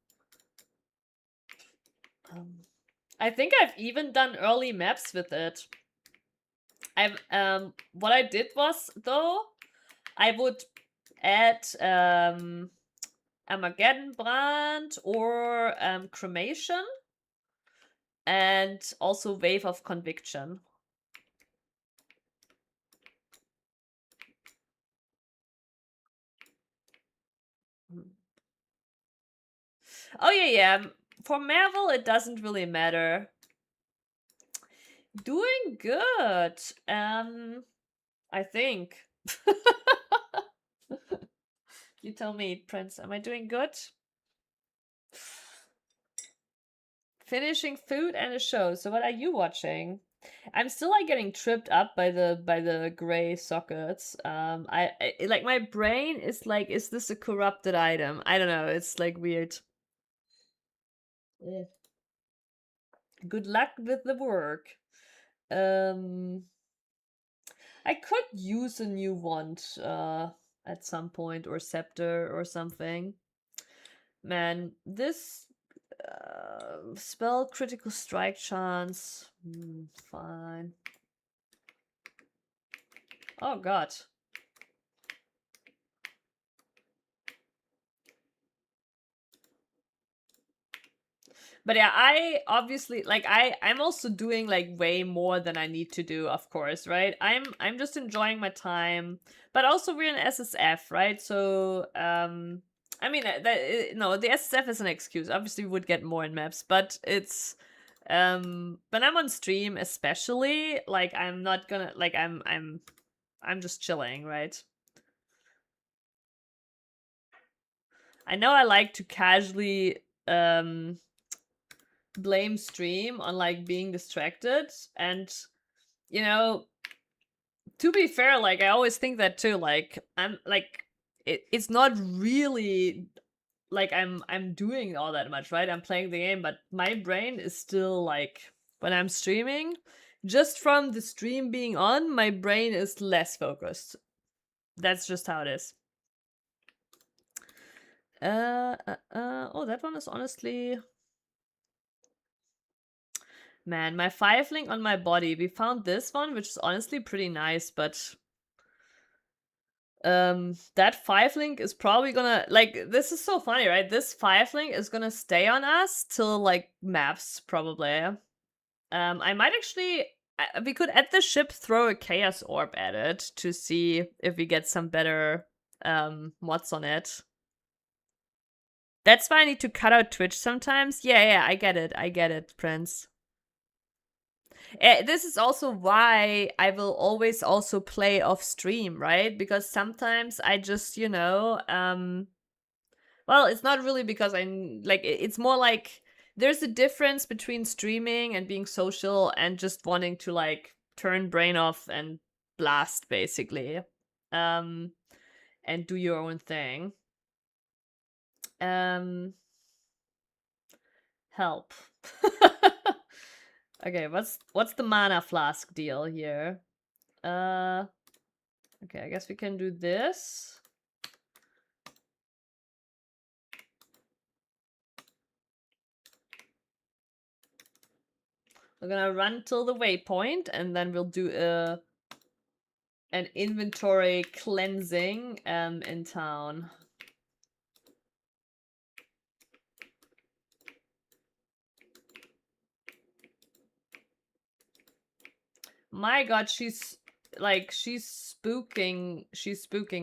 Speaker 1: I think I've even done early maps with it. What I did was, though, I would add Armageddon Brand or Cremation and also Wave of Conviction. Oh yeah. For Marvel, it doesn't really matter. Doing good. I think. You tell me, Prince. Am I doing good? Finishing food and a show. So what are you watching? I'm still like getting tripped up by the gray sockets. I like my brain is like, is this a corrupted item? I don't know. It's like weird. Yeah. Good luck with the work. I could use a new wand at some point, or scepter or something. Man, this spell critical strike chance. Fine. Oh god. But yeah, I obviously like I'm also doing like way more than I need to do, of course, right? I'm just enjoying my time, but also we're in SSF, right? So I mean no, the SSF is an excuse. Obviously, we would get more in maps, but it's when I'm on stream, especially, like I'm not gonna like I'm just chilling, right? I know I like to casually blame stream on like being distracted, and you know, to be fair, like I always think that too, like I'm like it's not really like I'm doing all that much, right? I'm playing the game, but my brain is still like, when I'm streaming, just from the stream being on, my brain is less focused. That's just how it is. Oh, that one is honestly, man, my 5-link on my body. We found this one, which is honestly pretty nice, but that 5-link is probably gonna, like, this is so funny, right? This 5-link is gonna stay on us till, like, maps, probably. I might actually, we could at the ship throw a chaos orb at it to see if we get some better mods on it. That's why I need to cut out Twitch sometimes. Yeah, I get it, Prince. This is also why I will always also play off stream, right? Because sometimes I just, you know, well, it's not really because it's more like there's a difference between streaming and being social and just wanting to like turn brain off and blast basically. And do your own thing. Help. Okay, what's the mana flask deal here? Okay, I guess we can do this. We're gonna run till the waypoint, and then we'll do an inventory cleansing in town. My god, she's spooking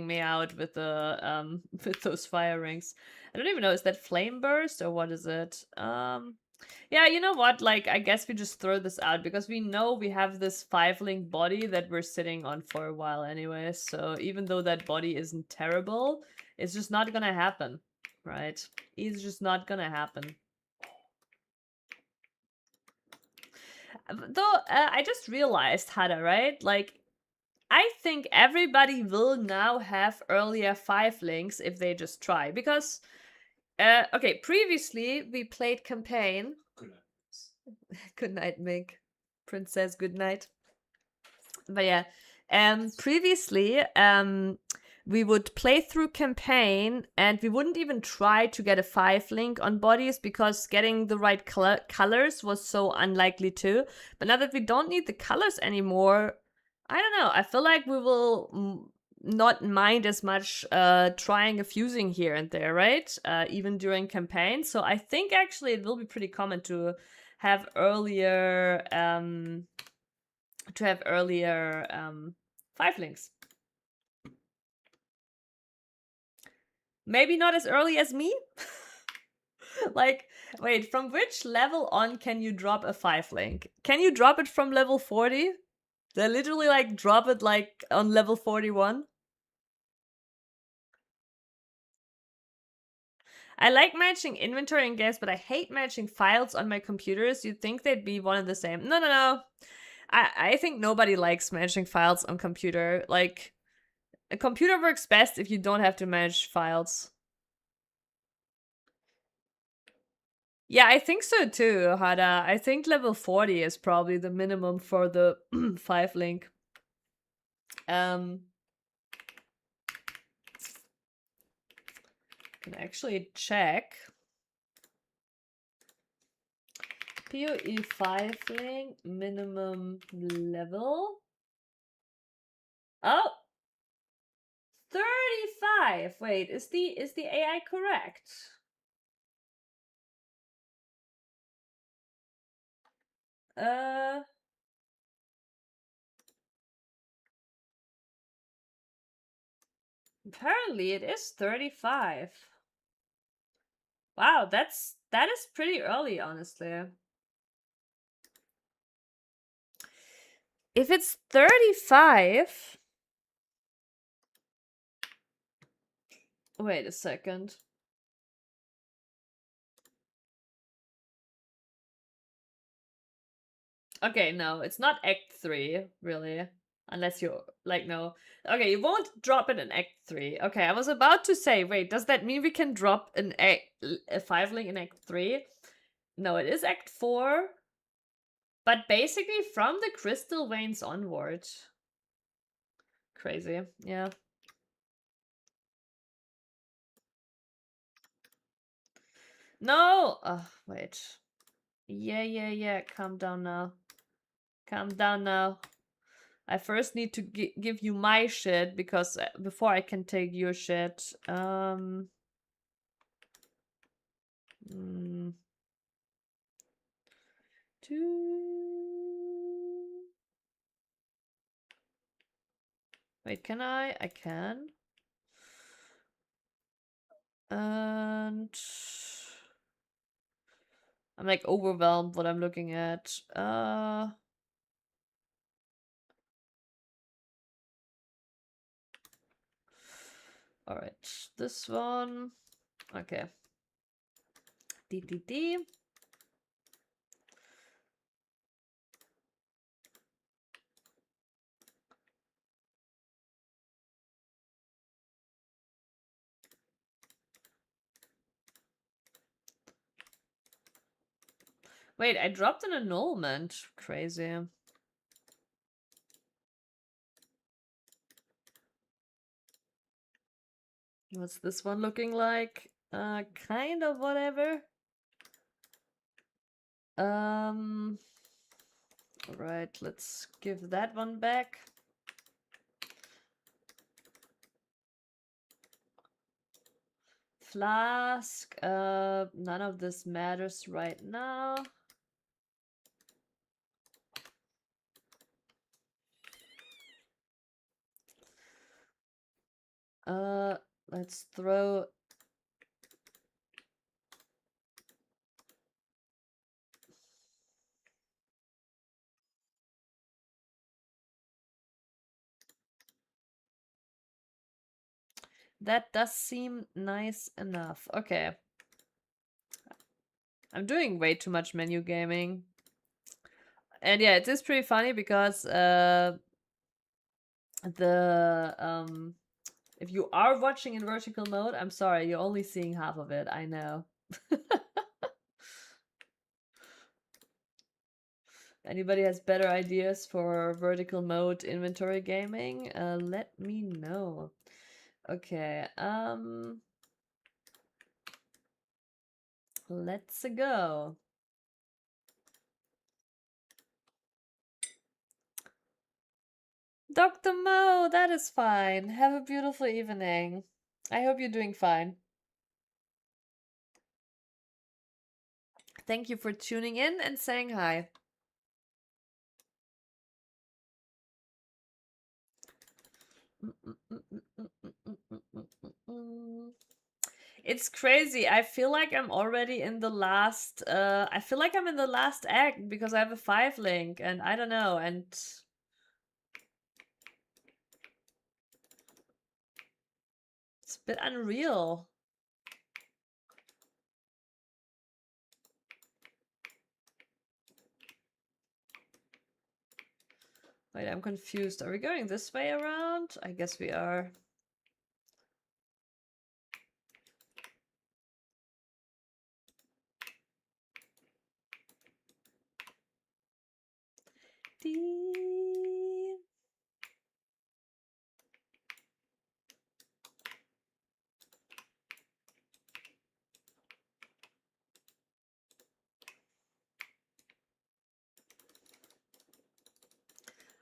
Speaker 1: me out with the with those fire rings. I don't even know, is that flame burst or what is it? Yeah, you know what? Like, I guess we just throw this out because we know we have this 5-link body that we're sitting on for a while anyway. So even though that body isn't terrible, it's just not gonna happen, right? It's just not gonna happen. Though, I just realized, Hada, right? Like, I think everybody will now have earlier 5-links if they just try. Because, okay, previously we played campaign. Good night. Good night, Meg. Princess, good night. But yeah, previously, we would play through campaign and we wouldn't even try to get a 5-link on bodies because getting the right colors was so unlikely too. But now that we don't need the colors anymore, I don't know, I feel like we will not mind as much trying a fusing here and there, right? Even during campaign. So I think actually it will be pretty common to have earlier 5-links. Maybe not as early as me. Like, wait, from which level on can you drop a 5-link? Can you drop it from level 40? They literally like drop it like on level 41. I like matching inventory and gas, but I hate matching files on my computers. You'd think they'd be one and the same. No. I think nobody likes matching files on computer. Like, a computer works best if you don't have to manage files. Yeah, I think so too, Hada. I think level 40 is probably the minimum for the 5-link. Can actually check. PoE 5-link minimum level. Oh, 35. Wait, is the AI correct? Apparently it is 35. Wow, that is pretty early, honestly. If it's 35... Wait a second. Okay, no, it's not Act 3, really. Unless you're, like, no. Okay, you won't drop it in Act 3. Okay, I was about to say, wait, does that mean we can drop a 5-link in Act 3? No, it is Act 4. But basically from the crystal veins onward. Crazy, yeah. No! Oh, wait. Yeah. Calm down now. Calm down now. I first need to give you my shit because before I can take your shit. Wait, can I? I can. And I'm like overwhelmed what I'm looking at. All right, this one. Okay. D. Wait, I dropped an annulment. Crazy. What's this one looking like? Kind of whatever. All right, let's give that one back. Flask. None of this matters right now. Let's throw that does seem nice enough. Okay. I'm doing way too much menu gaming. And yeah, it is pretty funny because if you are watching in vertical mode, I'm sorry, you're only seeing half of it. I know. Anybody has better ideas for vertical mode inventory gaming? Let me know. Okay, let's go. Dr. Mo, that is fine. Have a beautiful evening. I hope you're doing fine. Thank you for tuning in and saying hi. It's crazy. I feel like I'm already in the last I feel like I'm in the last act because I have a 5 link and I don't know, and it's a bit unreal. Wait, I'm confused. Are we going this way around? I guess we are.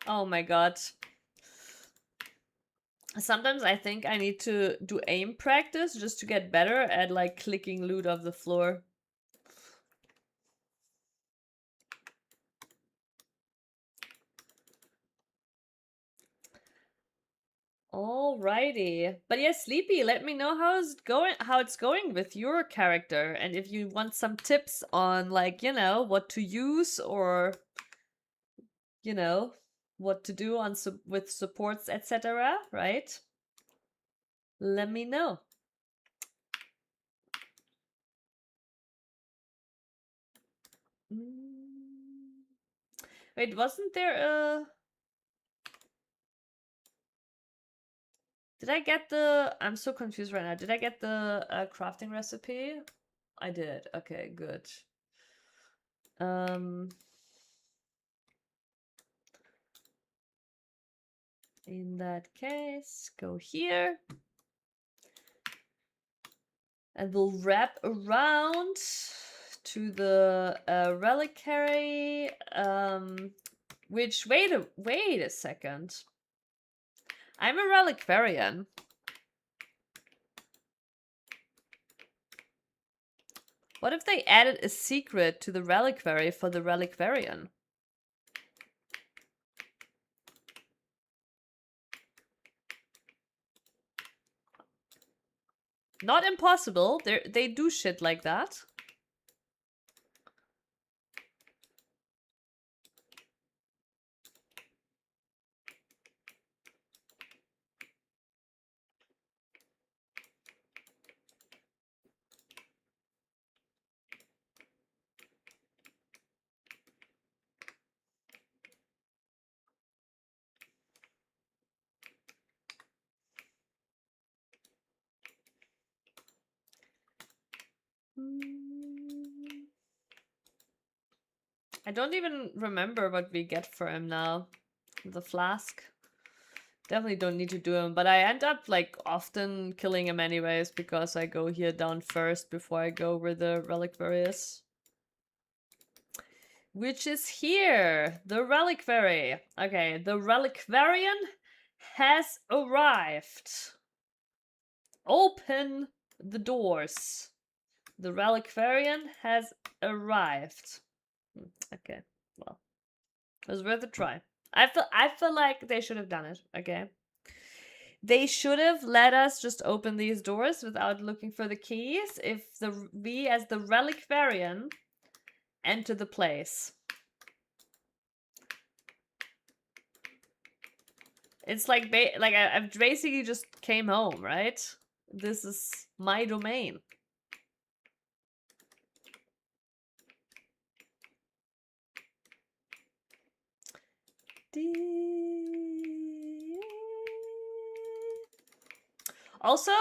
Speaker 1: Oh my god. Sometimes I think I need to do aim practice just to get better at like clicking loot off the floor. Alrighty. But yeah, Sleepy, let me know how it's going with your character, and if you want some tips on like, you know, what to use or you know, what to do on with supports, etc., right? Let me know. Wait, wasn't there a... Did I get the... I'm so confused right now. Did I get the crafting recipe? I did. Okay, good. In that case, go here. And we'll wrap around to the reliquary. Which, wait a second. I'm a reliquarian. What if they added a secret to the reliquary for the reliquarian? Not impossible. They do shit like that. I don't even remember what we get for him now. The flask. Definitely don't need to do him, but I end up like often killing him anyways because I go here down first before I go where the reliquary is. Which is here, the reliquary. Okay, the reliquarian has arrived. Open the doors. The reliquarian has arrived. Okay, well, it was worth a try. I feel like they should have done it. Okay, they should have let us just open these doors without looking for the keys. If we as the reliquarian enter the place, it's like I've basically just came home, right? This is my domain. Also,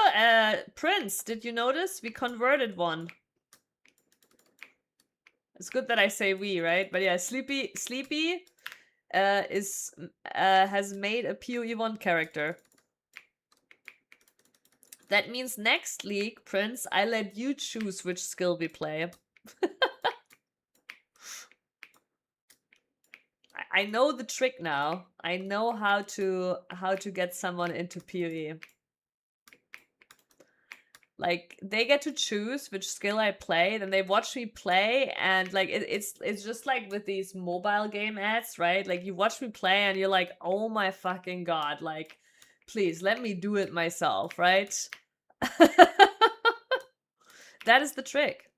Speaker 1: Prince, did you notice we converted one? It's good that I say we, right? But yeah, Sleepy has made a PoE1 character. That means next league, Prince, I let you choose which skill we play. I know the trick now. I know how to get someone into PoE. Like, they get to choose which skill I play, then they watch me play, and like it's just like with these mobile game ads, right? Like, you watch me play and you're like, oh my fucking god, like, please let me do it myself, right? That is the trick.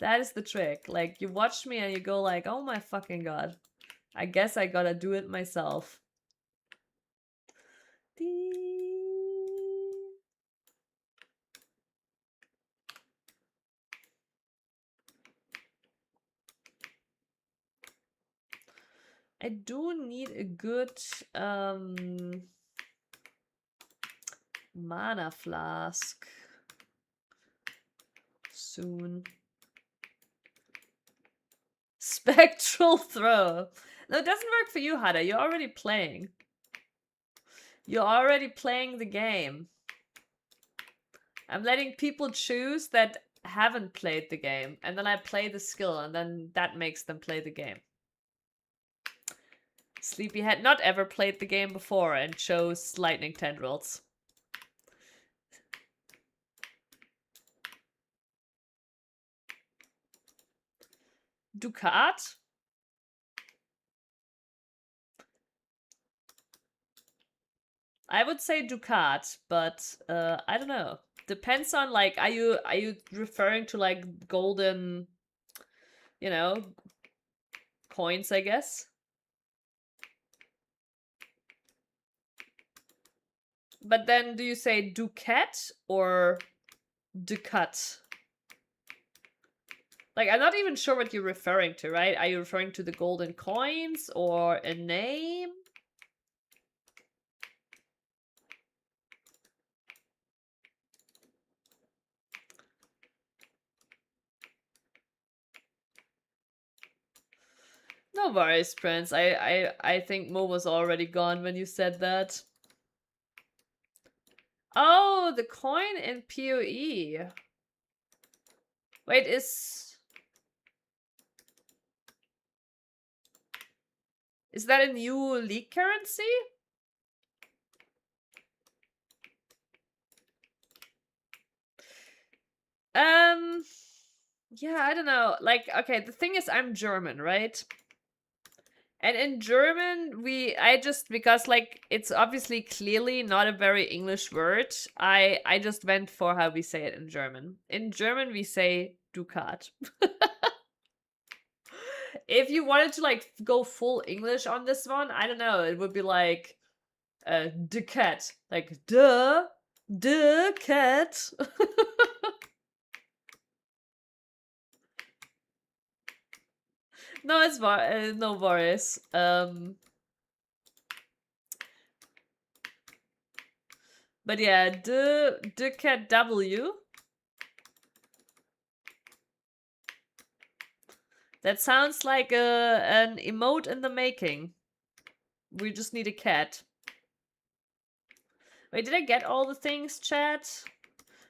Speaker 1: That is the trick. Like, you watch me and you go like, oh my fucking god, I guess I gotta do it myself. I do need a good mana flask soon. Spectral throw. No, it doesn't work for you, Hada. You're already playing. You're already playing the game. I'm letting people choose that haven't played the game, and then I play the skill, and then that makes them play the game. Sleepy had not ever played the game before and chose lightning tendrils. Ducat? I would say Ducat, but I don't know. Depends on, like, are you referring to like golden, you know, coins, I guess? But then do you say Ducat or Ducat? Like, I'm not even sure what you're referring to, right? Are you referring to the golden coins or a name? No worries, Prince. I think Mo was already gone when you said that. Oh, the coin in PoE. Wait, Is that a new league currency? Yeah, I don't know. Like, okay, the thing is I'm German, right? And in German, I just, because like it's obviously clearly not a very English word, I just went for how we say it in German. In German, we say Ducat. If you wanted to like go full English on this one, I don't know, it would be like de cat, like de cat. No, it's no worries. But yeah, de cat W. That sounds like an emote in the making. We just need a cat. Wait, did I get all the things, chat?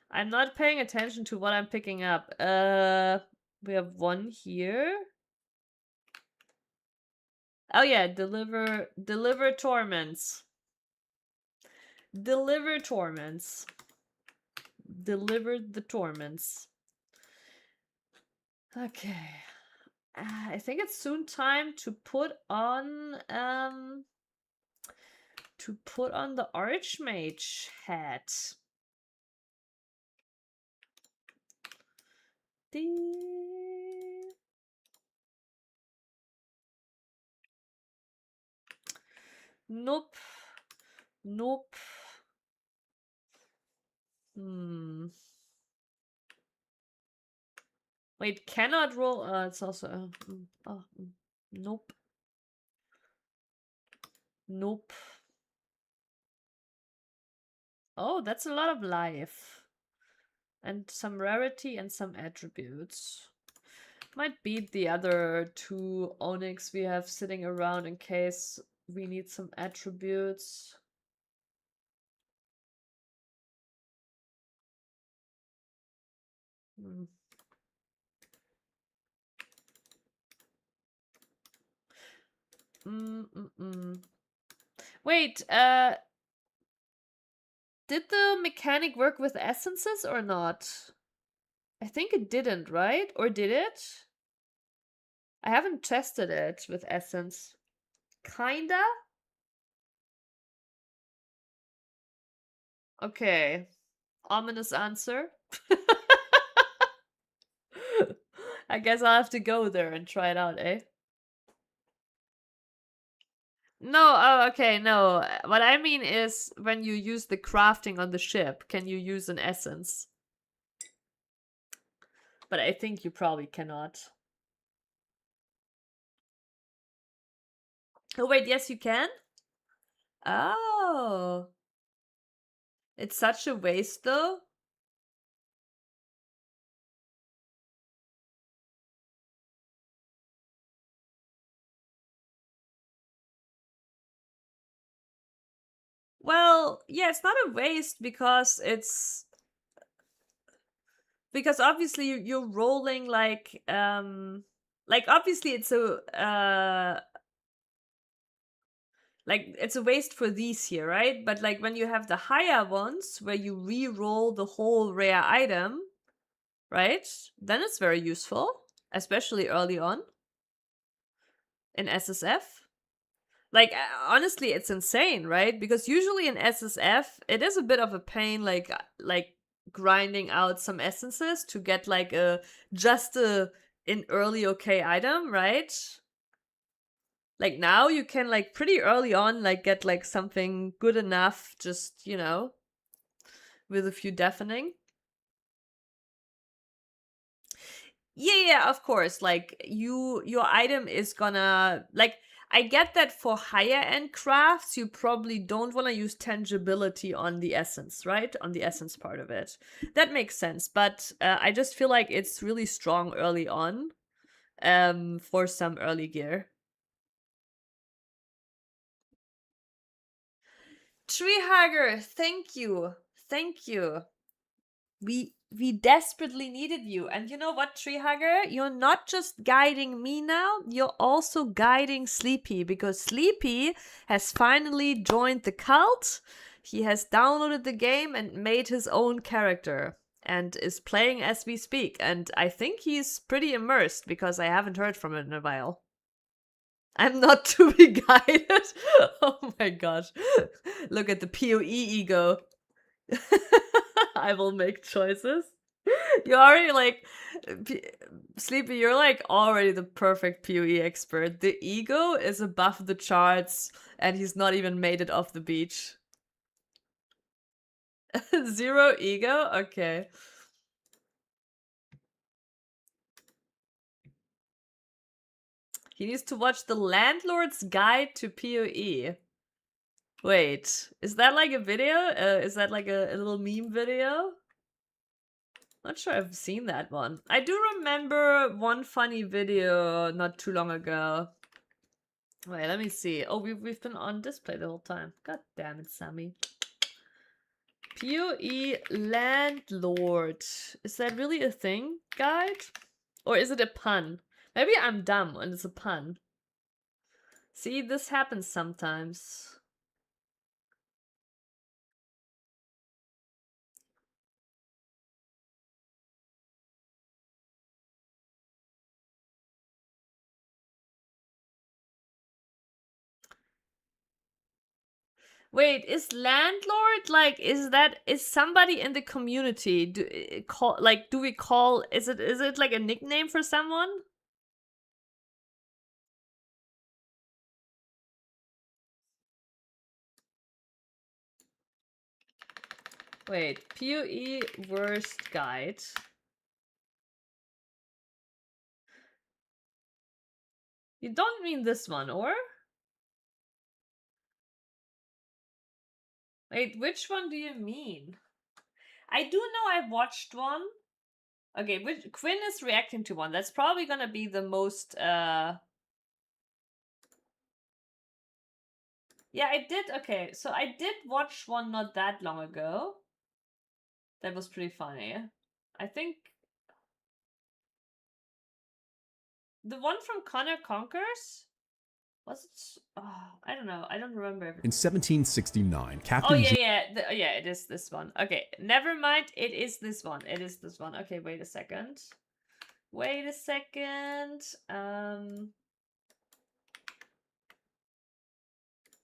Speaker 1: I'm not paying attention to what I'm picking up. We have one here. Oh yeah, deliver torments. Deliver torments. Deliver the torments. Okay. I think it's soon time to put on the Archmage hat. Nope. Nope. Wait, cannot roll. It's also. Nope. Nope. Oh, that's a lot of life. And some rarity and some attributes. Might beat the other two Onyx we have sitting around in case we need some attributes. Wait, did the mechanic work with essences or not? I think it didn't, right? Or did it? I haven't tested it with essence. Kinda? Okay. Ominous answer. I guess I'll have to go there and try it out, eh? No, oh, okay, no. What I mean is when you use the crafting on the ship, can you use an essence? But I think you probably cannot. Oh, wait, yes, you can? Oh. It's such a waste, though. Well, yeah, it's not a waste because obviously you're rolling like obviously it's a waste for these here, right? But like when you have the higher ones where you re-roll the whole rare item, right? Then it's very useful, especially early on in SSF. Like honestly, it's insane, right? Because usually in SSF, it is a bit of a pain, like grinding out some essences to get like just an early okay item, right? Like now you can like pretty early on like get like something good enough, just with a few deafening. Yeah, of course. Like your item is gonna like I get that for higher end crafts, you probably don't want to use tangibility on the essence, right? On the essence part of it. That makes sense, but I just feel like it's really strong early on for some early gear. Treehugger, thank you. Thank you. We desperately needed you. And you know what, Tree Hugger? You're not just guiding me now, you're also guiding Sleepy, because Sleepy has finally joined the cult. He has downloaded the game and made his own character and is playing as we speak. And I think he's pretty immersed because I haven't heard from him in a while. I'm not to be guided. Oh my gosh. Look at the PoE ego. I will make choices. You're already like, Sleepy, you're like already the perfect PoE expert. The ego is above the charts and he's not even made it off the beach. 0 ego? Okay. He needs to watch The Landlord's Guide to PoE. Wait, is that like a video? Is that like a little meme video? Not sure I've seen that one. I do remember one funny video not too long ago. Wait, let me see. Oh, we've been on display the whole time. God damn it, Sammy. PoE Landlord. Is that really a thing, guide? Or is it a pun? Maybe I'm dumb and it's a pun. See, this happens sometimes. Wait, is landlord like is somebody in the community? Do we call is it like a nickname for someone? Wait, PoE worst guide. You don't mean this one, or? Wait, which one do you mean? I do know I've watched one. Okay, which Quinn is reacting to one. That's probably gonna be the most yeah, I did. Okay, so I did watch one not that long ago. That was pretty funny. I think the one from Connor Conquers? Was it? Oh, I don't know. I don't remember.
Speaker 8: In 1769, Captain
Speaker 1: Oh, yeah. Yeah, it is this one. Okay, never mind. It is this one. It is this one. Okay, wait a second. Wait a second.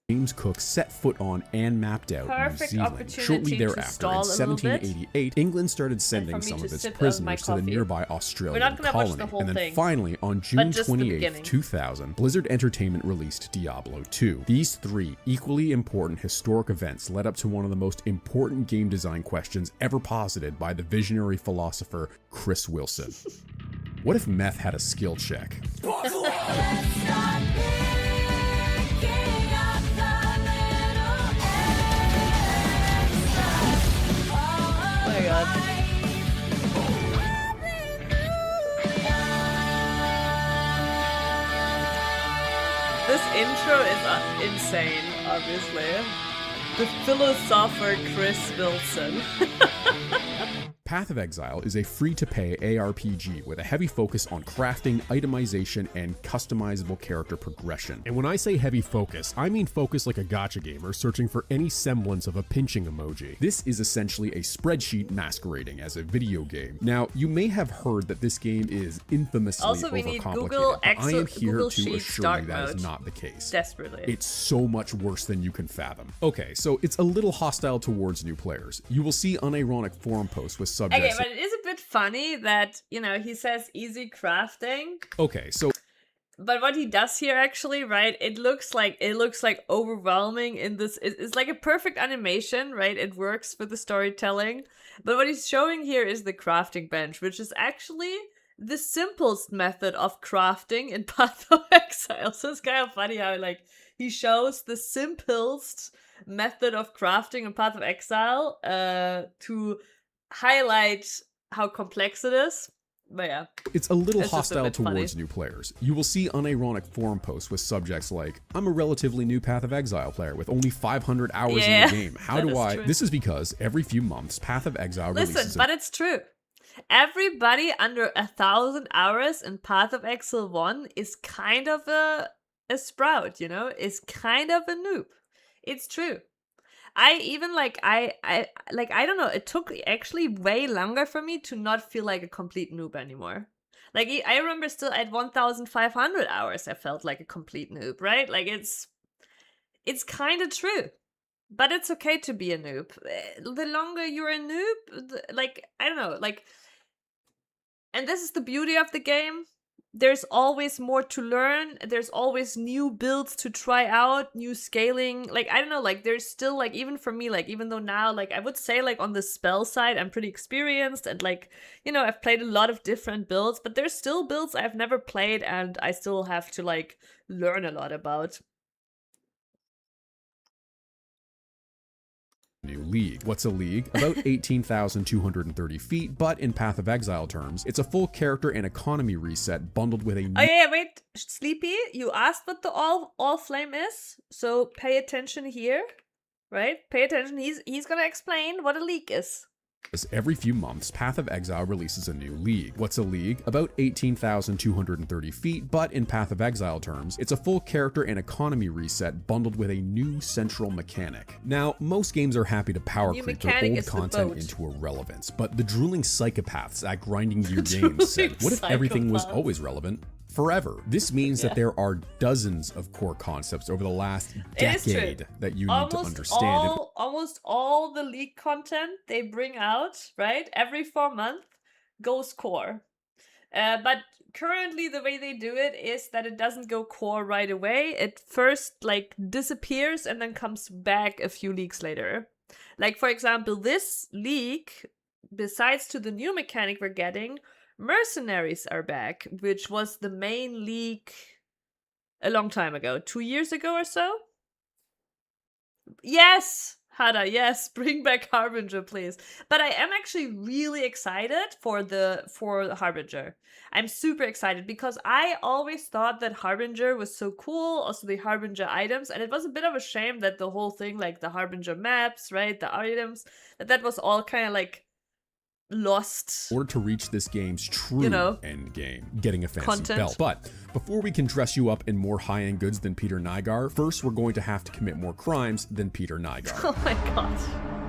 Speaker 8: James Cook set foot on and mapped out
Speaker 1: Perfect
Speaker 8: New Zealand.
Speaker 1: opportunity
Speaker 8: Shortly
Speaker 1: to
Speaker 8: thereafter, in
Speaker 1: stall a little bit.
Speaker 8: 1788, England started sending
Speaker 1: And for me
Speaker 8: some
Speaker 1: to
Speaker 8: of its
Speaker 1: sip of
Speaker 8: prisoners
Speaker 1: my
Speaker 8: to the
Speaker 1: coffee.
Speaker 8: nearby
Speaker 1: We're
Speaker 8: Australian
Speaker 1: not gonna watch the
Speaker 8: colony.
Speaker 1: whole
Speaker 8: And then
Speaker 1: thing,
Speaker 8: finally, on June
Speaker 1: just the
Speaker 8: 28,
Speaker 1: beginning.
Speaker 8: 2000, Blizzard Entertainment released Diablo 2. These three equally important historic events led up to one of the most important game design questions ever posited by the visionary philosopher Chris Wilson. What if meth had a skill check?
Speaker 1: Oh my god. This intro is insane, obviously. The philosopher Chris Wilson.
Speaker 8: Path of Exile is a free-to-pay ARPG with a heavy focus on crafting, itemization, and customizable character progression. And when I say heavy focus, I mean focus like a gacha gamer searching for any semblance of a pinching emoji. This is essentially a spreadsheet masquerading as a video game. Now, you may have heard that this game is infamously
Speaker 1: Also, we need
Speaker 8: overcomplicated,
Speaker 1: Google
Speaker 8: but I am here
Speaker 1: Google
Speaker 8: to
Speaker 1: Sheets
Speaker 8: assure
Speaker 1: dark
Speaker 8: you that
Speaker 1: mode.
Speaker 8: is not the case.
Speaker 1: Desperately.
Speaker 8: It's so much worse than you can fathom. Okay, so it's a little hostile towards new players. You will see unironic forum posts with subjects.
Speaker 1: Okay, but it is a bit funny that, you know, he says easy crafting.
Speaker 8: Okay, so
Speaker 1: But what he does here actually, right, it looks like overwhelming in this. It's like a perfect animation, right? It works for the storytelling. But what he's showing here is the crafting bench, which is actually the simplest method of crafting in Path of Exile. So it's kind of funny how like he shows the simplest method of crafting in Path of Exile to highlight how complex it is. But yeah.
Speaker 8: It's a little
Speaker 1: It's just a
Speaker 8: hostile
Speaker 1: bit funny.
Speaker 8: towards new players. You will see unironic forum posts with subjects like, I'm a relatively new Path of Exile player with only 500 hours in
Speaker 1: Yeah,
Speaker 8: the game. How
Speaker 1: that
Speaker 8: do
Speaker 1: is
Speaker 8: I?
Speaker 1: true.
Speaker 8: This is because every few months, Path of Exile
Speaker 1: Listen,
Speaker 8: releases
Speaker 1: but it's true. Everybody under 1,000 hours in Path of Exile 1 is kind of a sprout, you know? Is kind of a noob. It's true. I even like I don't know, it took actually way longer for me to not feel like a complete noob anymore. Like I remember still at 1,500 hours I felt like a complete noob, right? Like it's kind of true. But it's okay to be a noob. The longer you're a noob, like I don't know, like, and this is the beauty of the game. There's always more to learn. There's always new builds to try out, new scaling. Like, I don't know, like, there's still, like, even for me, like, even though now, like, I would say, like, on the spell side, I'm pretty experienced and, like, you know, I've played a lot of different builds, but there's still builds I've never played and I still have to, like, learn a lot about.
Speaker 8: new league. What's a league? About 18,230 feet, but in Path of Exile terms, it's a full character and economy reset bundled with a
Speaker 1: Oh yeah, wait, Sleepy, you asked what the all flame is, so pay attention here, right? Pay attention. He's gonna explain what a league is.
Speaker 8: Every few months, Path of Exile releases a new league. What's a league? About 18,230 feet, but in Path of Exile terms, it's a full character and economy reset bundled with a new central mechanic. Now, most games are happy to power
Speaker 1: New
Speaker 8: creep their
Speaker 1: mechanic
Speaker 8: old
Speaker 1: is the
Speaker 8: content
Speaker 1: boat.
Speaker 8: into irrelevance, but the drooling psychopaths at Grinding Gear Games said, what if everything was
Speaker 1: psychopaths.
Speaker 8: always relevant? Forever. This means that there are dozens of core concepts over the last
Speaker 1: It is true.
Speaker 8: decade that you need to understand.
Speaker 1: Almost all the league content they bring out, right, every 4 months goes core. But currently the way they do it is that it doesn't go core right away. It first like disappears and then comes back a few leagues later. Like for example, this league, besides to the new mechanic we're getting, Mercenaries are back, which was the main league a long time ago, 2 years ago or so. Yes, Hada, yes, bring back Harbinger, please. But I am actually really excited for the Harbinger. I'm super excited because I always thought that Harbinger was so cool, also the Harbinger items, and it was a bit of a shame that the whole thing, like the Harbinger maps, right, the items, that was all kind of like lost.
Speaker 8: In order to reach this game's true
Speaker 1: You know,
Speaker 8: end game, getting a fancy
Speaker 1: content.
Speaker 8: belt. But before we can dress you up in more high-end goods than Peter Nygaard, first we're going to have to commit more crimes than Peter Nygaard.
Speaker 1: Oh my god.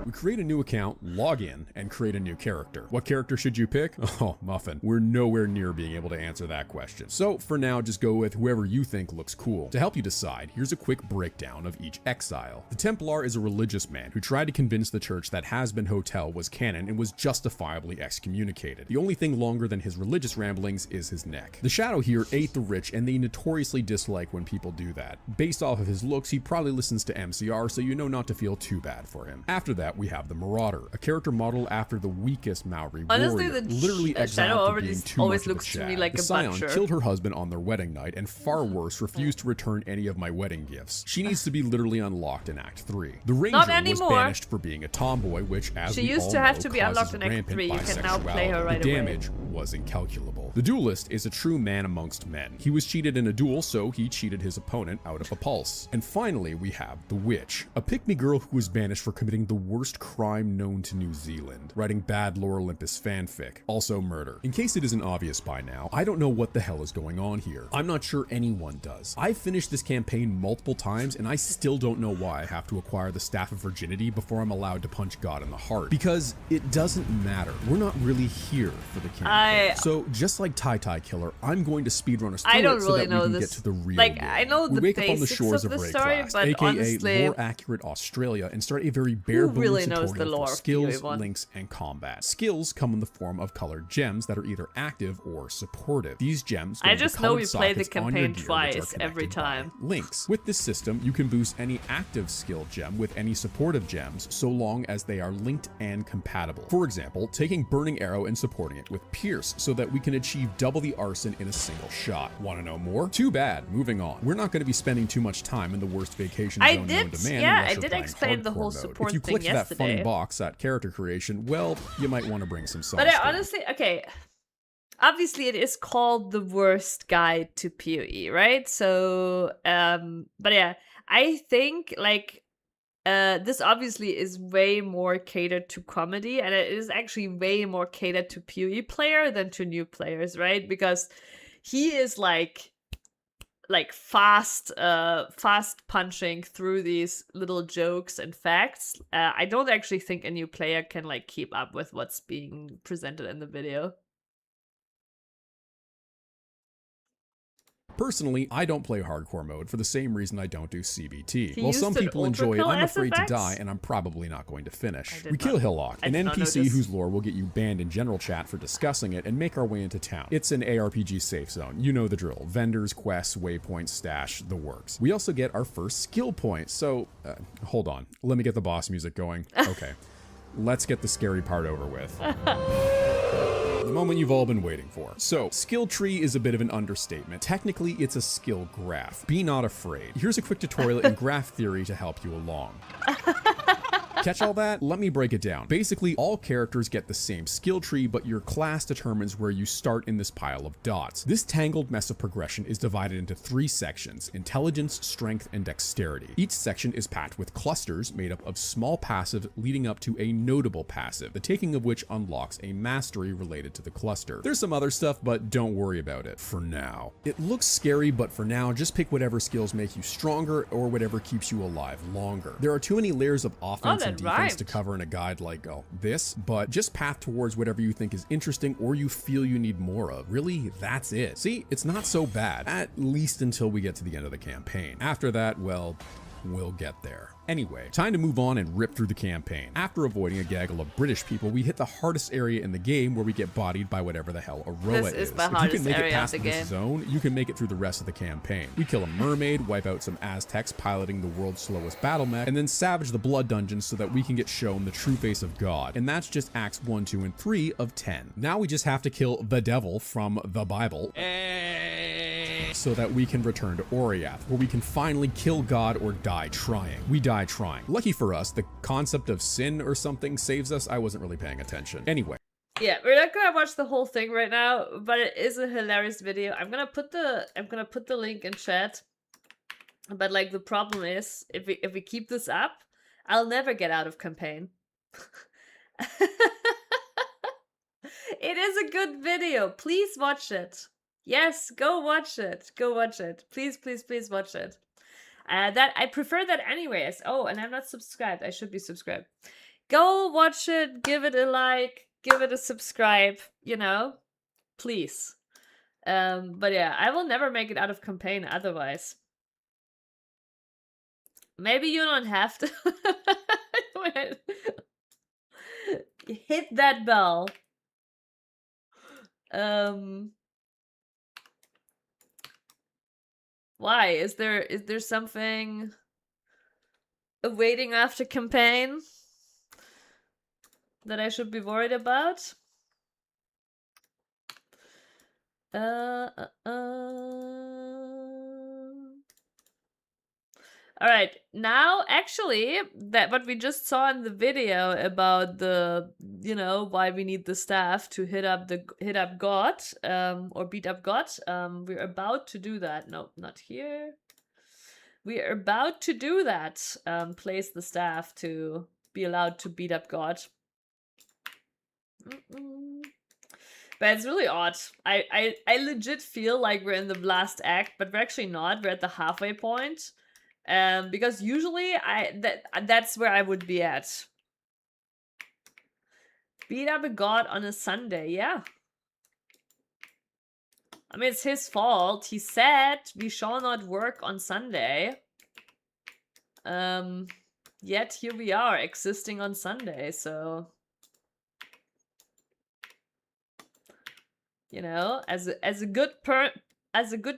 Speaker 8: We create a new account, log in, and create a new character. What character should you pick? Oh, Muffin. We're nowhere near being able to answer that question. So for now, just go with whoever you think looks cool. To help you decide, here's a quick breakdown of each exile. The Templar is a religious man who tried to convince the church that Has-Been Hotel was canon and was justifiably excommunicated. The only thing longer than his religious ramblings is his neck. The Shadow here ate the rich, and they notoriously dislike when people do that. Based off of his looks, he probably listens to MCR, so you know not to feel too bad for him. After that, we have the Marauder, a character modeled after the weakest Maori
Speaker 1: Honestly,
Speaker 8: warrior,
Speaker 1: the
Speaker 8: literally
Speaker 1: Shadow
Speaker 8: exiled for
Speaker 1: already
Speaker 8: being too
Speaker 1: always
Speaker 8: much of a
Speaker 1: looks to me
Speaker 8: Chad.
Speaker 1: like
Speaker 8: The
Speaker 1: a
Speaker 8: Scion
Speaker 1: butcher.
Speaker 8: killed her husband on their wedding night, and far worse, refused to return any of my wedding gifts. She needs to be literally unlocked in Act 3. The Ranger was
Speaker 1: anymore.
Speaker 8: banished for being a tomboy, which, as
Speaker 1: She
Speaker 8: we
Speaker 1: used
Speaker 8: all
Speaker 1: to have
Speaker 8: know,
Speaker 1: to be
Speaker 8: causes
Speaker 1: unlocked in Act
Speaker 8: rampant
Speaker 1: 3. You can now play her
Speaker 8: bisexuality.
Speaker 1: right
Speaker 8: The
Speaker 1: away.
Speaker 8: damage was incalculable. The Duelist is a true man amongst men. He was cheated in a duel, so he cheated his opponent out of a pulse. And finally, we have the Witch, a pick-me girl who was banished for committing the worst crime known to New Zealand, writing bad Lore Olympus fanfic, also murder. In case it isn't obvious by now, I don't know what the hell is going on here. I'm not sure anyone does. I've finished this campaign multiple times, and I still don't know why I have to acquire the Staff of Virginity before I'm allowed to punch God in the heart. Because it doesn't matter. We're not really here for the campaign. So just like Tai Killer, I'm going to speedrun us through
Speaker 1: I don't
Speaker 8: it so
Speaker 1: really
Speaker 8: that
Speaker 1: know
Speaker 8: we can
Speaker 1: this.
Speaker 8: get to the real
Speaker 1: Like,
Speaker 8: game.
Speaker 1: I know
Speaker 8: We
Speaker 1: the
Speaker 8: wake up on the
Speaker 1: basics
Speaker 8: shores
Speaker 1: of
Speaker 8: of
Speaker 1: the
Speaker 8: Ray
Speaker 1: story,
Speaker 8: Class,
Speaker 1: but
Speaker 8: aka
Speaker 1: honestly,
Speaker 8: more accurate Australia, and start a very bare bones
Speaker 1: really knows the
Speaker 8: tutorial
Speaker 1: lore
Speaker 8: for
Speaker 1: of
Speaker 8: skills,
Speaker 1: PoE1?
Speaker 8: links, and combat. Skills come in the form of colored gems that are either active or supportive. These gems go
Speaker 1: I
Speaker 8: into
Speaker 1: just know
Speaker 8: colored
Speaker 1: we play the
Speaker 8: sockets on your
Speaker 1: campaign
Speaker 8: gear, which are
Speaker 1: twice every
Speaker 8: connected by
Speaker 1: time.
Speaker 8: links. With this system, you can boost any active skill gem with any supportive gems so long as they are linked and compatible. For example, taking Burning Arrow and supporting it with Pierce so that we can achieve double the arson in a single shot. Want to know more? Too bad. Moving on. We're not going to be spending too much time in the worst vacation
Speaker 1: I
Speaker 8: zone
Speaker 1: did-
Speaker 8: known to man
Speaker 1: yeah,
Speaker 8: unless
Speaker 1: I
Speaker 8: you're
Speaker 1: did
Speaker 8: playing
Speaker 1: explain the
Speaker 8: hardcore
Speaker 1: whole
Speaker 8: mode.
Speaker 1: support
Speaker 8: If you
Speaker 1: thing
Speaker 8: clicked that funny
Speaker 1: yesterday.
Speaker 8: box at character creation, well, you might want to bring some sauce
Speaker 1: but I
Speaker 8: to it.
Speaker 1: honestly, okay, obviously it is called the worst guide to PoE, right? So but yeah, I think like this obviously is way more catered to comedy, and it is actually way more catered to PoE player than to new players, right? Because he is like fast punching through these little jokes and facts. I don't actually think a new player can like keep up with what's being presented in the video.
Speaker 8: Personally, I don't play hardcore mode for the same reason I don't do CBT.
Speaker 1: He
Speaker 8: While some
Speaker 1: used an
Speaker 8: people enjoy it,
Speaker 1: ultra-kill
Speaker 8: I'm afraid to
Speaker 1: SFX?
Speaker 8: die, and I'm probably not going to finish.
Speaker 1: did
Speaker 8: We kill
Speaker 1: not-
Speaker 8: Hillock,
Speaker 1: I
Speaker 8: an
Speaker 1: did not
Speaker 8: NPC
Speaker 1: notice.
Speaker 8: whose lore will get you banned in general chat for discussing it, and make our way into town. It's an ARPG safe zone. You know the drill. Vendors, quests, waypoints, stash, the works. We also get our first skill point, so hold on. Let me get the boss music going. Okay. Let's get the scary part over with. The moment you've all been waiting for. So, skill tree is a bit of an understatement. Technically, it's a skill graph. Be not afraid. Here's a quick tutorial in graph theory to help you along. Catch all that? Let me break it down. Basically, all characters get the same skill tree, but your class determines where you start in this pile of dots. This tangled mess of progression is divided into 3 sections: intelligence, strength, and dexterity. Each section is packed with clusters made up of small passives leading up to a notable passive, the taking of which unlocks a mastery related to the cluster. There's some other stuff, but don't worry about it for now. It looks scary, but for now, just pick whatever skills make you stronger or whatever keeps you alive longer. There are too many layers of offense and defense
Speaker 1: rhymed.
Speaker 8: to cover in a guide like this, but just path towards whatever you think is interesting or you feel you need more of. Really, that's it. See, it's not so bad, at least until we get to the end of the campaign. After that, well, we'll get there. Anyway, time to move on and rip through the campaign. After avoiding a gaggle of British people, we hit the hardest area in the game where we get bodied by whatever the hell Aroa
Speaker 1: This is the
Speaker 8: If you
Speaker 1: hardest
Speaker 8: can make it
Speaker 1: area of
Speaker 8: past
Speaker 1: the
Speaker 8: this
Speaker 1: game.
Speaker 8: zone, you can make it through the rest of the campaign. We kill a mermaid, wipe out some Aztecs piloting the world's slowest battle mech, and then savage the blood dungeon so that we can get shown the true face of God. And that's just acts 1, 2, and 3 of 10. Now we just have to kill the devil from the Bible so that we can return to Oriath, where we can finally kill God or die trying. We die trying. Lucky for us, the concept of sin or something saves us. I wasn't really paying attention. Anyway.
Speaker 1: Yeah, we're not gonna watch the whole thing right now, but it is a hilarious video. I'm gonna put the link in chat. But like the problem is, if we keep this up, I'll never get out of campaign. It is a good video. Please watch it. Yes, go watch it. Go watch it. Please, please, please watch it. That I prefer that anyways. Oh, and I'm not subscribed. I should be subscribed. Go watch it. Give it a like. Give it a subscribe. You know, please. But yeah, I will never make it out of campaign otherwise. Maybe you don't have to. Hit that bell. Why? Is there something awaiting after campaign that I should be worried about? All right, now actually that what we just saw in the video about the, you know, why we need the staff to hit up God or beat up God, we're about to do that. No, not here. We are about to do that. Place the staff to be allowed to beat up God. But it's really odd. I legit feel like we're in the last act, but we're actually not. We're at the halfway point. Because usually that's where I would be at. Beat up a god on a Sunday, yeah. I mean, it's his fault. He said we shall not work on Sunday. Yet here we are existing on Sunday, so you know, as a good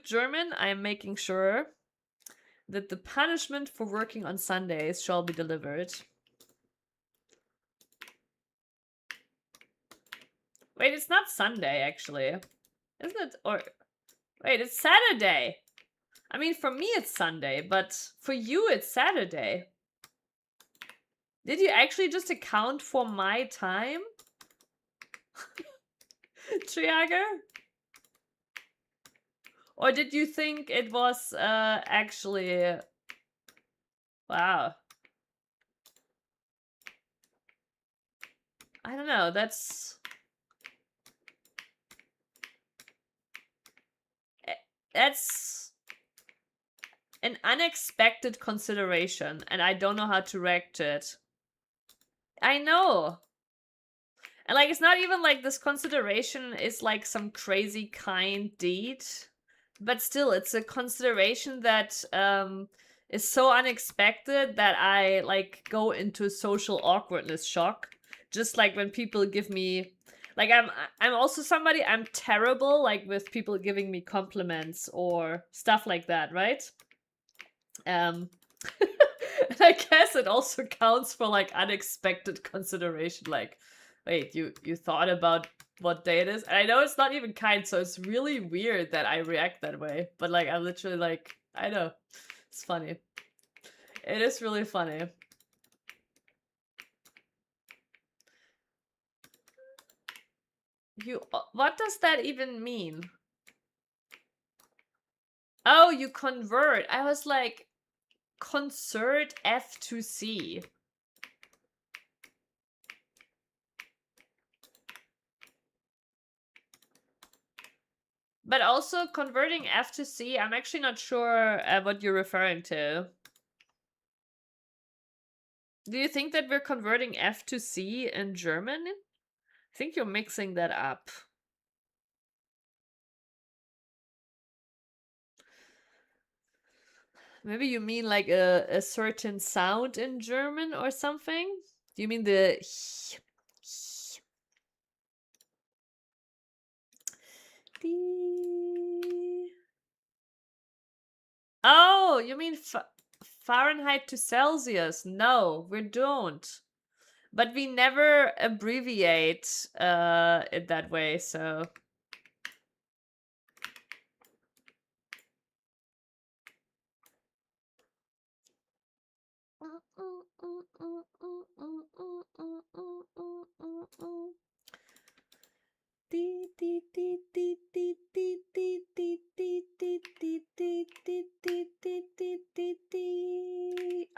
Speaker 1: German, I am making sure that the punishment for working on Sundays shall be delivered. Wait, it's not Sunday, actually. Isn't it? Or wait, it's Saturday. I mean, for me it's Sunday, but for you it's Saturday. Did you actually just account for my time? Triager? Or did you think it was actually... Wow. I don't know, that's an unexpected consideration, and I don't know how to react to it. I know. And like, it's not even like this consideration is like some crazy kind deed, but still, it's a consideration that is so unexpected that I like go into social awkwardness shock. Just like when people give me, like, I'm also somebody, I'm terrible like with people giving me compliments or stuff like that, right? And I guess it also counts for like unexpected consideration, like, wait, you thought about what day it is? And I know it's not even kind, so it's really weird that I react that way. But like, I'm literally like, I know. It's funny. It is really funny. What does that even mean? Oh, you convert. I was like, concert F to C. But also converting F to C, I'm actually not sure what you're referring to. Do you think that we're converting F to C in German? I think you're mixing that up. Maybe you mean like a certain sound in German or something? Do you mean the... Oh, you mean Fahrenheit to Celsius? No, we don't. But we never abbreviate it that way, so...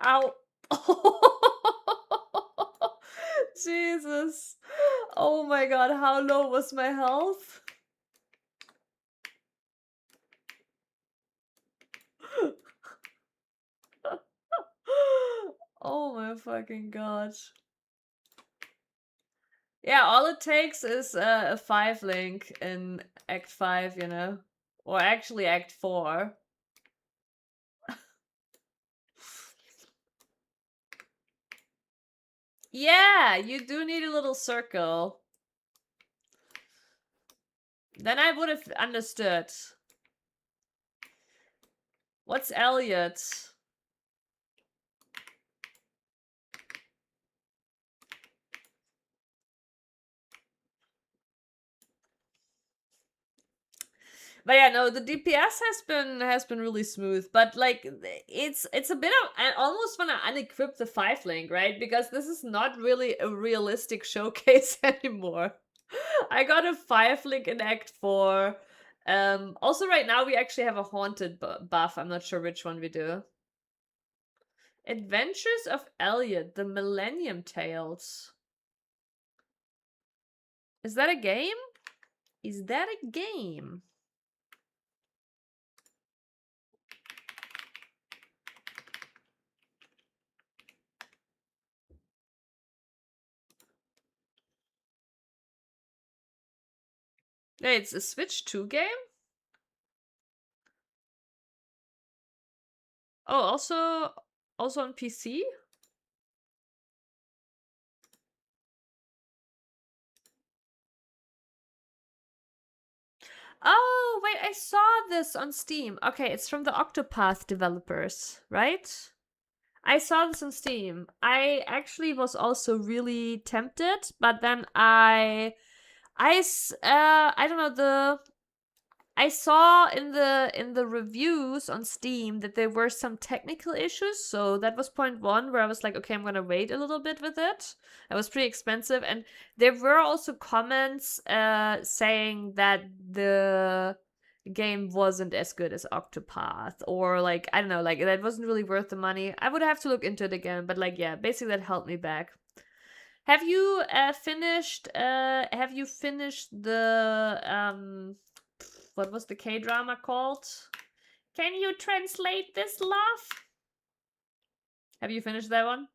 Speaker 1: Ow. Jesus. Oh my god, how low was my health? Oh my fucking god. Yeah, all it takes is a 5 link in Act 5, you know? Or actually Act 4. Yeah, you do need a little circle. Then I would have understood. What's Elliot? But yeah, no, the DPS has been really smooth. But like, it's a bit of, I almost want to unequip the 5 link, right? Because this is not really a realistic showcase anymore. I got a 5 link in Act 4. Also, right now we actually have a haunted buff. I'm not sure which one we do. Adventures of Elliot, the Millennium Tales. Is that a game? Is that a game? Yeah, it's a Switch 2 game? Oh, also on PC? Oh, wait, I saw this on Steam. Okay, it's from the Octopath developers, right? I saw this on Steam. I actually was also really tempted, but then I don't know, I saw in the reviews on Steam that there were some technical issues, so that was point one where I was like, okay, I'm gonna wait a little bit with it. It was pretty expensive, and there were also comments saying that the game wasn't as good as Octopath, or like I don't know, like that wasn't really worth the money. I would have to look into it again, but like yeah, basically that held me back. Have you finished the what was the K-drama called? Can you translate this, love? Have you finished that one?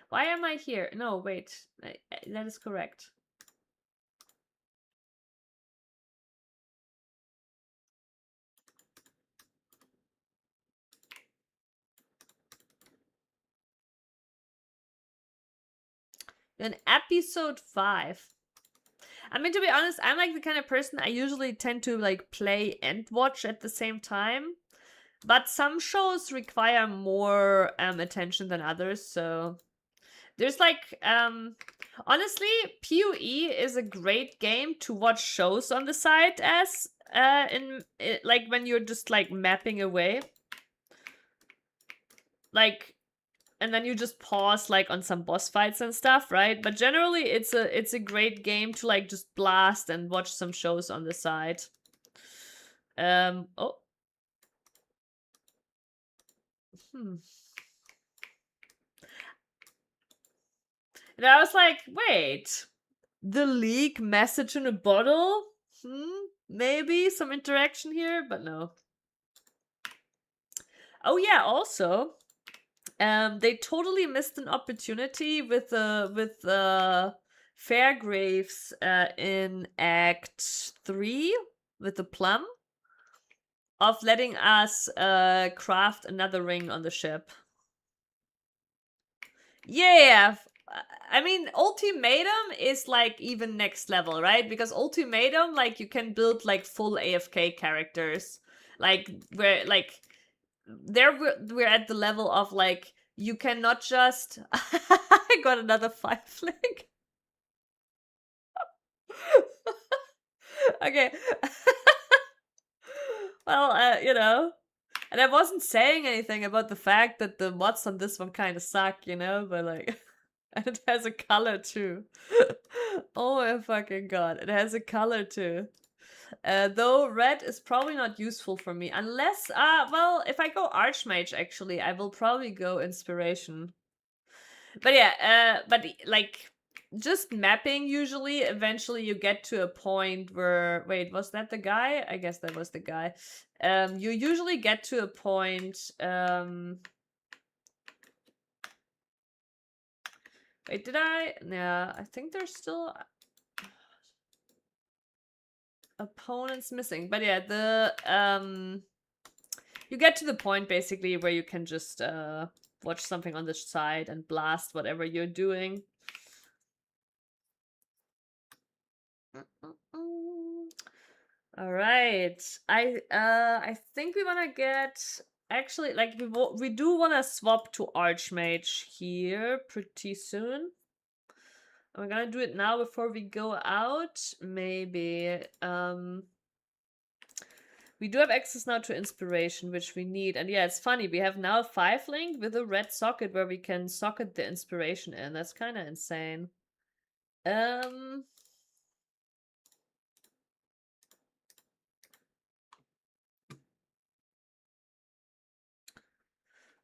Speaker 1: Why am I here? No, wait. That is correct. In episode 5. I mean, to be honest, I'm like the kind of person I usually tend to like play and watch at the same time. But some shows require more attention than others, so there's like honestly, PoE is a great game to watch shows on the side as like when you're just like mapping away. Like, and then you just pause like on some boss fights and stuff, right? But generally it's a great game to like just blast and watch some shows on the side. Oh. And I was like, wait, the League message in a bottle? Maybe some interaction here, but no. Oh yeah, also, they totally missed an opportunity with Fairgraves in Act 3 with the plum of letting us craft another ring on the ship. Yeah, I mean, Ultimatum is like even next level, right? Because Ultimatum, like you can build like full AFK characters, like where like there we're at the level of like you cannot just. I got another 5 link. Okay. Well, you know. And I wasn't saying anything about the fact that the mods on this one kind of suck, you know, but like, and it has a color too. Oh my fucking god, it has a color too. Though red is probably not useful for me unless, well, if I go Archmage, actually, I will probably go Inspiration. But yeah, but like, just mapping usually, eventually you get to a point where, wait, was that the guy? I guess that was the guy. You usually get to a point, wait, did I? Yeah, I think there's still opponents missing. But yeah, the, you get to the point basically where you can just, watch something on the side and blast whatever you're doing. All right, I think we wanna get, actually, like we do wanna swap to Archmage here pretty soon. We're gonna do it now before we go out, maybe. We do have access now to Inspiration, which we need. And yeah, it's funny. We have now a 5 link with a red socket where we can socket the Inspiration in. That's kind of insane.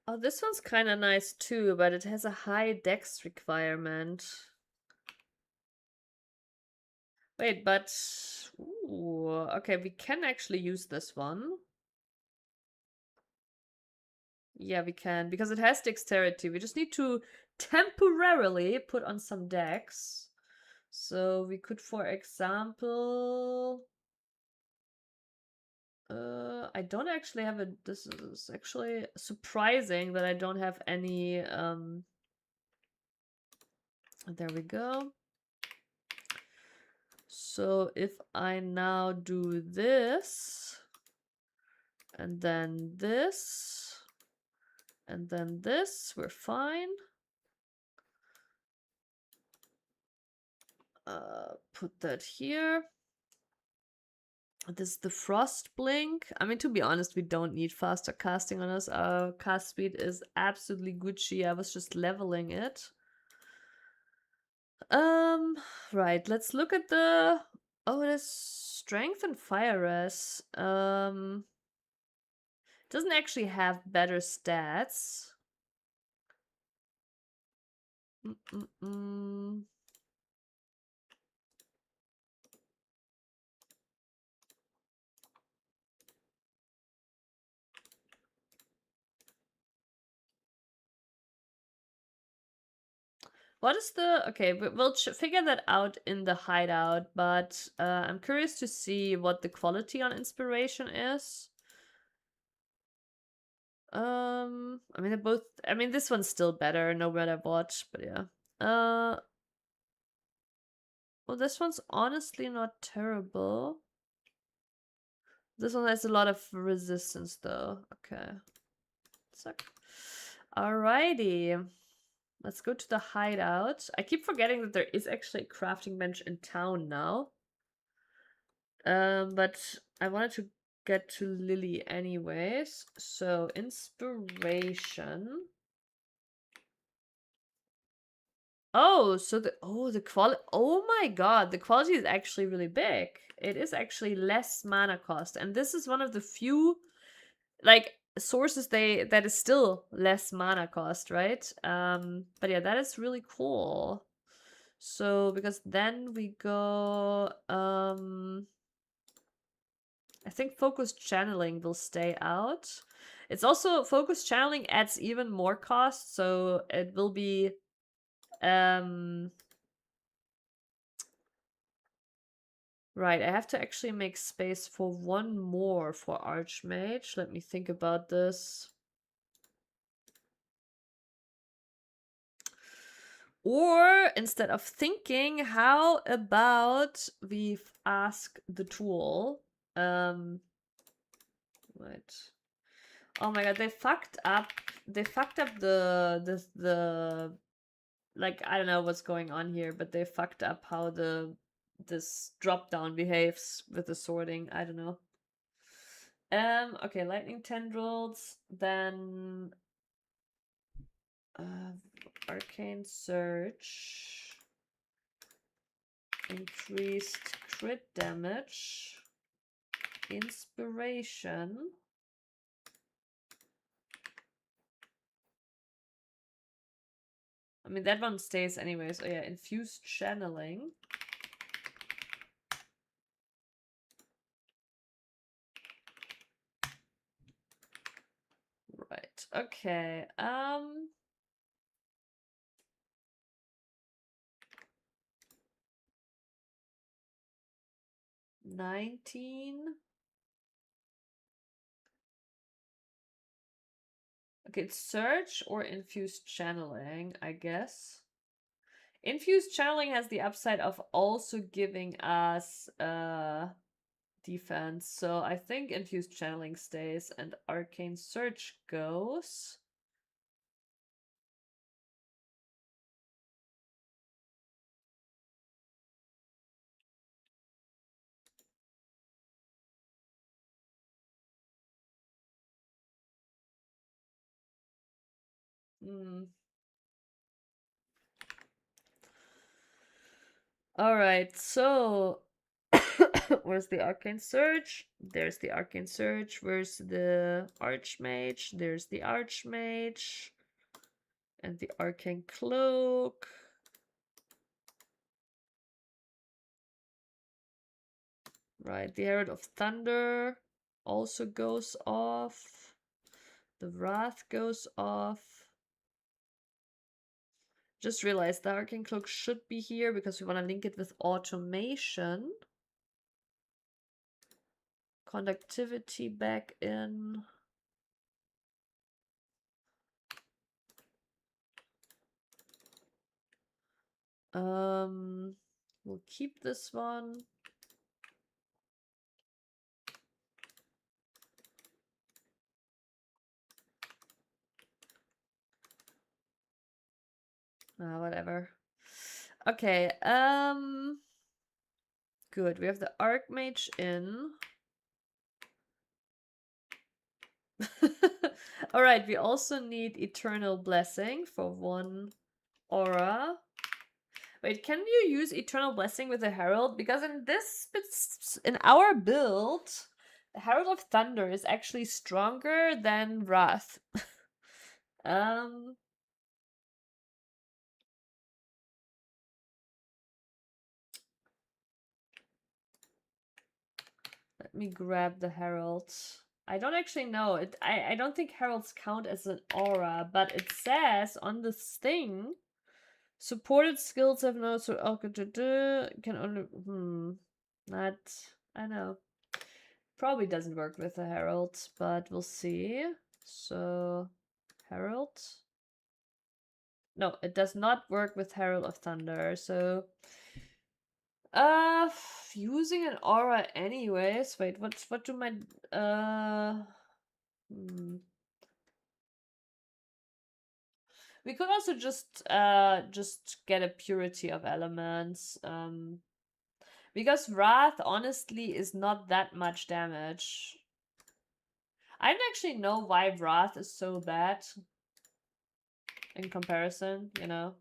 Speaker 1: Oh, this one's kind of nice too, but it has a high dex requirement. Wait, but... Ooh, okay, we can actually use this one. Yeah, we can, because it has dexterity. We just need to temporarily put on some dex. So we could, for example... I don't actually have a... This is actually surprising that I don't have any... There we go. So if I now do this, and then this, and then this, we're fine. Put that here. This is the Frost Blink. I mean, to be honest, we don't need faster casting on us. Our cast speed is absolutely Gucci. I was just leveling it. Right, let's look at the... Oh, it has strength and fire res. Doesn't actually have better stats. What is the... Okay, we'll figure that out in the hideout, but I'm curious to see what the quality on inspiration is. I mean, they're both... I mean, this one's still better, no matter what, but yeah. Well, this one's honestly not terrible. This one has a lot of resistance, though. Okay. Suck. Alrighty. Let's go to the hideout. I keep forgetting that there is actually a crafting bench in town now. But I wanted to get to Lily anyways. So, inspiration. Oh, so the quality... Oh my god, the quality is actually really big. It is actually less mana cost. And this is one of the few, like, sources that is still less mana cost, right? But yeah, that is really cool. So, because then we go... I think focused channeling will stay out. It's also... Focused channeling adds even more cost, so it will be... Right, I have to actually make space for one more for Archmage. Let me think about this. Or instead of thinking, how about we ask the tool? Right. Oh my god, they fucked up. They fucked up the like, I don't know what's going on here, but they fucked up how this drop down behaves with the sorting. I don't know. Okay, lightning tendrils, then arcane surge, increased crit damage, inspiration. I mean, that one stays anyways. Oh yeah, infused channeling. Right. Okay. 19. Okay, it's surge or infused channeling, I guess. Infused channeling has the upside of also giving us defense. So I think infused channeling stays and arcane surge goes. All right, so where's the arcane surge? There's the arcane surge. Where's the archmage? There's the archmage. And the arcane cloak. Right, the Herald of Thunder also goes off. The Wrath goes off. Just realized the Arcane Cloak should be here because we want to link it with automation. Conductivity back in. We'll keep this one. Whatever. Okay, Good. We have the Archmage in. Alright, we also need Eternal Blessing for 1 aura. Wait, can you use Eternal Blessing with a Herald? Because in our build, the Herald of Thunder is actually stronger than Wrath. Let me grab the Herald. I don't actually know. I don't think Heralds count as an aura, but it says on this thing, supported skills have no can only not I know. Probably doesn't work with the Herald, but we'll see. So Herald. No, it does not work with Herald of Thunder. So using an aura anyways. Wait, what do my we could also just get a purity of elements. Because Wrath honestly is not that much damage. I don't actually know why Wrath is so bad in comparison, you know.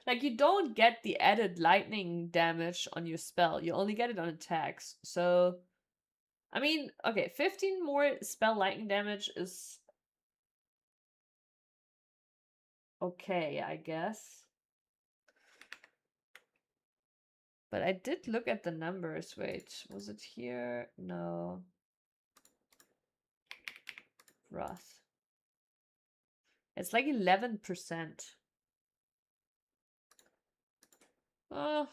Speaker 1: Like, you don't get the added lightning damage on your spell. You only get it on attacks. So, I mean, okay, 15 more spell lightning damage is okay, I guess. But I did look at the numbers. Wait, was it here? No. Wrath. It's like 11%. And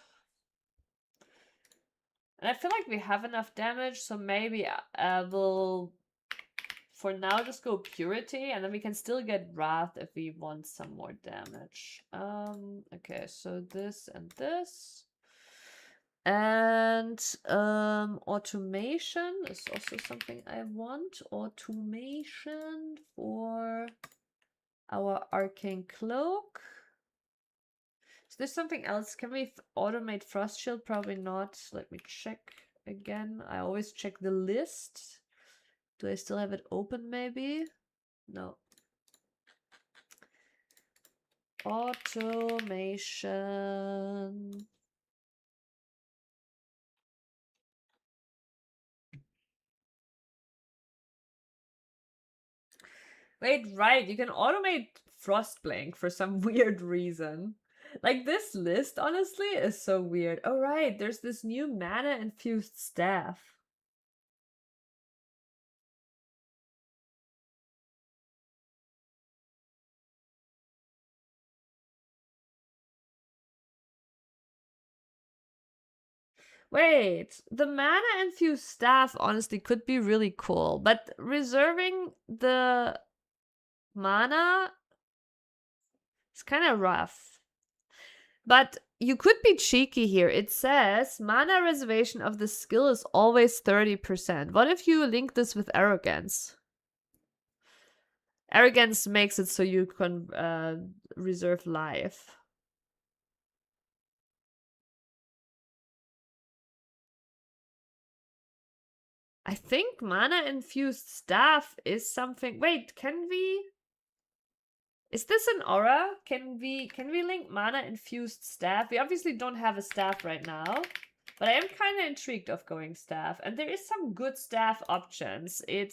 Speaker 1: I feel like we have enough damage, so maybe we'll, for now, just go Purity, and then we can still get Wrath if we want some more damage. Okay, so this and this. And automation is also something I want. Automation for our Arcane Cloak. Is there something else? Can we automate Frost Shield? Probably not. Let me check again. I always check the list. Do I still have it open maybe? No. Automation. Wait, right. You can automate Frostblink for some weird reason. Like, this list, honestly, is so weird. Oh, right. There's this new mana-infused staff. Wait, the mana-infused staff, honestly, could be really cool. But reserving the mana is kind of rough. But you could be cheeky here. It says mana reservation of the skill is always 30%. What if you link this with arrogance? Arrogance makes it so you can reserve life. I think mana infused staff is something. Wait, can we? Is this an aura? Can we link mana infused staff? We obviously don't have a staff right now, but I am kind of intrigued of going staff, and there is some good staff options. I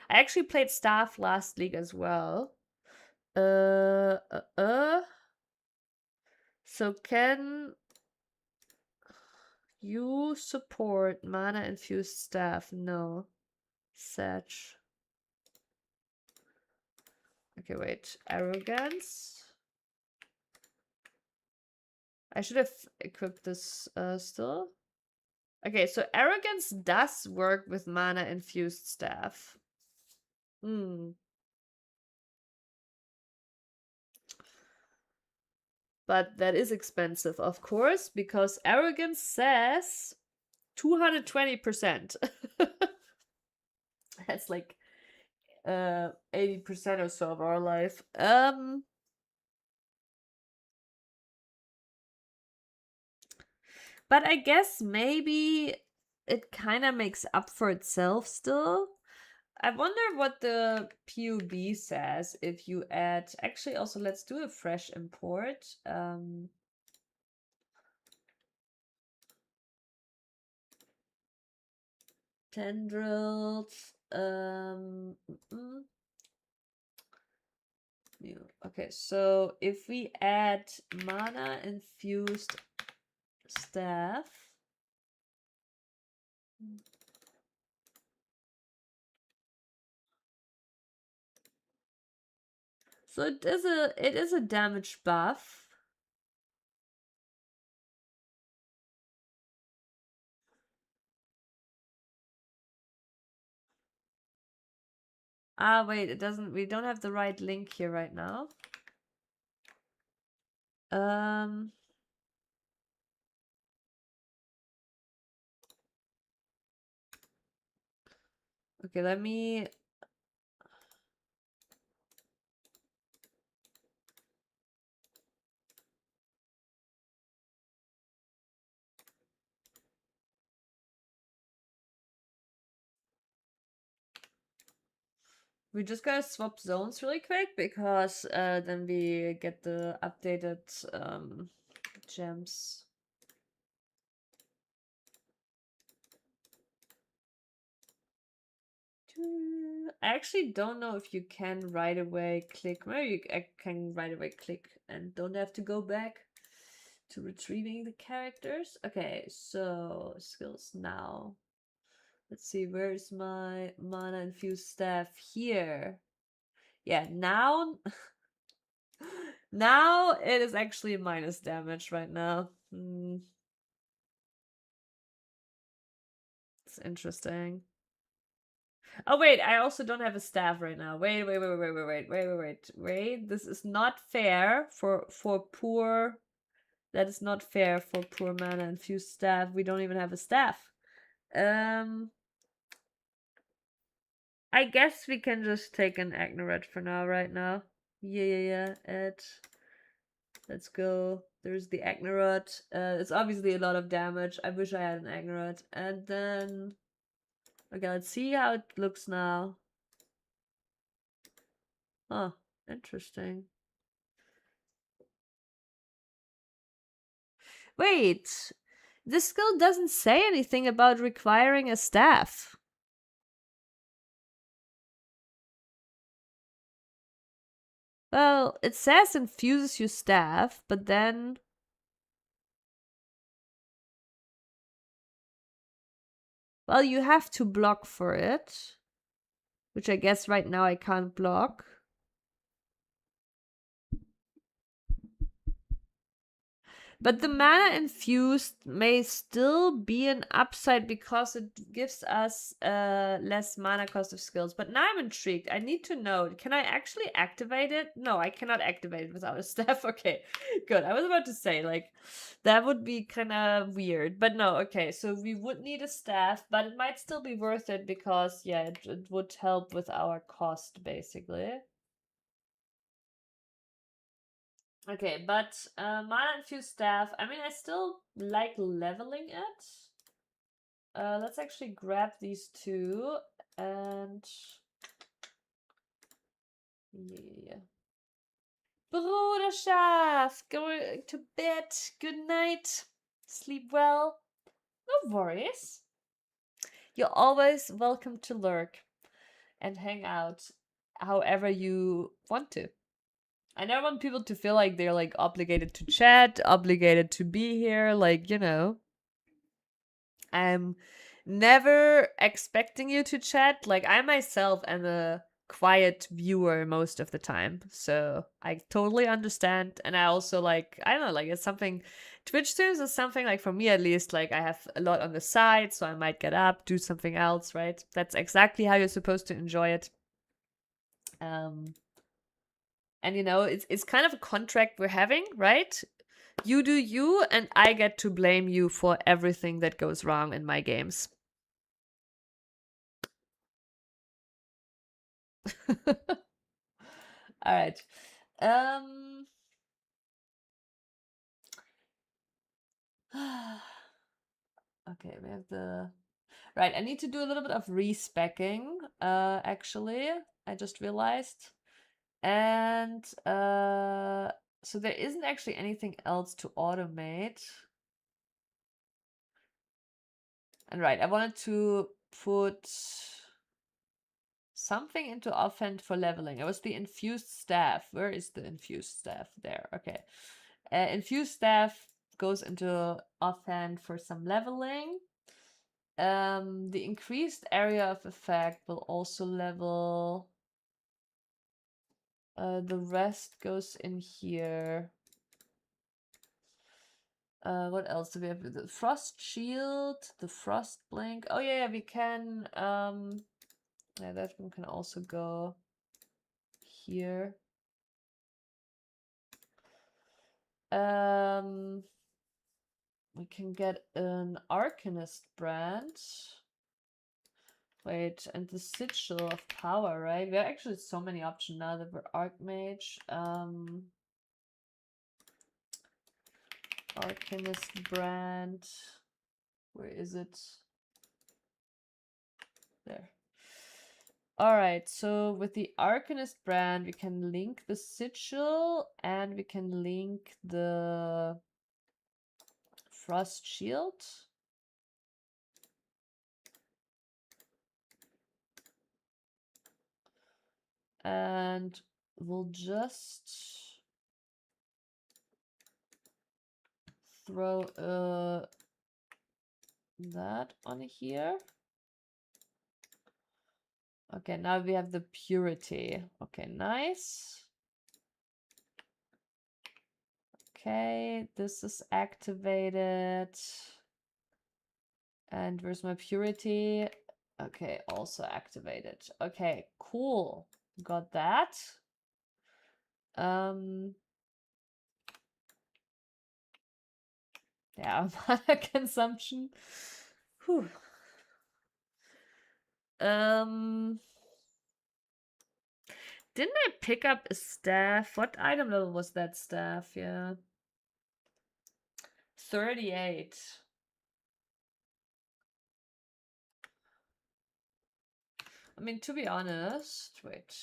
Speaker 1: actually played staff last league as well. So can you support mana infused staff? No. Satch. Okay, wait. Arrogance. I should have equipped this still. Okay, so arrogance does work with mana infused staff. But that is expensive, of course, because arrogance says 220%. That's like 80% or so of our life. But I guess maybe it kind of makes up for itself still. I wonder what the PUB says if you add. Actually, also let's do a fresh import. Tendrils. New. Okay, so if we add mana infused staff. So it is a damage buff. Ah, wait, it doesn't. We don't have the right link here right now. Okay, let me. We just gotta swap zones really quick because then we get the updated gems. I actually don't know if you can right away click. Maybe I can right away click and don't have to go back to retrieving the characters. Okay, so skills now. Let's see, where's my mana infused staff? Here. Yeah, now now it is actually minus damage right now. It's interesting. Oh wait, I also don't have a staff right now. Wait. This is not fair for poor. That is not fair for poor mana infused staff. We don't even have a staff. I guess we can just take an Agnoret for now, right now. Yeah. Let's go. There's the Agnoret. It's obviously a lot of damage. I wish I had an Agnoret. And then... Okay, let's see how it looks now. Oh, interesting. Wait, this skill doesn't say anything about requiring a staff. Well, it says infuses your staff, but then... Well, you have to block for it. Which I guess right now I can't block. But the mana infused may still be an upside because it gives us less mana cost of skills. But now I'm intrigued. I need to know, can I actually activate it? No, I cannot activate it without a staff. Okay, good. I was about to say, like, that would be kind of weird. But no, okay, so we would need a staff, but it might still be worth it because, yeah, it would help with our cost, basically. Okay, but mana infused staff. I mean, I still like leveling it. Let's actually grab these two and yeah. Bruderschaft, going to bed. Good night. Sleep well. No worries. You're always welcome to lurk and hang out however you want to. I never want people to feel like they're like obligated to chat, obligated to be here, like, you know. I'm never expecting you to chat. Like, I myself am a quiet viewer most of the time. So I totally understand. And I also like, I don't know, like it's something, Twitch streams is something like for me at least, like I have a lot on the side. So I might get up, do something else, right? That's exactly how you're supposed to enjoy it. And you know, it's kind of a contract we're having, right? You do you, and I get to blame you for everything that goes wrong in my games. All right. Um. Okay, we have the right. I need to do a little bit of respecking. Actually, I just realized, and so there isn't actually anything else to automate. And right, I wanted to put something into offhand for leveling. It was the infused staff. Where is the infused staff? There. Okay. Infused staff goes into offhand for some leveling. The increased area of effect will also level. The rest goes in here. What else do we have? The frost shield, the frost blink. Oh yeah, we can. Yeah, that one can also go here. We can get an Arcanist brand. Wait, and the Sigil of Power, right? We have actually so many options now that we're Archmage. Arcanist brand. Where is it? There. Alright, so with the Arcanist brand, we can link the Sigil and we can link the Frost Shield. And we'll just throw that on here. Okay, now we have the purity. Okay, nice. Okay, this is activated. And where's my purity? Okay, also activated. Okay, cool. Got that. Yeah, mana consumption. Whew. Didn't I pick up a staff? What item level was that staff? Yeah. 38. I mean, to be honest, wait.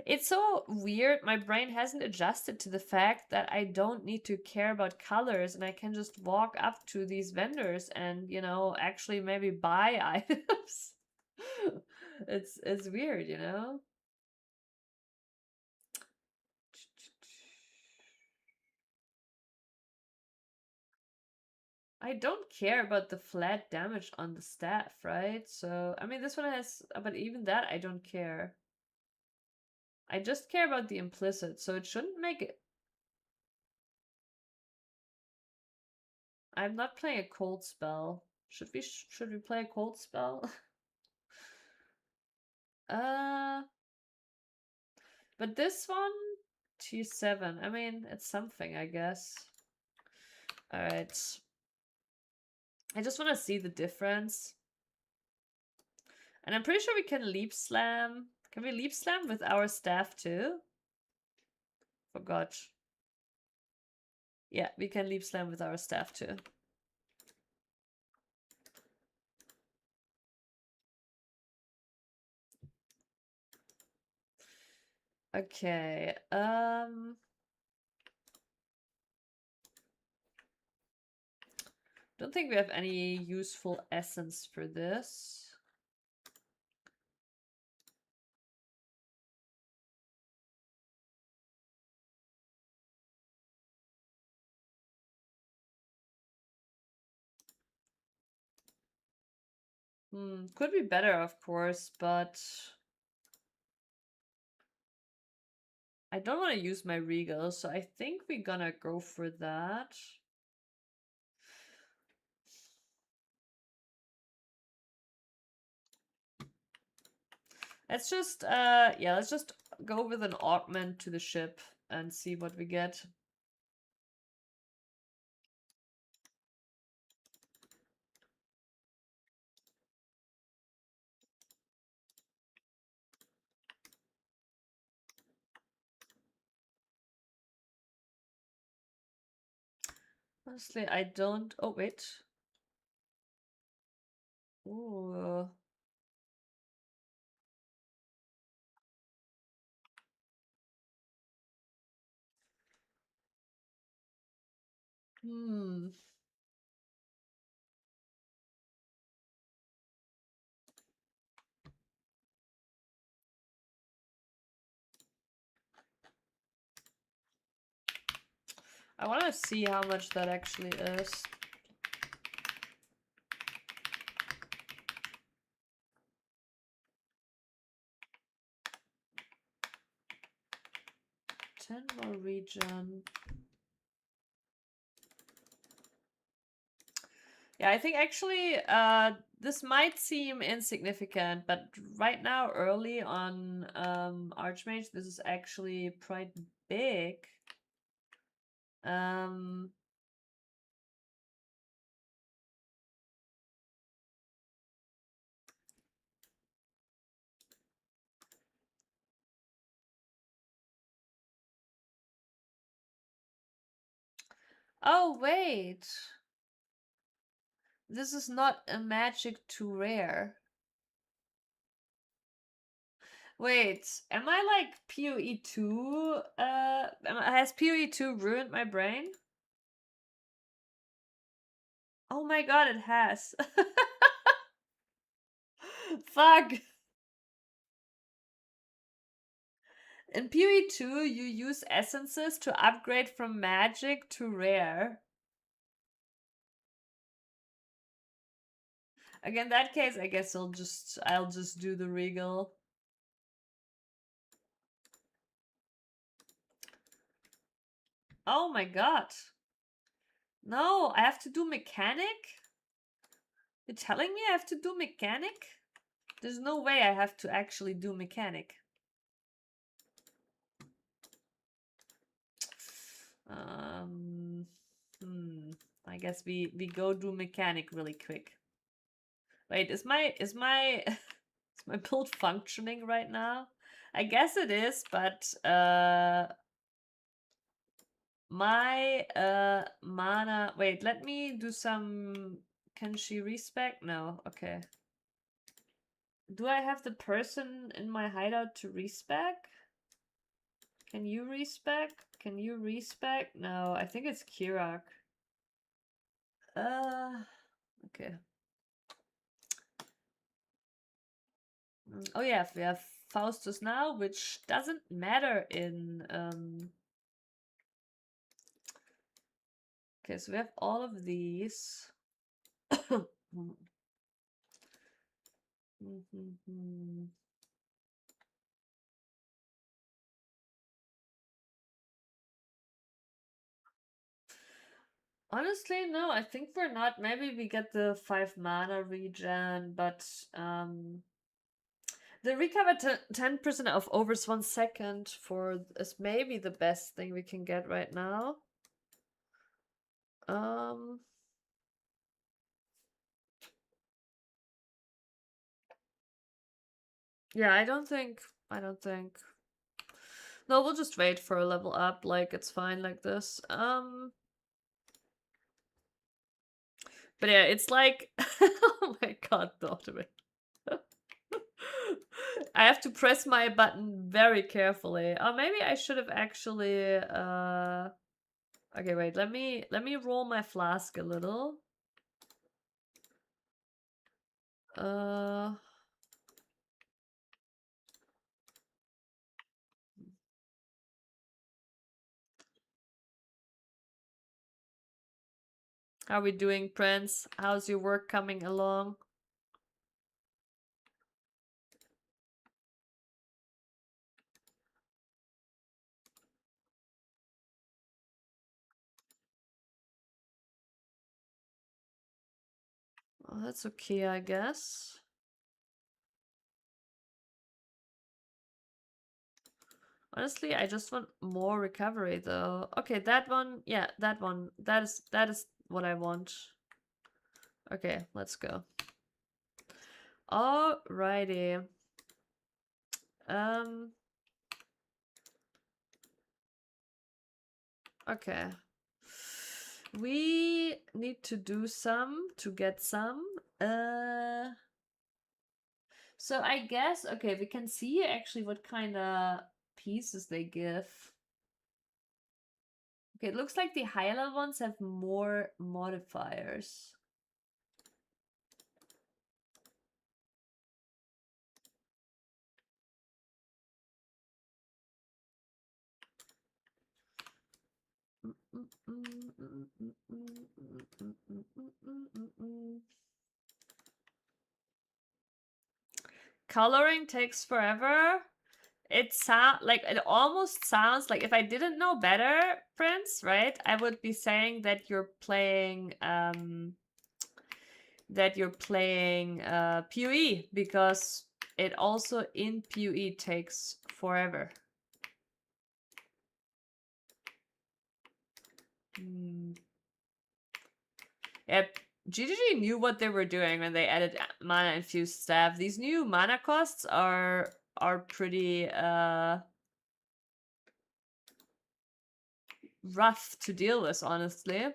Speaker 1: It's so weird. My brain hasn't adjusted to the fact that I don't need to care about colors and I can just walk up to these vendors and, you know, actually maybe buy items. It's weird, you know? I don't care about the flat damage on the staff, right? So, I mean, this one has, but even that I don't care. I just care about the implicit, so it shouldn't make it. I'm not playing a cold spell. Should we play a cold spell? But this one, T7. I mean, it's something, I guess. All right. I just want to see the difference. And I'm pretty sure we can leap slam. Can we leap slam with our staff too? Forgot. Yeah, we can leap slam with our staff too. Okay. Don't think we have any useful essence for this. Could be better, of course, but I don't want to use my regal, so I think we're gonna go for that. Let's just yeah, let's just go with an augment to the ship and see what we get. Honestly, I don't. Oh, wait. Ooh. Hmm. I want to see how much that actually is. More region. Yeah, I think actually this might seem insignificant, but right now, early on Archmage, this is actually quite big. Oh, wait. This is not a magic too rare. Wait, am I like PoE 2? Has PoE 2 ruined my brain? Oh my god, it has. Fuck. In PoE 2, you use essences to upgrade from magic to rare. Again, in that case, I guess I'll just do the regal. Oh my god. No, I have to do mechanic? You're telling me I have to do mechanic? There's no way I have to actually do mechanic. I guess we go do mechanic really quick. Wait, is my is my build functioning right now? I guess it is, but my mana. Wait, let me do some. Can she respec? No. Okay. Do I have the person in my hideout to respec? Can you respec? Can you respec? No, I think it's Kirak. Okay. Oh yeah, we have Faustus now, which doesn't matter in okay, so we have all of these. Honestly, no, I think we're not. Maybe we get the 5 mana regen, but the recover 10% of overs 1 second for is maybe the best thing we can get right now. Yeah, I don't think. No, we'll just wait for a level up. Like it's fine like this. But yeah, it's like, oh my god, the automate. I have to press my button very carefully. Oh, maybe I should have actually. Okay, wait. Let me roll my flask a little. How are we doing, Prince? How's your work coming along? Oh, that's okay, I guess. Honestly, I just want more recovery though. Okay, that one. Yeah, that one. That is what I want. Okay, let's go. Alrighty. Okay. We need to do some to get some. So I guess, okay, we can see actually what kind of pieces they give. Okay, it looks like the higher level ones have more modifiers. Coloring takes forever. It almost sounds like, if I didn't know better, Prince, right? I would be saying that you're playing PoE, because it also in PoE takes forever. Yeah, GGG knew what they were doing when they added mana infused staff. These new mana costs are pretty rough to deal with, honestly.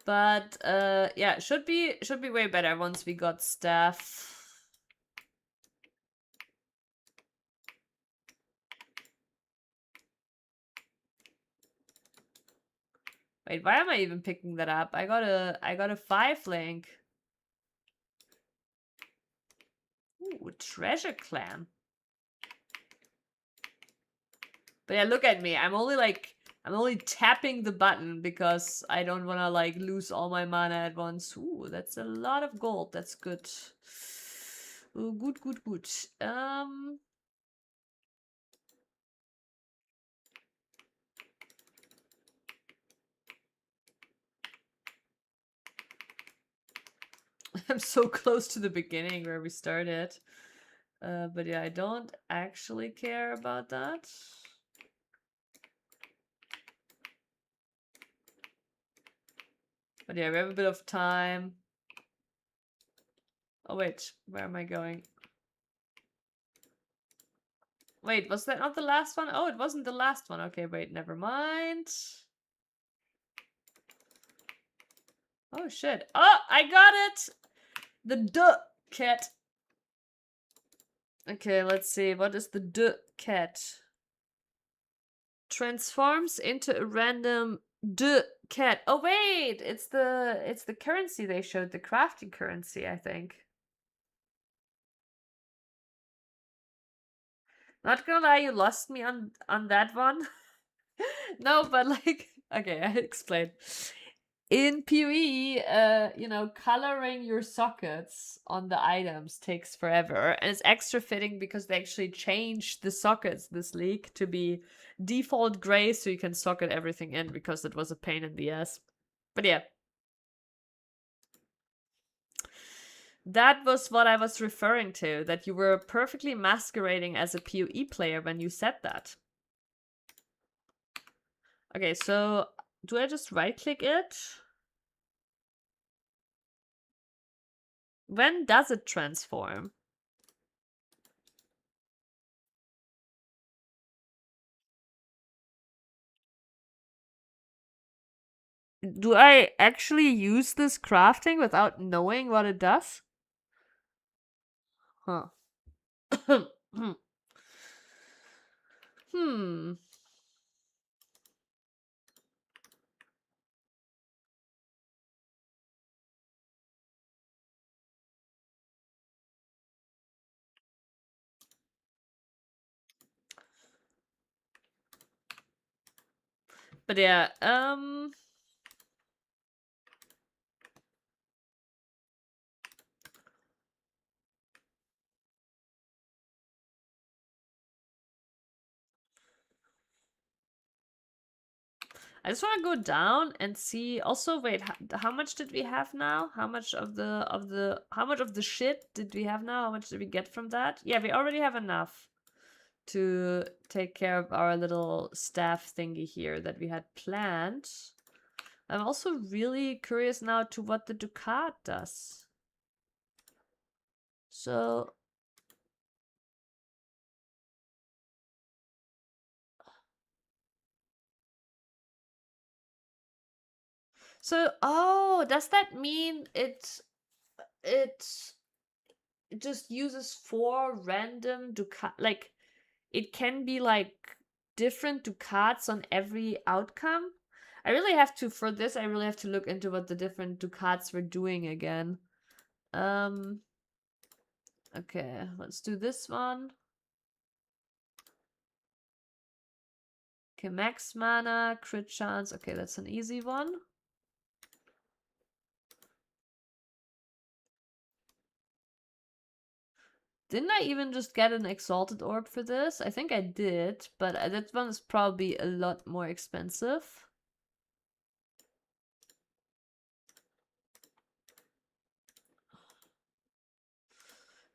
Speaker 1: But yeah, should be way better once we got staff. Wait, why am I even picking that up? I got a 5 link. Ooh, treasure clam. But yeah, look at me. I'm only tapping the button because I don't want to like lose all my mana at once. Ooh, that's a lot of gold. That's good. Ooh, good. I'm so close to the beginning where we started. But yeah, I don't actually care about that. But yeah, we have a bit of time. Oh wait, where am I going? Wait, was that not the last one? Oh, it wasn't the last one. Okay, wait, never mind. Oh shit. Oh, I got it! The cat. Okay, let's see. What is the cat? Transforms into a random cat. Oh wait, it's the currency they showed, the crafting currency, I think. Not gonna lie, you lost me on that one. No, but like, okay, I explained. In PoE, you know, coloring your sockets on the items takes forever, and it's extra fitting because they actually changed the sockets this league to be default gray, so you can socket everything in, because it was a pain in the ass. But yeah. That was what I was referring to, that you were perfectly masquerading as a PoE player when you said that. Okay, so do I just right-click it? When does it transform? Do I actually use this crafting without knowing what it does? Huh. Hmm. But yeah, I just want to go down and see. Also, wait, how much did we have now? How much of the shit did we have now? How much did we get from that? Yeah, we already have enough. to take care of our little staff thingy here that we had planned. I'm also really curious now to what the Ducat does. So oh, does that mean it just uses 4 random Ducat, like it can be like different Ducats on every outcome? I really have to, for this, I really have to look into what the different Ducats were doing again. Okay, let's do this one. Okay, max mana, crit chance. Okay, that's an easy one. Didn't I even just get an Exalted Orb for this? I think I did, but that one is probably a lot more expensive.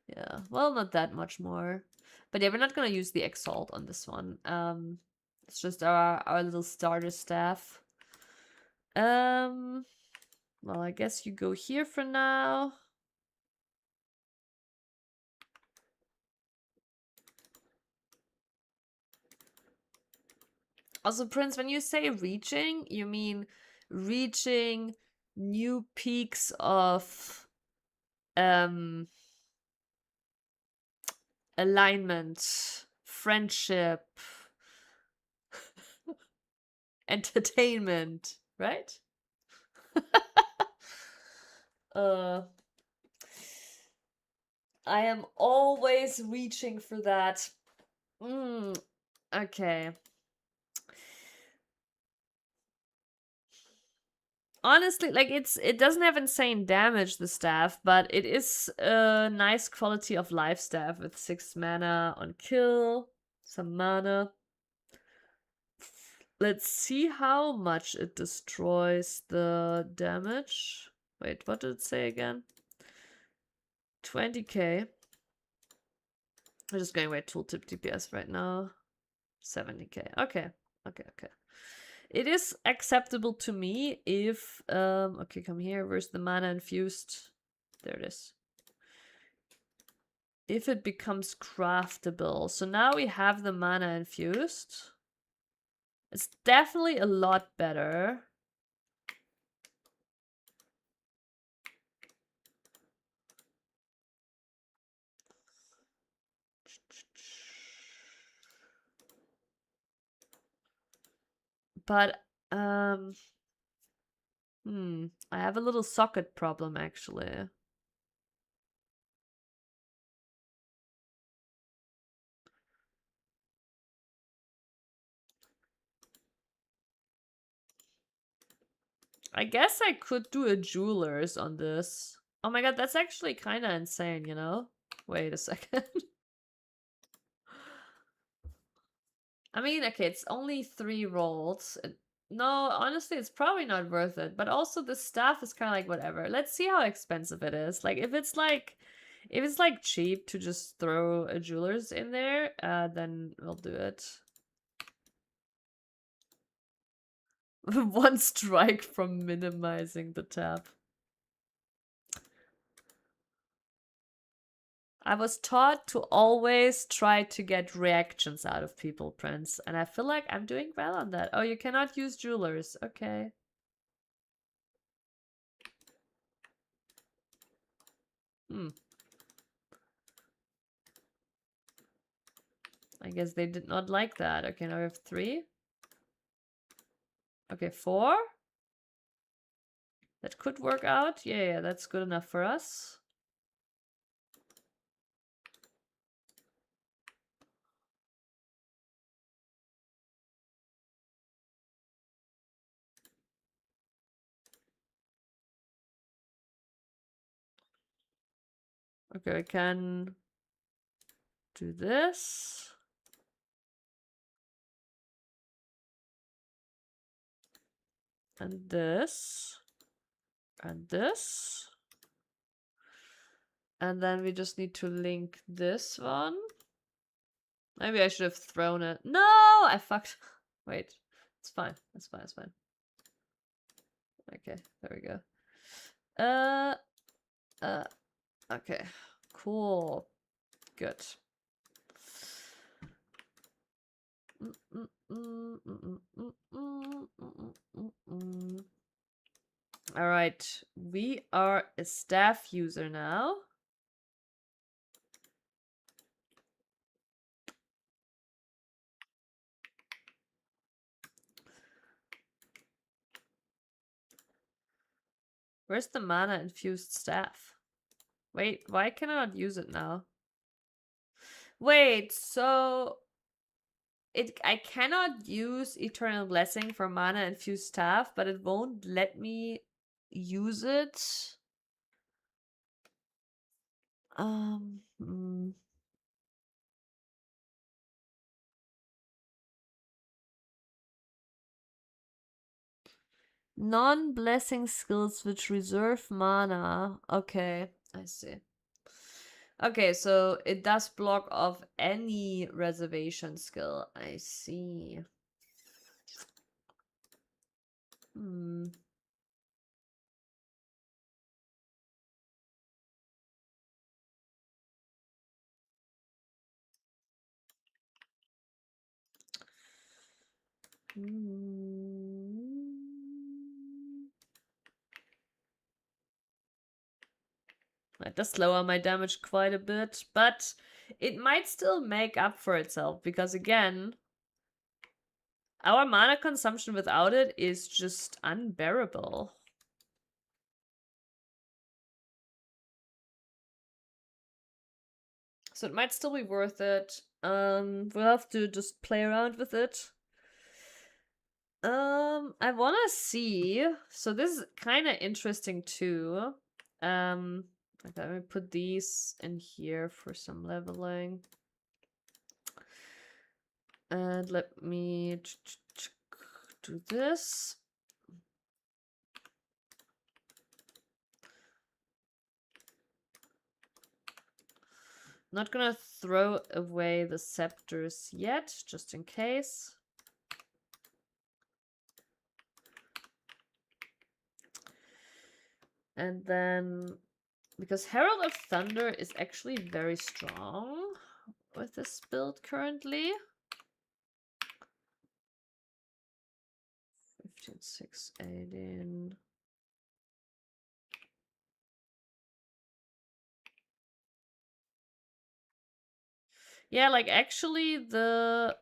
Speaker 1: Yeah, well, not that much more. But yeah, we're not gonna use the Exalt on this one. It's just our little starter staff. Well, I guess you go here for now. Also, Prince, when you say reaching, you mean reaching new peaks of alignment, friendship, entertainment, right? I am always reaching for that. Okay. Honestly, like it doesn't have insane damage, the staff, but it is a nice quality of life staff with 6 mana on kill, some mana. Let's see how much it destroys the damage. Wait, what did it say again? 20k. I'm just going by tooltip DPS right now. 70k. Okay. It is acceptable to me if okay, come here. Where's the mana infused? There it is. If it becomes craftable. So now we have the mana infused. It's definitely a lot better. But I have a little socket problem actually. I guess I could do a jeweler's on this. Oh my god, that's actually kind of insane, you know? Wait a second. I mean, okay, it's only 3 rolls. No, honestly, it's probably not worth it. But also, the stuff is kind of like whatever. Let's see how expensive it is. Like, if it's like cheap to just throw a jeweler's in there, then we'll do it. 1 strike from minimizing the tap. I was taught to always try to get reactions out of people, Prince. And I feel like I'm doing well on that. Oh, you cannot use jewelers. Okay. I guess they did not like that. Okay, now we have 3. Okay, 4. That could work out. Yeah, that's good enough for us. Okay, I can do this. And this. And this. And then we just need to link this one. Maybe I should have thrown it. No, I fucked. Wait, it's fine. It's fine. It's fine. Okay, there we go. Okay, cool, good. All right, we are a staff user now. Where's the mana infused staff? Wait, why can I not use it now? Wait, so I cannot use Eternal Blessing for mana infused staff, but it won't let me use it. Hmm. Non-blessing skills which reserve mana. Okay, I see. Okay, so it does block off any reservation skill. I see. Hmm. It does lower my damage quite a bit, but it might still make up for itself because again, our mana consumption without it is just unbearable. So it might still be worth it. We'll have to just play around with it. I wanna see. So this is kind of interesting too. Okay, let me put these in here for some leveling. And let me do this. Not gonna throw away the scepters yet, just in case. And then, because Herald of Thunder is actually very strong with this build currently. 15, 6, 18. Yeah, like actually the...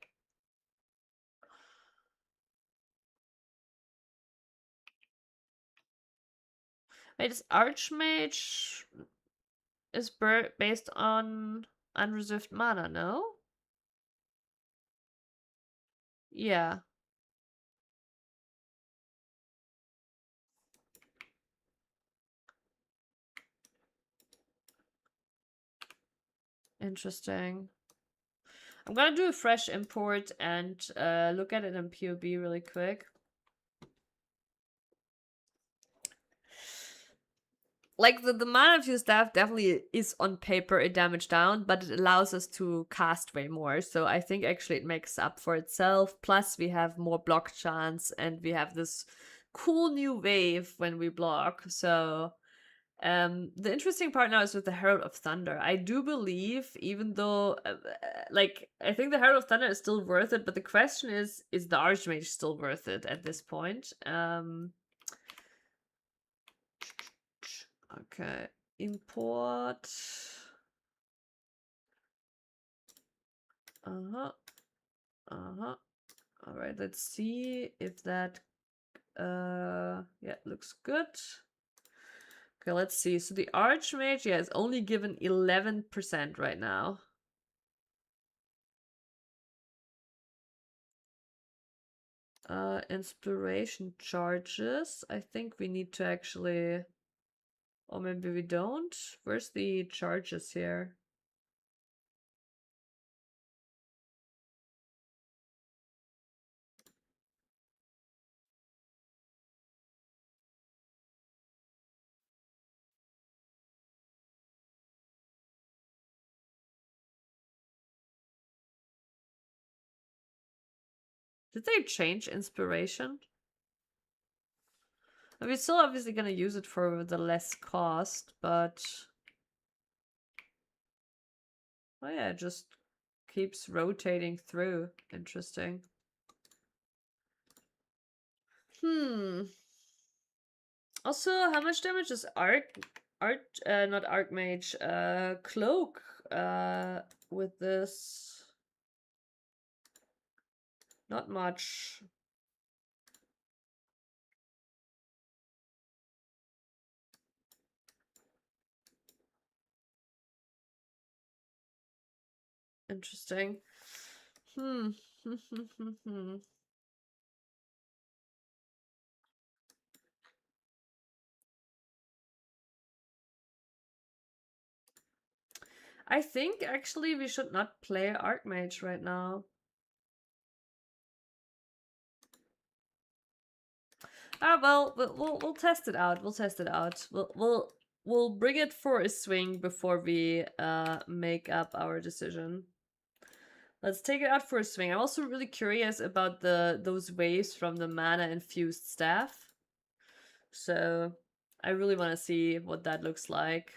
Speaker 1: Wait, this Archmage is based on unreserved mana, no? Yeah. Interesting. I'm gonna do a fresh import and look at it in POB really quick. Like the mana infused staff definitely is on paper a damage down, but it allows us to cast way more. So I think actually it makes up for itself. Plus we have more block chance and we have this cool new wave when we block. So the interesting part now is with the Herald of Thunder. I do believe, even though like I think the Herald of Thunder is still worth it, but the question is the Archmage still worth it at this point? Okay, import. All right, let's see if that yeah, looks good. Okay, let's see. So the Archmage, yeah, is only given 11% right now. Inspiration charges. I think we need to actually, or maybe we don't. Where's the charges here? Did they change inspiration? We're still obviously gonna use it for the less cost, but... Oh yeah, it just keeps rotating through. Interesting. Also, how much damage is not Archmage, Cloak, with this? Not much. Interesting. I think actually we should not play Archmage right now. Ah, well, we'll test it out. We'll test it out. We'll bring it for a swing before we make up our decision. Let's take it out for a swing. I'm also really curious about those waves from the mana infused staff. So I really want to see what that looks like.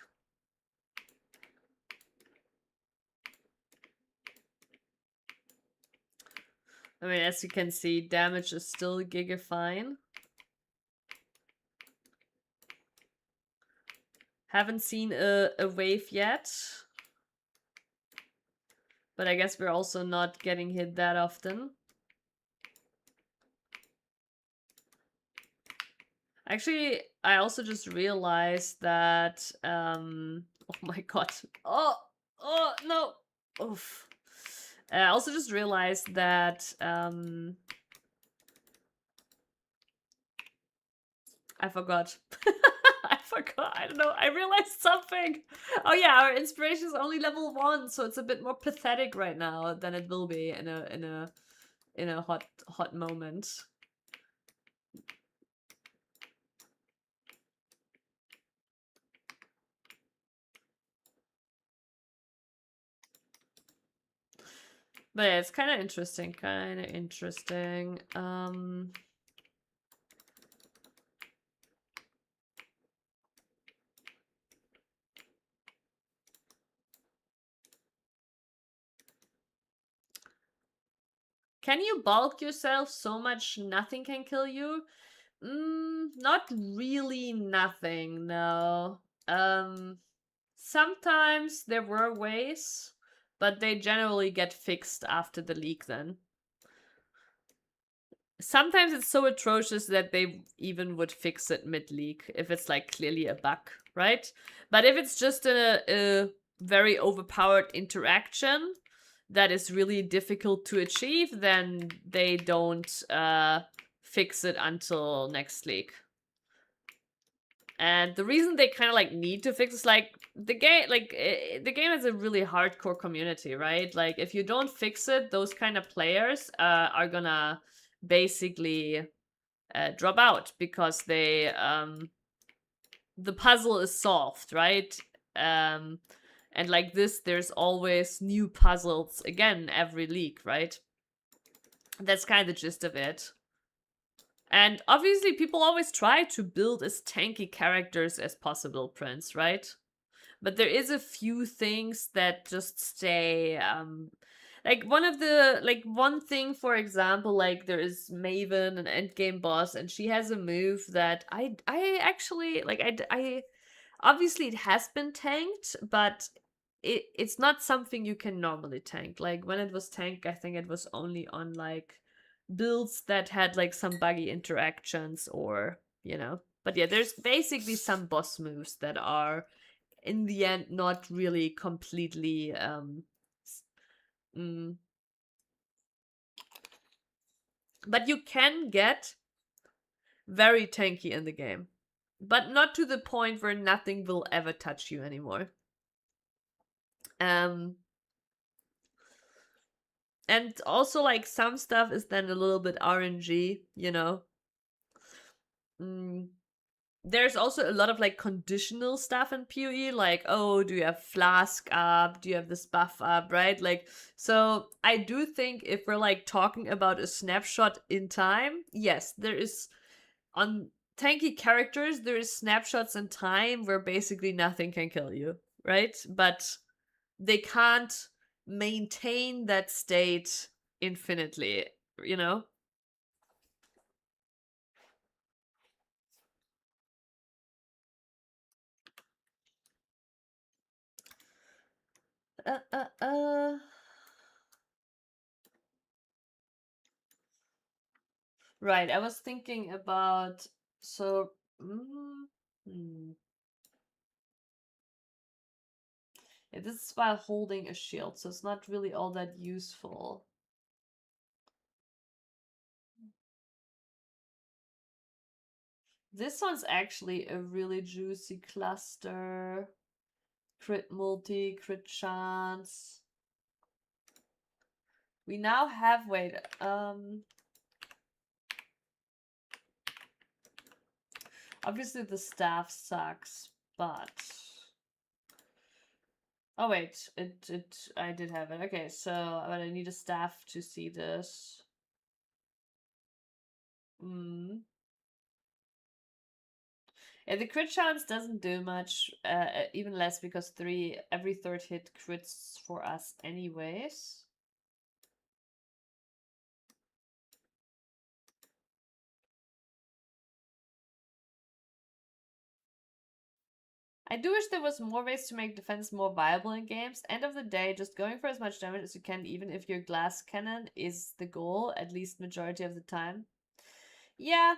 Speaker 1: I mean, as you can see, damage is still giga fine. Haven't seen a wave yet. But I guess we're also not getting hit that often. Actually, I also just realized that... oh my god. Oh no! Oof. I also just realized that... I forgot. I forgot. I don't know. I realized something. Oh yeah, our inspiration is only level 1, so it's a bit more pathetic right now than it will be in a hot moment. But yeah, it's kind of interesting. Can you bulk yourself so much nothing can kill you? Not really nothing, no. Sometimes there were ways, but they generally get fixed after the leak then. Sometimes it's so atrocious that they even would fix it mid-leak if it's like clearly a bug, right? But if it's just a very overpowered interaction that is really difficult to achieve, then they don't fix it until next leak. And the reason they kind of like need to fix is like the game has a really hardcore community, right? Like if you don't fix it, those kind of players are gonna basically drop out because they the puzzle is solved, right? And like this, there's always new puzzles again every leak, right? That's kind of the gist of it. And obviously people always try to build as tanky characters as possible, Prince, right? But there is a few things that just stay, like one thing, for example, like there is Maven, an endgame boss, and she has a move that I actually, like, I obviously it has been tanked, but it's not something you can normally tank. Like when it was tanked, I think it was only on like builds that had like some buggy interactions or, you know. But yeah, there's basically some boss moves that are in the end not really completely but you can get very tanky in the game, but not to the point where nothing will ever touch you anymore. And also like some stuff is then a little bit RNG, you know. there's also a lot of like conditional stuff in PoE, like, oh, do you have flask up? Do you have this buff up, right? Like, so I do think if we're like talking about a snapshot in time, yes, there is on tanky characters, there is snapshots in time where basically nothing can kill you, right? But they can't maintain that state infinitely, you know? Uh, uh, uh. Right, I was thinking about so. Hmm. Yeah, this is while holding a shield, so it's not really all that useful. This one's actually a really juicy cluster. Crit multi, crit chance. We now have, wait, obviously the staff sucks, but oh wait, I did have it. Okay, so but I need a staff to see this. Yeah, the crit chance doesn't do much, even less because every third hit crits for us anyways. I do wish there was more ways to make defense more viable in games. End of the day, just going for as much damage as you can, even if your glass cannon is the goal, at least majority of the time. Yeah.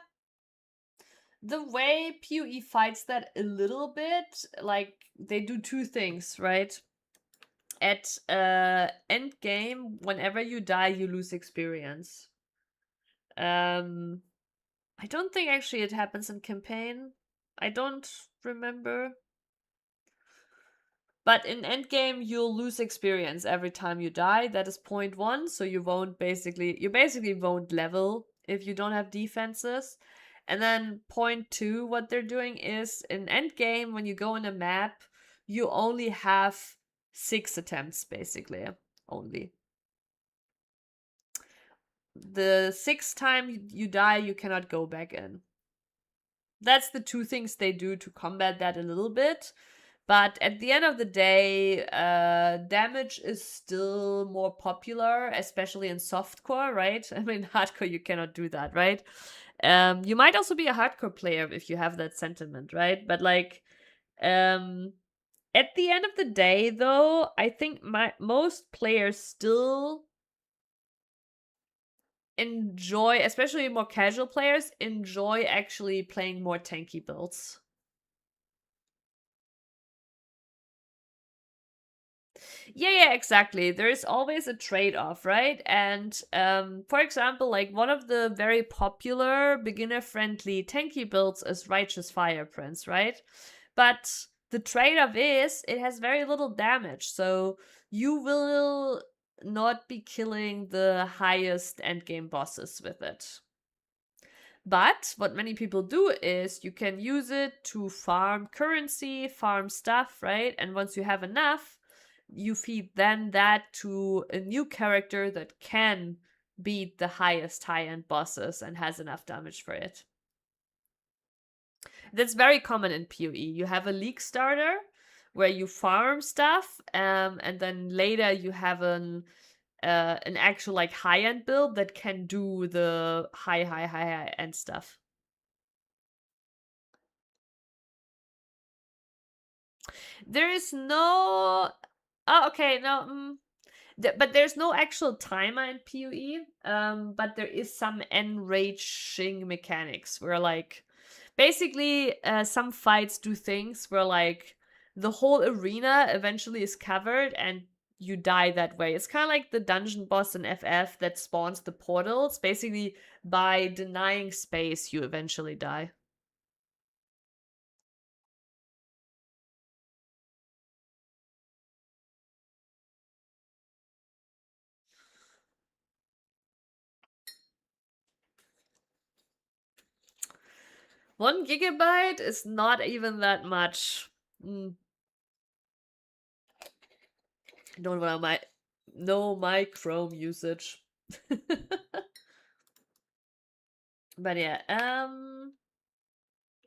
Speaker 1: The way PoE fights that a little bit, like, they do two things, right? At end game, whenever you die, you lose experience. I don't think actually it happens in campaign. I don't remember. But in endgame, you'll lose experience every time you die. That is point one, so you basically won't level if you don't have defenses. And then point two, what they're doing is in endgame, when you go in a map, you only have 6 attempts, basically. Only. The 6th time you die, you cannot go back in. That's the two things they do to combat that a little bit. But at the end of the day, damage is still more popular, especially in softcore, right? I mean, hardcore, you cannot do that, right? You might also be a hardcore player if you have that sentiment, right? But like, at the end of the day, though, I think most players still enjoy, especially more casual players, enjoy actually playing more tanky builds. Yeah, exactly. There is always a trade-off, right? And for example, like one of the very popular beginner-friendly tanky builds is Righteous Fire Prince, right? But the trade-off is it has very little damage, so you will not be killing the highest endgame bosses with it. But what many people do is you can use it to farm currency, farm stuff, right? And once you have enough, you feed then that to a new character that can beat the highest high-end bosses and has enough damage for it. That's very common in PoE. You have a league starter where you farm stuff, and then later you have an actual like high-end build that can do the high end stuff. There is no. Oh, okay. No. But there's no actual timer in PoE. But there is some enraging mechanics where, like, basically, some fights do things where, like, the whole arena eventually is covered and you die that way. It's kind of like the dungeon boss in FF that spawns the portals. Basically, by denying space, you eventually die. 1 GB is not even that much. Don't wanna know my Chrome usage. But yeah,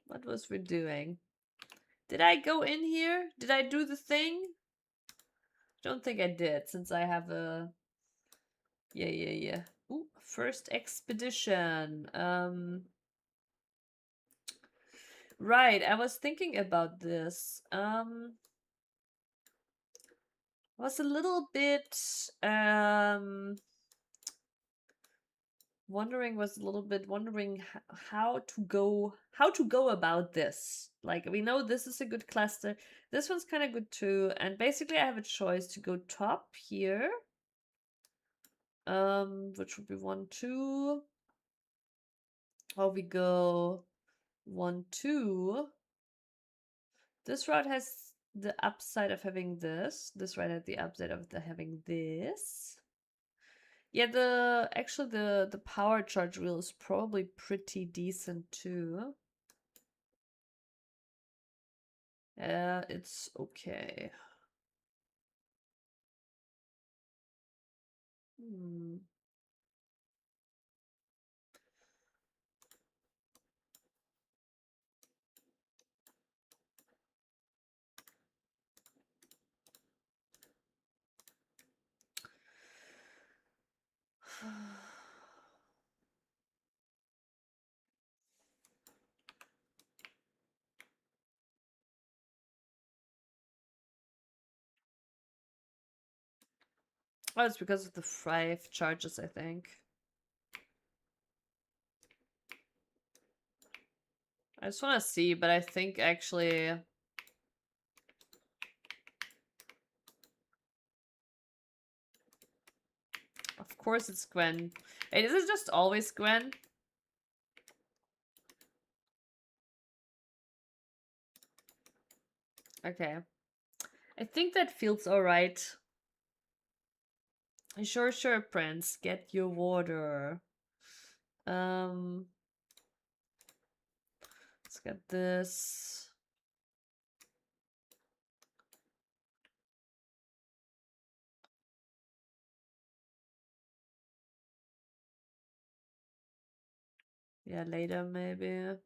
Speaker 1: what was we doing? Did I go in here? Did I do the thing? Don't think I did, since I have a... Yeah. Ooh, first expedition. Right, I was thinking about this. Was a little bit wondering how to go about this. Like, we know this is a good cluster. This one's kind of good too, and basically I have a choice to go top here, which would be 1 2, or we go 1 2. This route has the upside of having this. This route had the upside of having this. Yeah, the power charge wheel is probably pretty decent too. It's okay. Oh, it's because of the 5 charges, I think. I just want to see, but I think actually... Of course it's Gwen. Hey, is it just always Gwen? Okay. I think that feels alright. Sure, Prince. Get your water. Let's get this. Yeah, later maybe.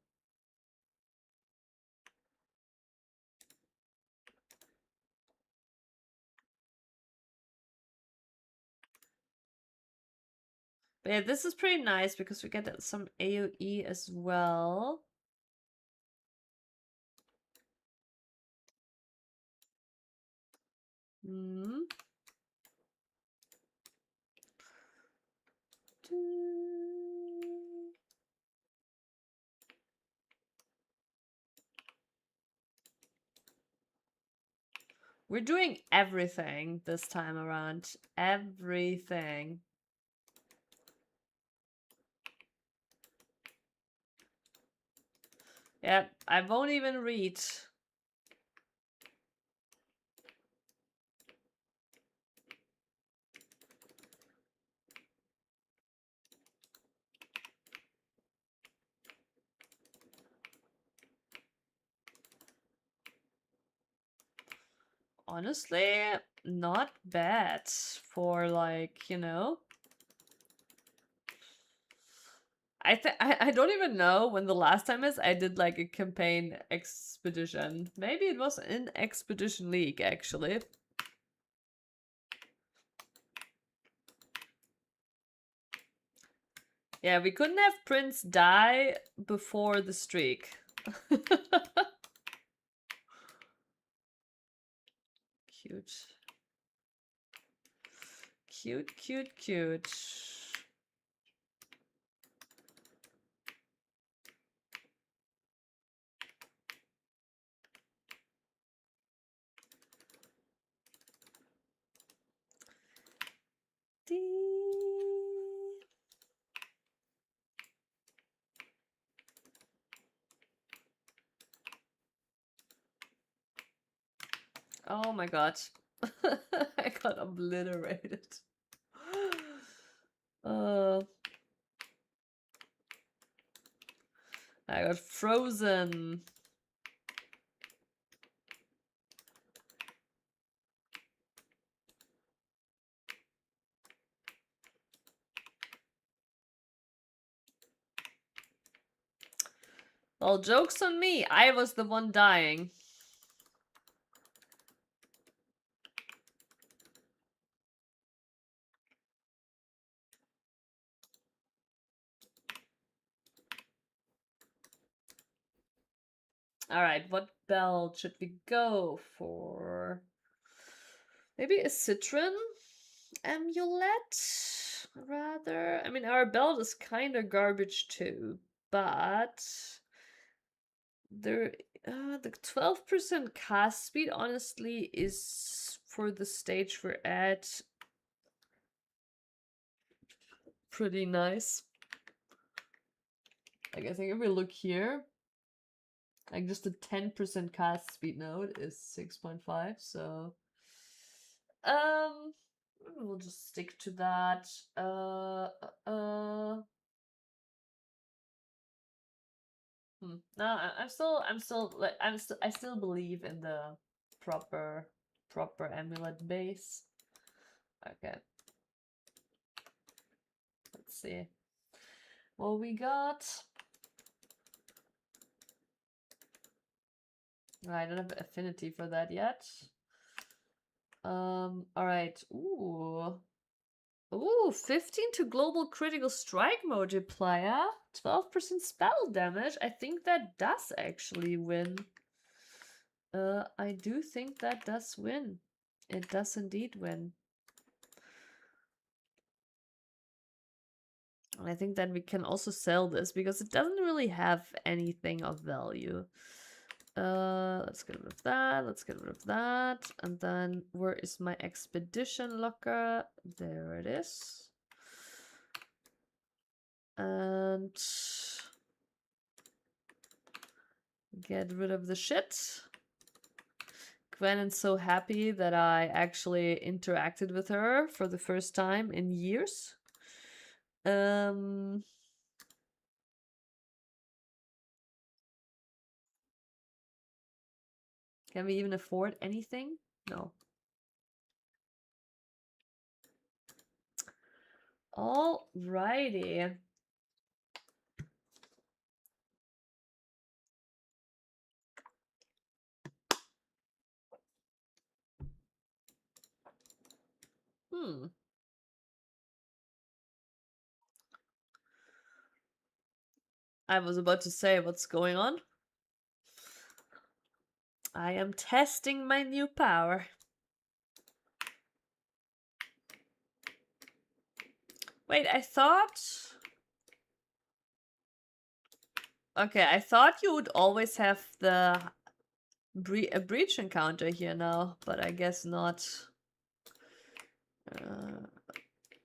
Speaker 1: But yeah, this is pretty nice because we get some AoE as well. We're doing everything this time around. Everything. Yeah, I won't even read. Honestly, not bad for, like, you know. I don't even know when the last time is I did like a campaign expedition. Maybe it was in Expedition League actually. Yeah, we couldn't have Prince die before the streak. Cute. Cute. Oh my god. I got obliterated. I got frozen. Well, joke's on me. I was the one dying. Alright, what belt should we go for? Maybe a citron amulet? Rather. I mean, our belt is kind of garbage too, but there, the 12% cast speed honestly is for the stage we're at pretty nice. Like, I think if we look here, like just the 10% cast speed node is 6.5, so we'll just stick to that. No, I still believe in the proper amulet base. Okay. Let's see what we got. I don't have affinity for that yet. All right. Ooh, 15 to global critical strike multiplier, 12% spell damage. I think that does actually win. I do think that does win. It does indeed win. And I think that we can also sell this because it doesn't really have anything of value. Let's get rid of that. Let's get rid of that. And then where is my expedition locker? There it is. And get rid of the shit. Gwen is so happy that I actually interacted with her for the first time in years. Can we even afford anything? No. Alrighty. I was about to say, what's going on? I am testing my new power. Wait, I thought... Okay, I thought you would always have the a breach encounter here now, but I guess not.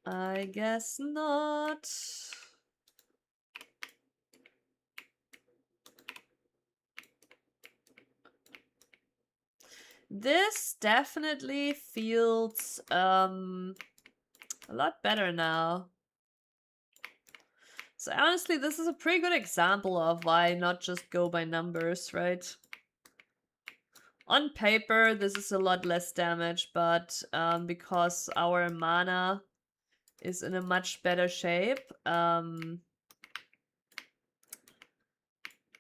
Speaker 1: I guess not. This definitely feels a lot better now. So honestly, this is a pretty good example of why not just go by numbers, right? On paper, this is a lot less damage, but because our mana is in a much better shape,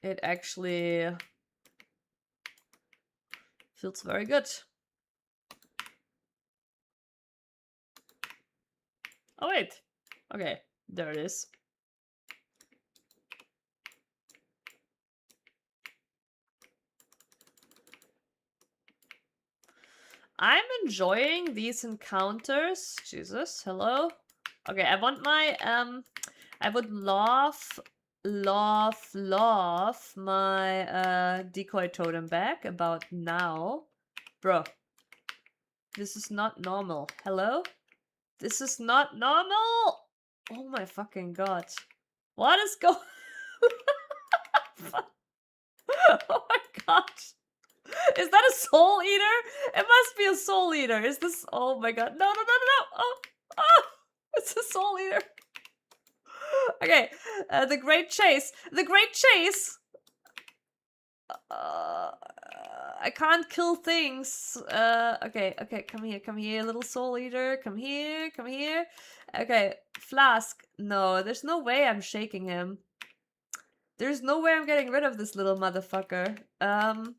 Speaker 1: it actually feels very good. Oh wait, okay, there it is. I'm enjoying these encounters. Jesus, hello. Okay, I want my I would love my decoy totem back about now. Bro, this is not normal. Hello? This is not normal! Oh my fucking god. What is going Oh my god. Is that a soul eater? It must be a soul eater. Is this? Oh my god. No, no, no, no, no. Oh, oh, it's a soul eater. Okay, the Great Chase. The Great Chase! I can't kill things. Okay, come here, little soul eater. Come here. Okay, Flask. No, there's no way I'm shaking him. There's no way I'm getting rid of this little motherfucker. And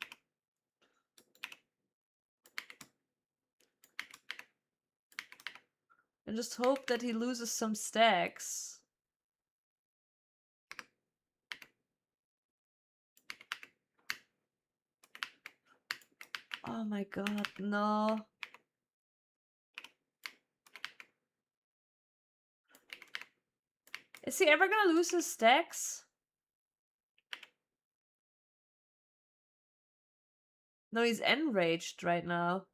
Speaker 1: just hope that he loses some stacks. Oh my god, no. Is he ever gonna lose his stacks? No, he's enraged right now.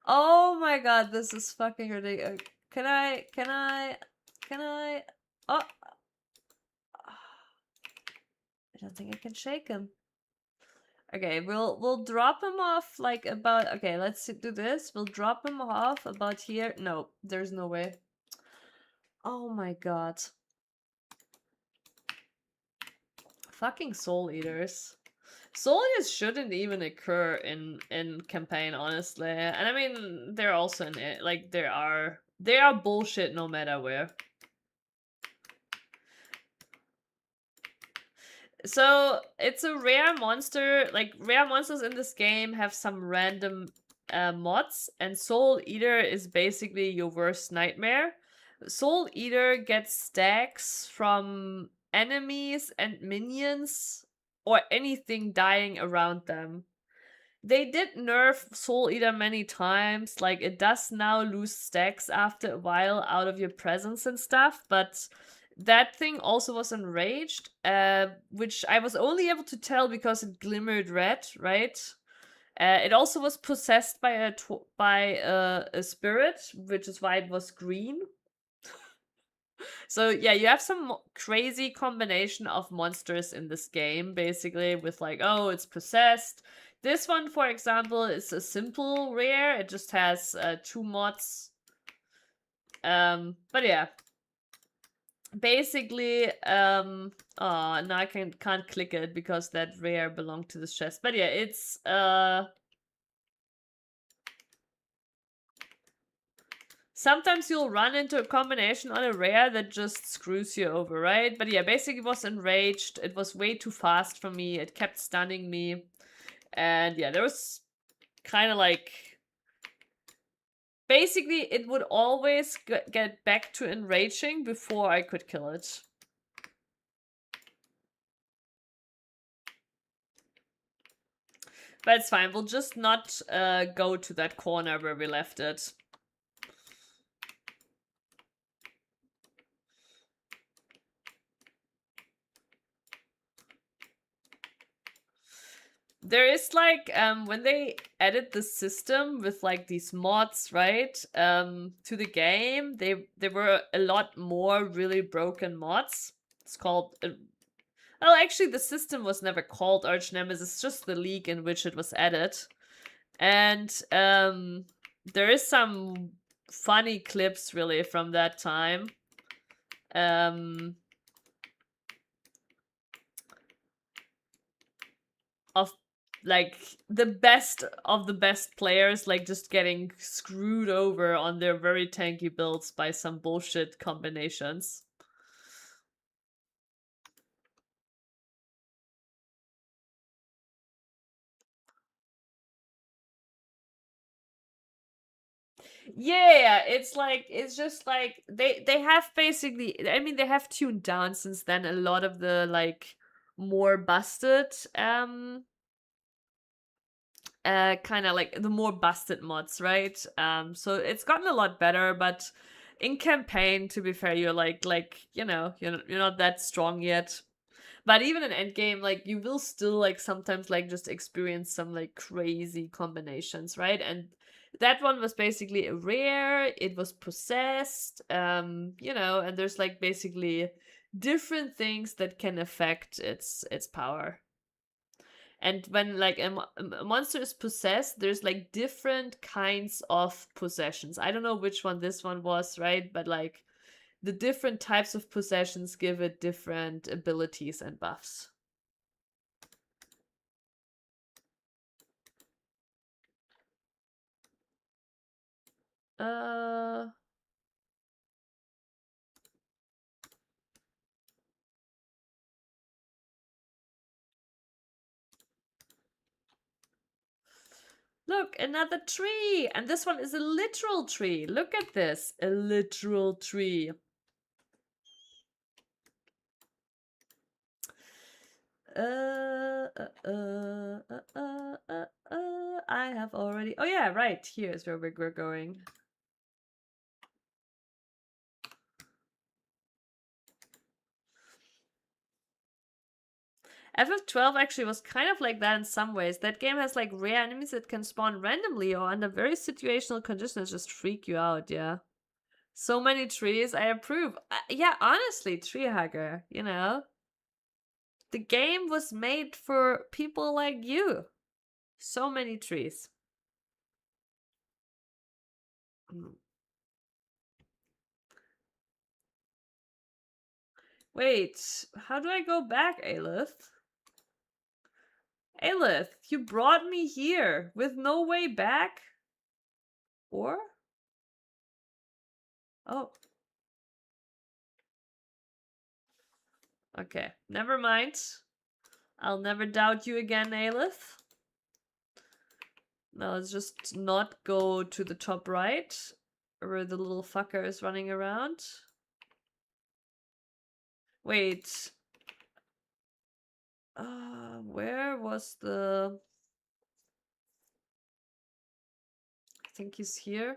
Speaker 1: Oh my god, this is fucking ridiculous. Can I? Oh! I don't think I can shake him. Okay, we'll drop him off like about... Okay, let's do this. We'll drop him off about here. No, there's no way. Oh my god. Fucking soul eaters. Soul eaters shouldn't even occur in campaign, honestly. And I mean, they're also in it. Like, they are bullshit no matter where. So it's a rare monster. Like, rare monsters in this game have some random mods, and Soul Eater is basically your worst nightmare. Soul Eater gets stacks from enemies and minions or anything dying around them. They did nerf Soul Eater many times. Like, it does now lose stacks after a while out of your presence and stuff, but that thing also was enraged, which I was only able to tell because it glimmered red, right? It also was possessed by a spirit, which is why it was green. So yeah, you have some crazy combination of monsters in this game, basically, with like, oh, it's possessed. This one, for example, is a simple rare. It just has 2 mods. But yeah. Basically, oh, no, I can't click it because that rare belonged to this chest. But yeah, it's sometimes you'll run into a combination on a rare that just screws you over, right? But yeah, basically it was enraged. It was way too fast for me. It kept stunning me. And yeah, there was kind of like... Basically, it would always get back to enraging before I could kill it. But it's fine. We'll just not go to that corner where we left it. There is like, when they added the system with like these mods, right, to the game, there were a lot more really broken mods. It's called, well, actually the system was never called Arch Nemesis, it's just the league in which it was added. And there is some funny clips really from that time. Of like the best of the best players like just getting screwed over on their very tanky builds by some bullshit combinations. Yeah, it's like, it's just like they have basically, I mean, they have tuned down since then a lot of the like more busted kind of like the more busted mods, right? So it's gotten a lot better, but in campaign, to be fair, you're like you know, you're not that strong yet. But even in endgame, like you will still like sometimes like just experience some like crazy combinations, right? And that one was basically a rare, it was possessed, you know, and there's like basically different things that can affect its power. And when like a monster is possessed, there's like different kinds of possessions. I don't know which one this one was, right? But like the different types of possessions give it different abilities and buffs. Look, another tree! And this one is a literal tree. Look at this. A literal tree. I have already... Oh yeah, right. Here is where we're going. FF12 actually was kind of like that in some ways. That game has like rare enemies that can spawn randomly or under very situational conditions just freak you out, yeah. So many trees, I approve. Yeah, honestly, tree hugger, you know? The game was made for people like you. So many trees. Wait, how do I go back, Aelith? Aelith, you brought me here with no way back? Or? Oh. Okay, never mind. I'll never doubt you again, Aelith. Now let's just not go to the top right, where the little fucker is running around. Wait. Where was the... I think he's here.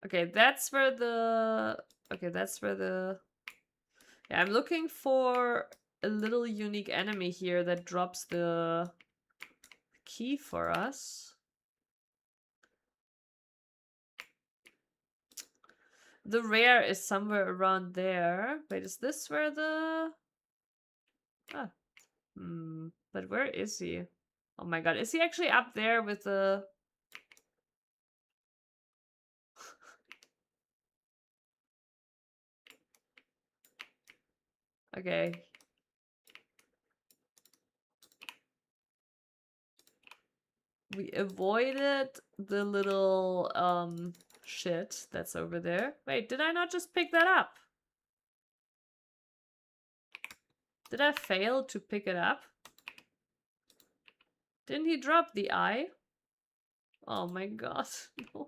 Speaker 1: Okay, that's where the... Okay, that's where the... Yeah, I'm looking for a little unique enemy here that drops the key for us. The rare is somewhere around there. Wait, is this where the... Ah. But where is he? Oh my god, is he actually up there with the... Okay. We avoided the little, shit that's over there. Wait, did I not just pick that up? Did I fail to pick it up? Didn't he drop the eye? Oh my god, no.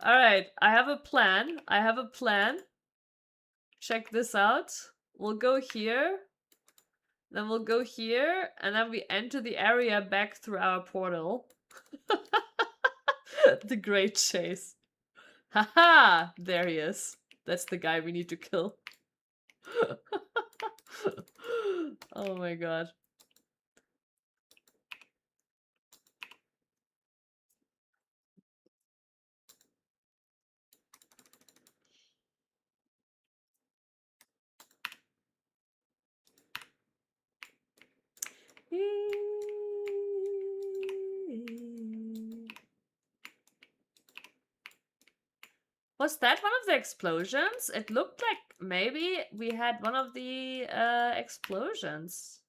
Speaker 1: Alright, I have a plan. I have a plan. Check this out. We'll go here. Then we'll go here. And then we enter the area back through our portal. The great chase. Haha! There he is. That's the guy we need to kill. Oh my god. Was that one of the explosions? It looked like maybe we had one of the explosions.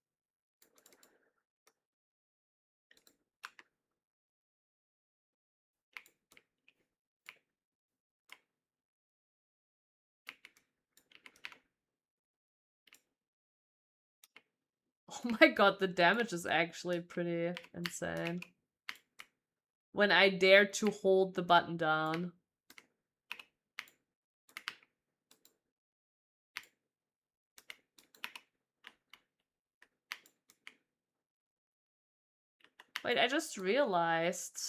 Speaker 1: Oh my god, the damage is actually pretty insane. When I dare to hold the button down. Wait, I just realized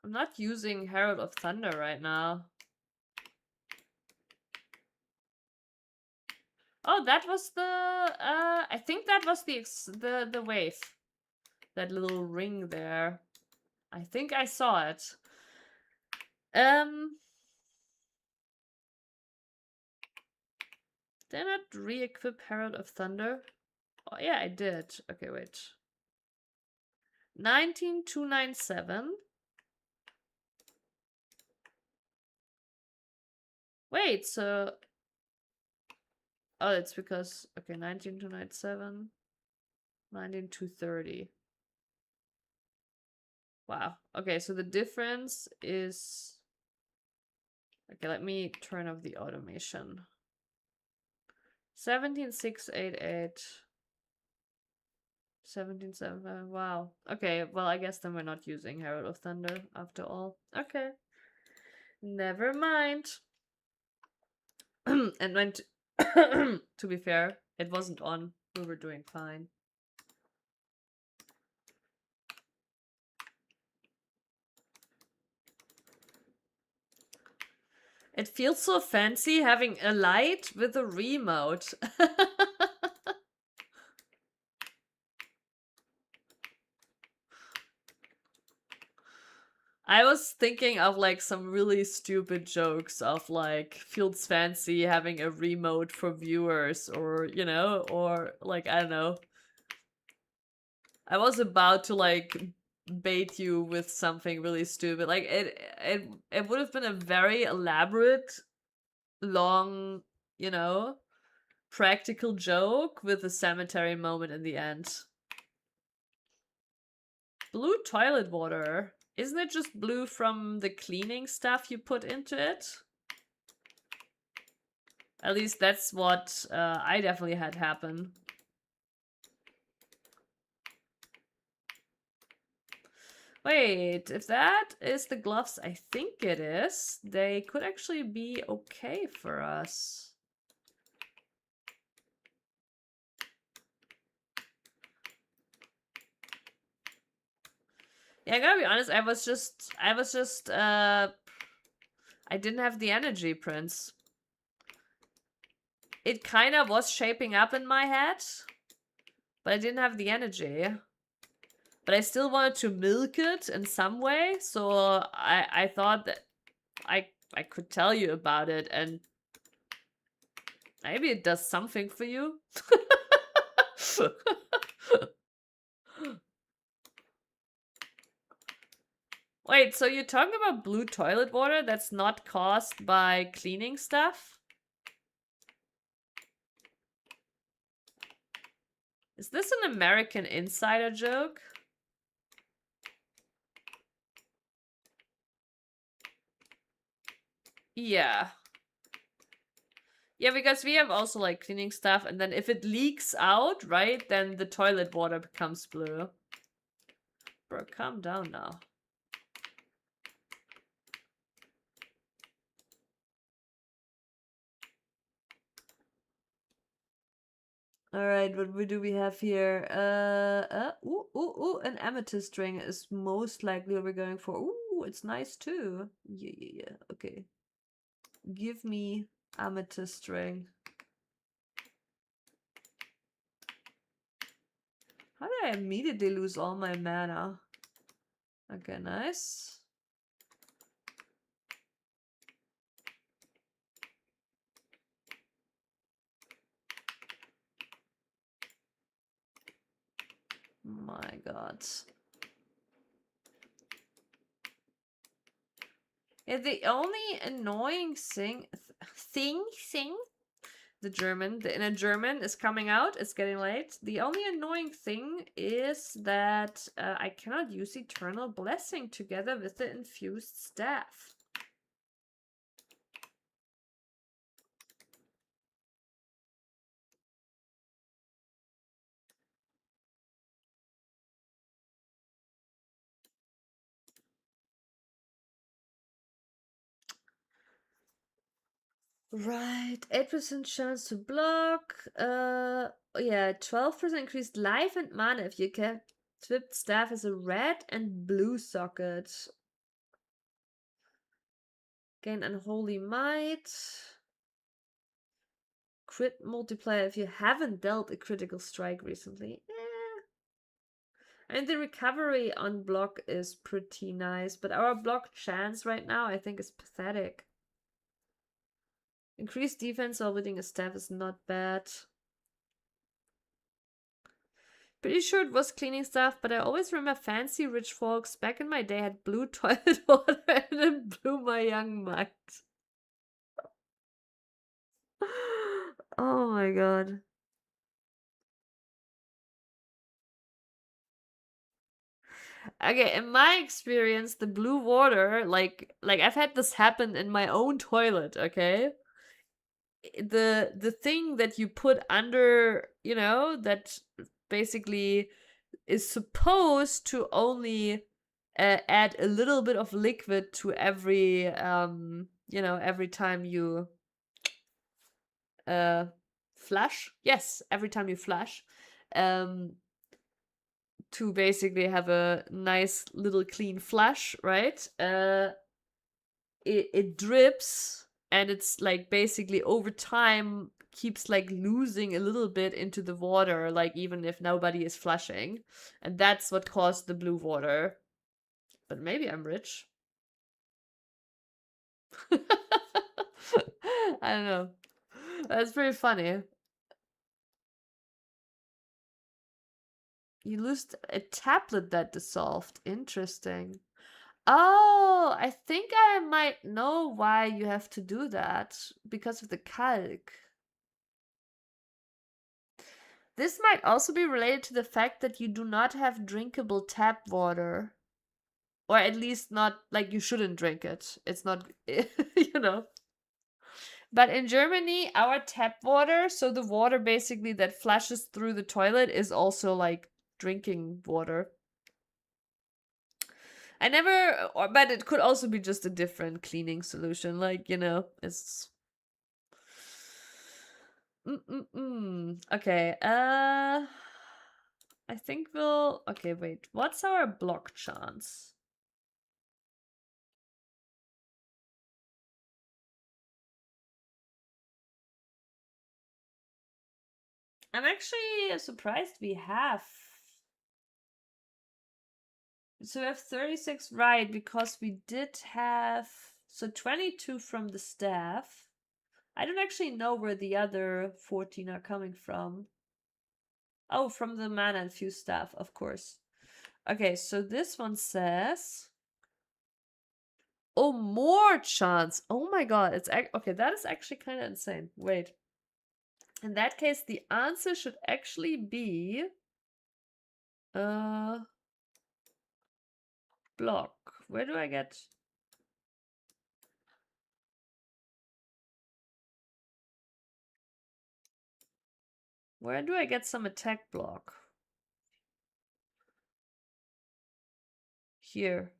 Speaker 1: I'm not using Herald of Thunder right now. Oh, that was the I think that was the wave. That little ring there. I think I saw it. Did I not re-equip Herald of Thunder? Oh, yeah, I did. Okay, wait. 19297. Wait, so... Oh, it's because... Okay, 19297. 19230. Wow. Okay, so the difference is... Okay, let me turn off the automation. 17688. 1775. Wow. Okay, well, I guess then we're not using Herald of Thunder after all. Okay. Never mind. And when to be fair, it wasn't on. We were doing fine. It feels so fancy having a light with a remote. I was thinking of like some really stupid jokes of like feels fancy having a remote for viewers, or you know, or like I don't know. I was about to like bait you with something really stupid. Like it would have been a very elaborate, long, you know, practical joke with a cemetery moment in the end. Blue toilet water. Isn't it just blue from the cleaning stuff you put into it? At least that's what I definitely had happen. Wait, if that is the gloves, I think it is, they could actually be okay for us. Yeah, I gotta be honest, I didn't have the energy, Prince. It kind of was shaping up in my head, but I didn't have the energy. But I still wanted to milk it in some way, so I thought that I could tell you about it, and maybe it does something for you. Wait, so you're talking about blue toilet water that's not caused by cleaning stuff? Is this an American Insider joke? Yeah. Yeah, because we have also like cleaning stuff, and then if it leaks out, right, then the toilet water becomes blue. Bro, calm down now. Alright, what do we have here? An amethyst ring is most likely what we're going for. Ooh, it's nice too. Yeah. Okay. Give me amethyst ring. How did I immediately lose all my mana? Okay, nice. My god. Yeah, the only annoying thing, the inner German is coming out. It's getting late. The only annoying thing is that I cannot use Eternal Blessing together with the infused staff. Right, 8% chance to block. Yeah, 12% increased life and mana if you can. Equipped staff as a red and blue socket. Gain Unholy Might. Crit multiplier if you haven't dealt a critical strike recently. And the recovery on block is pretty nice, but our block chance right now I think is pathetic. Increased defense while wielding a staff is not bad. Pretty sure it was cleaning stuff, but I always remember fancy rich folks back in my day had blue toilet water and it blew my young mind. Oh my god. Okay, in my experience, the blue water, like I've had this happen in my own toilet, okay? The thing that you put under, you know, that basically is supposed to only add a little bit of liquid to every you know, every time you flush. Yes, every time you flush. To basically have a nice little clean flush, right? It drips, and it's like basically over time keeps like losing a little bit into the water, like even if nobody is flushing, and that's what caused the blue water. But maybe I'm rich. I don't know. That's pretty funny. You lose a tablet that dissolved. Interesting. Oh, I think I might know why you have to do that. Because of the calc. This might also be related to the fact that you do not have drinkable tap water. Or at least not, like, you shouldn't drink it. It's not, you know. But in Germany, our tap water, so the water basically that flushes through the toilet, is also like drinking water. I never, but it could also be just a different cleaning solution. Like, you know, it's. Okay, I think we'll. Okay, wait. What's our block chance? I'm actually surprised we have. So we have 36 right, because we did have. So 22 from the staff. I don't actually know where the other 14 are coming from. Oh, from the mana infused staff, of course. Okay, so this one says. Oh, more chance. Oh my god, it's okay. That is actually kind of insane. Wait. In that case, the answer should actually be block. Where do I get? Where do I get some attack block? Here.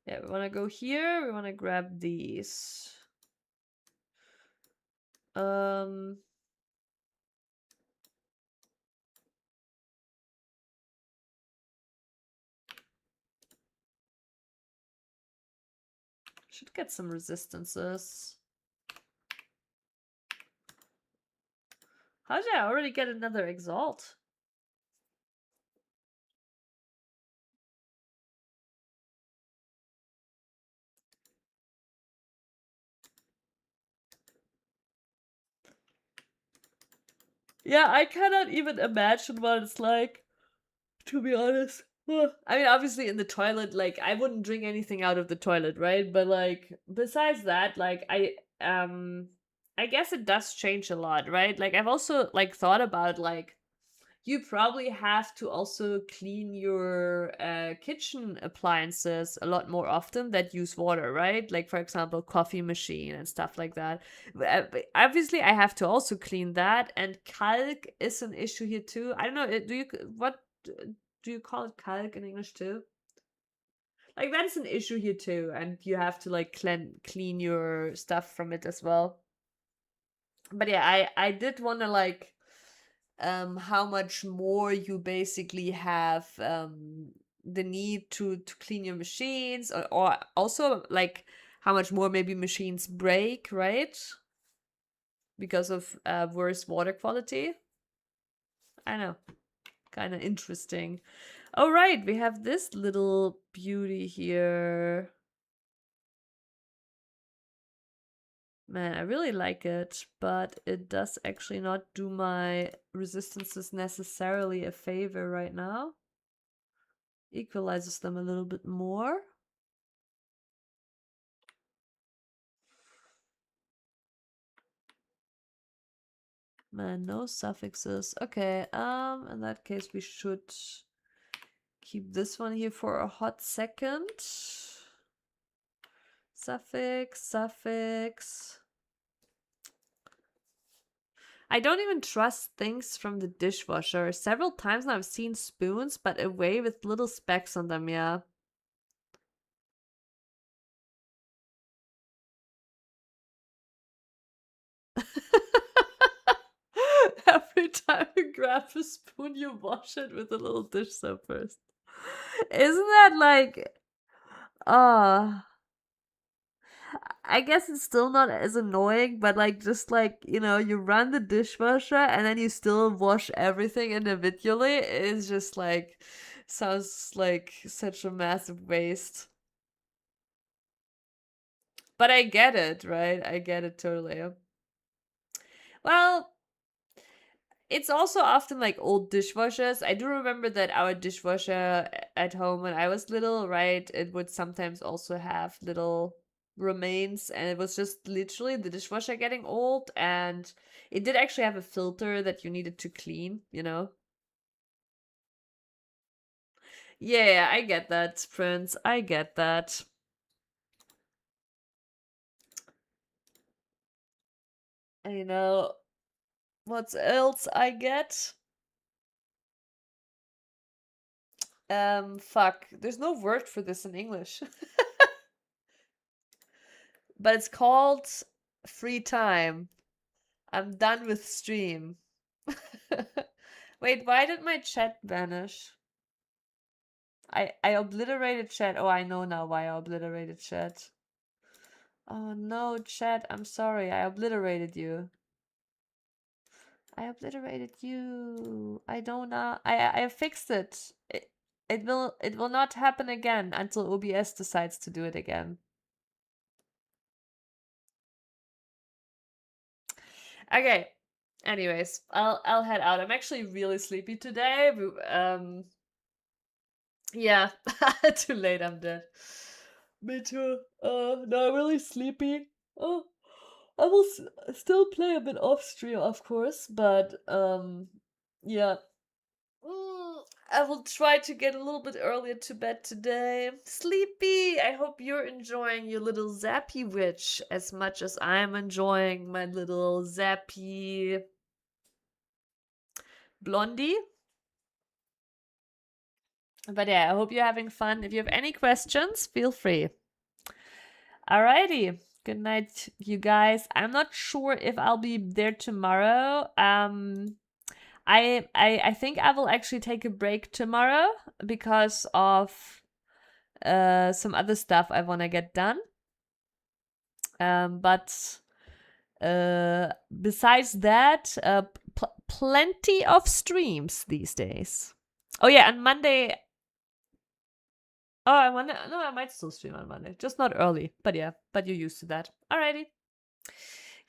Speaker 1: Yeah, we want to go here. We want to grab these. Should get some resistances. How did I already get another exalt? Yeah, I cannot even imagine what it's like, to be honest. I mean, obviously in the toilet, like, I wouldn't drink anything out of the toilet, right? But like, besides that, like, I guess it does change a lot, right? Like, I've also like thought about like, you probably have to also clean your kitchen appliances a lot more often that use water, right? Like, for example, coffee machine and stuff like that. But obviously, I have to also clean that, and calc is an issue here too. I don't know. What do you call it, calc in English too? Like, that is an issue here too, and you have to like clean your stuff from it as well. But yeah, I did want to like how much more you basically have the need to clean your machines, or also like how much more maybe machines break, right? Because of worse water quality. I know, kind of interesting. All right, we have this little beauty here. Man, I really like it, but it does actually not do my resistances necessarily a favor right now. Equalizes them a little bit more. Man, no suffixes. Okay, in that case we should keep this one here for a hot second. Suffix, suffix. I don't even trust things from the dishwasher. Several times now I've seen spoons, but away with little specks on them, yeah. Every time you grab a spoon, you wash it with a little dish soap first. Isn't that like... I guess it's still not as annoying, but like just like, you know, you run the dishwasher and then you still wash everything individually. It's just like, sounds like such a massive waste. But I get it, right? I get it totally. Well, it's also often like old dishwashers. I do remember that our dishwasher at home when I was little, right, it would sometimes also have little remains, and it was just literally the dishwasher getting old, and it did actually have a filter that you needed to clean, you know? Yeah, I get that, Prince. I get that. And you know, what else I get? Fuck. There's no word for this in English. But it's called free time. I'm done with stream. Wait, why did my chat vanish? I obliterated chat. Oh, I know now why I obliterated chat. Oh no, chat, I'm sorry. I obliterated you. I obliterated you. I don't know. I fixed it. It will not happen again until OBS decides to do it again. Okay. Anyways, I'll head out. I'm actually really sleepy today. Yeah, too late. I'm dead. Me too. No, I'm really sleepy. Oh, I will still play a bit off stream, of course, but yeah. I will try to get a little bit earlier to bed today. Sleepy. I hope you're enjoying your little Zappy Witch as much as I'm enjoying my little Zappy Blondie. But yeah, I hope you're having fun. If you have any questions, feel free. Alrighty. Good night, you guys. I'm not sure if I'll be there tomorrow. I think I will actually take a break tomorrow because of some other stuff I want to get done. But besides that, plenty of streams these days. Oh yeah, on Monday. Oh, I might still stream on Monday, just not early. But yeah, but you're used to that. Alrighty.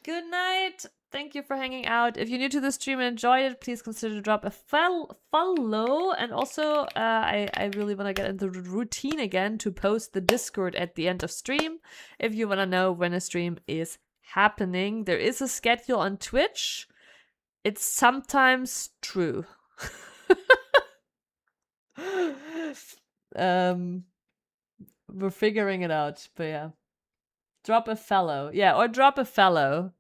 Speaker 1: Good night. Thank you for hanging out. If you're new to the stream and enjoyed it, please consider to drop a follow. And also, I really want to get into the routine again to post the Discord at the end of stream. If you want to know when a stream is happening, there is a schedule on Twitch. It's sometimes true. We're figuring it out, but yeah. Drop a fellow. Yeah, or drop a fellow.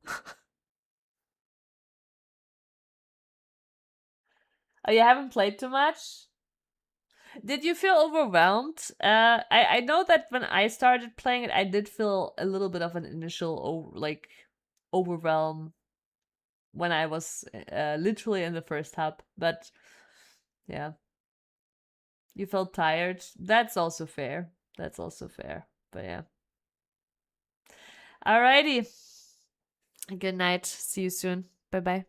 Speaker 1: Oh, you haven't played too much? Did you feel overwhelmed? I know that when I started playing it, I did feel a little bit of an initial overwhelm when I was literally in the first hub, but yeah. You felt tired. That's also fair. That's also fair. But yeah. Alrighty. Good night. See you soon. Bye-bye.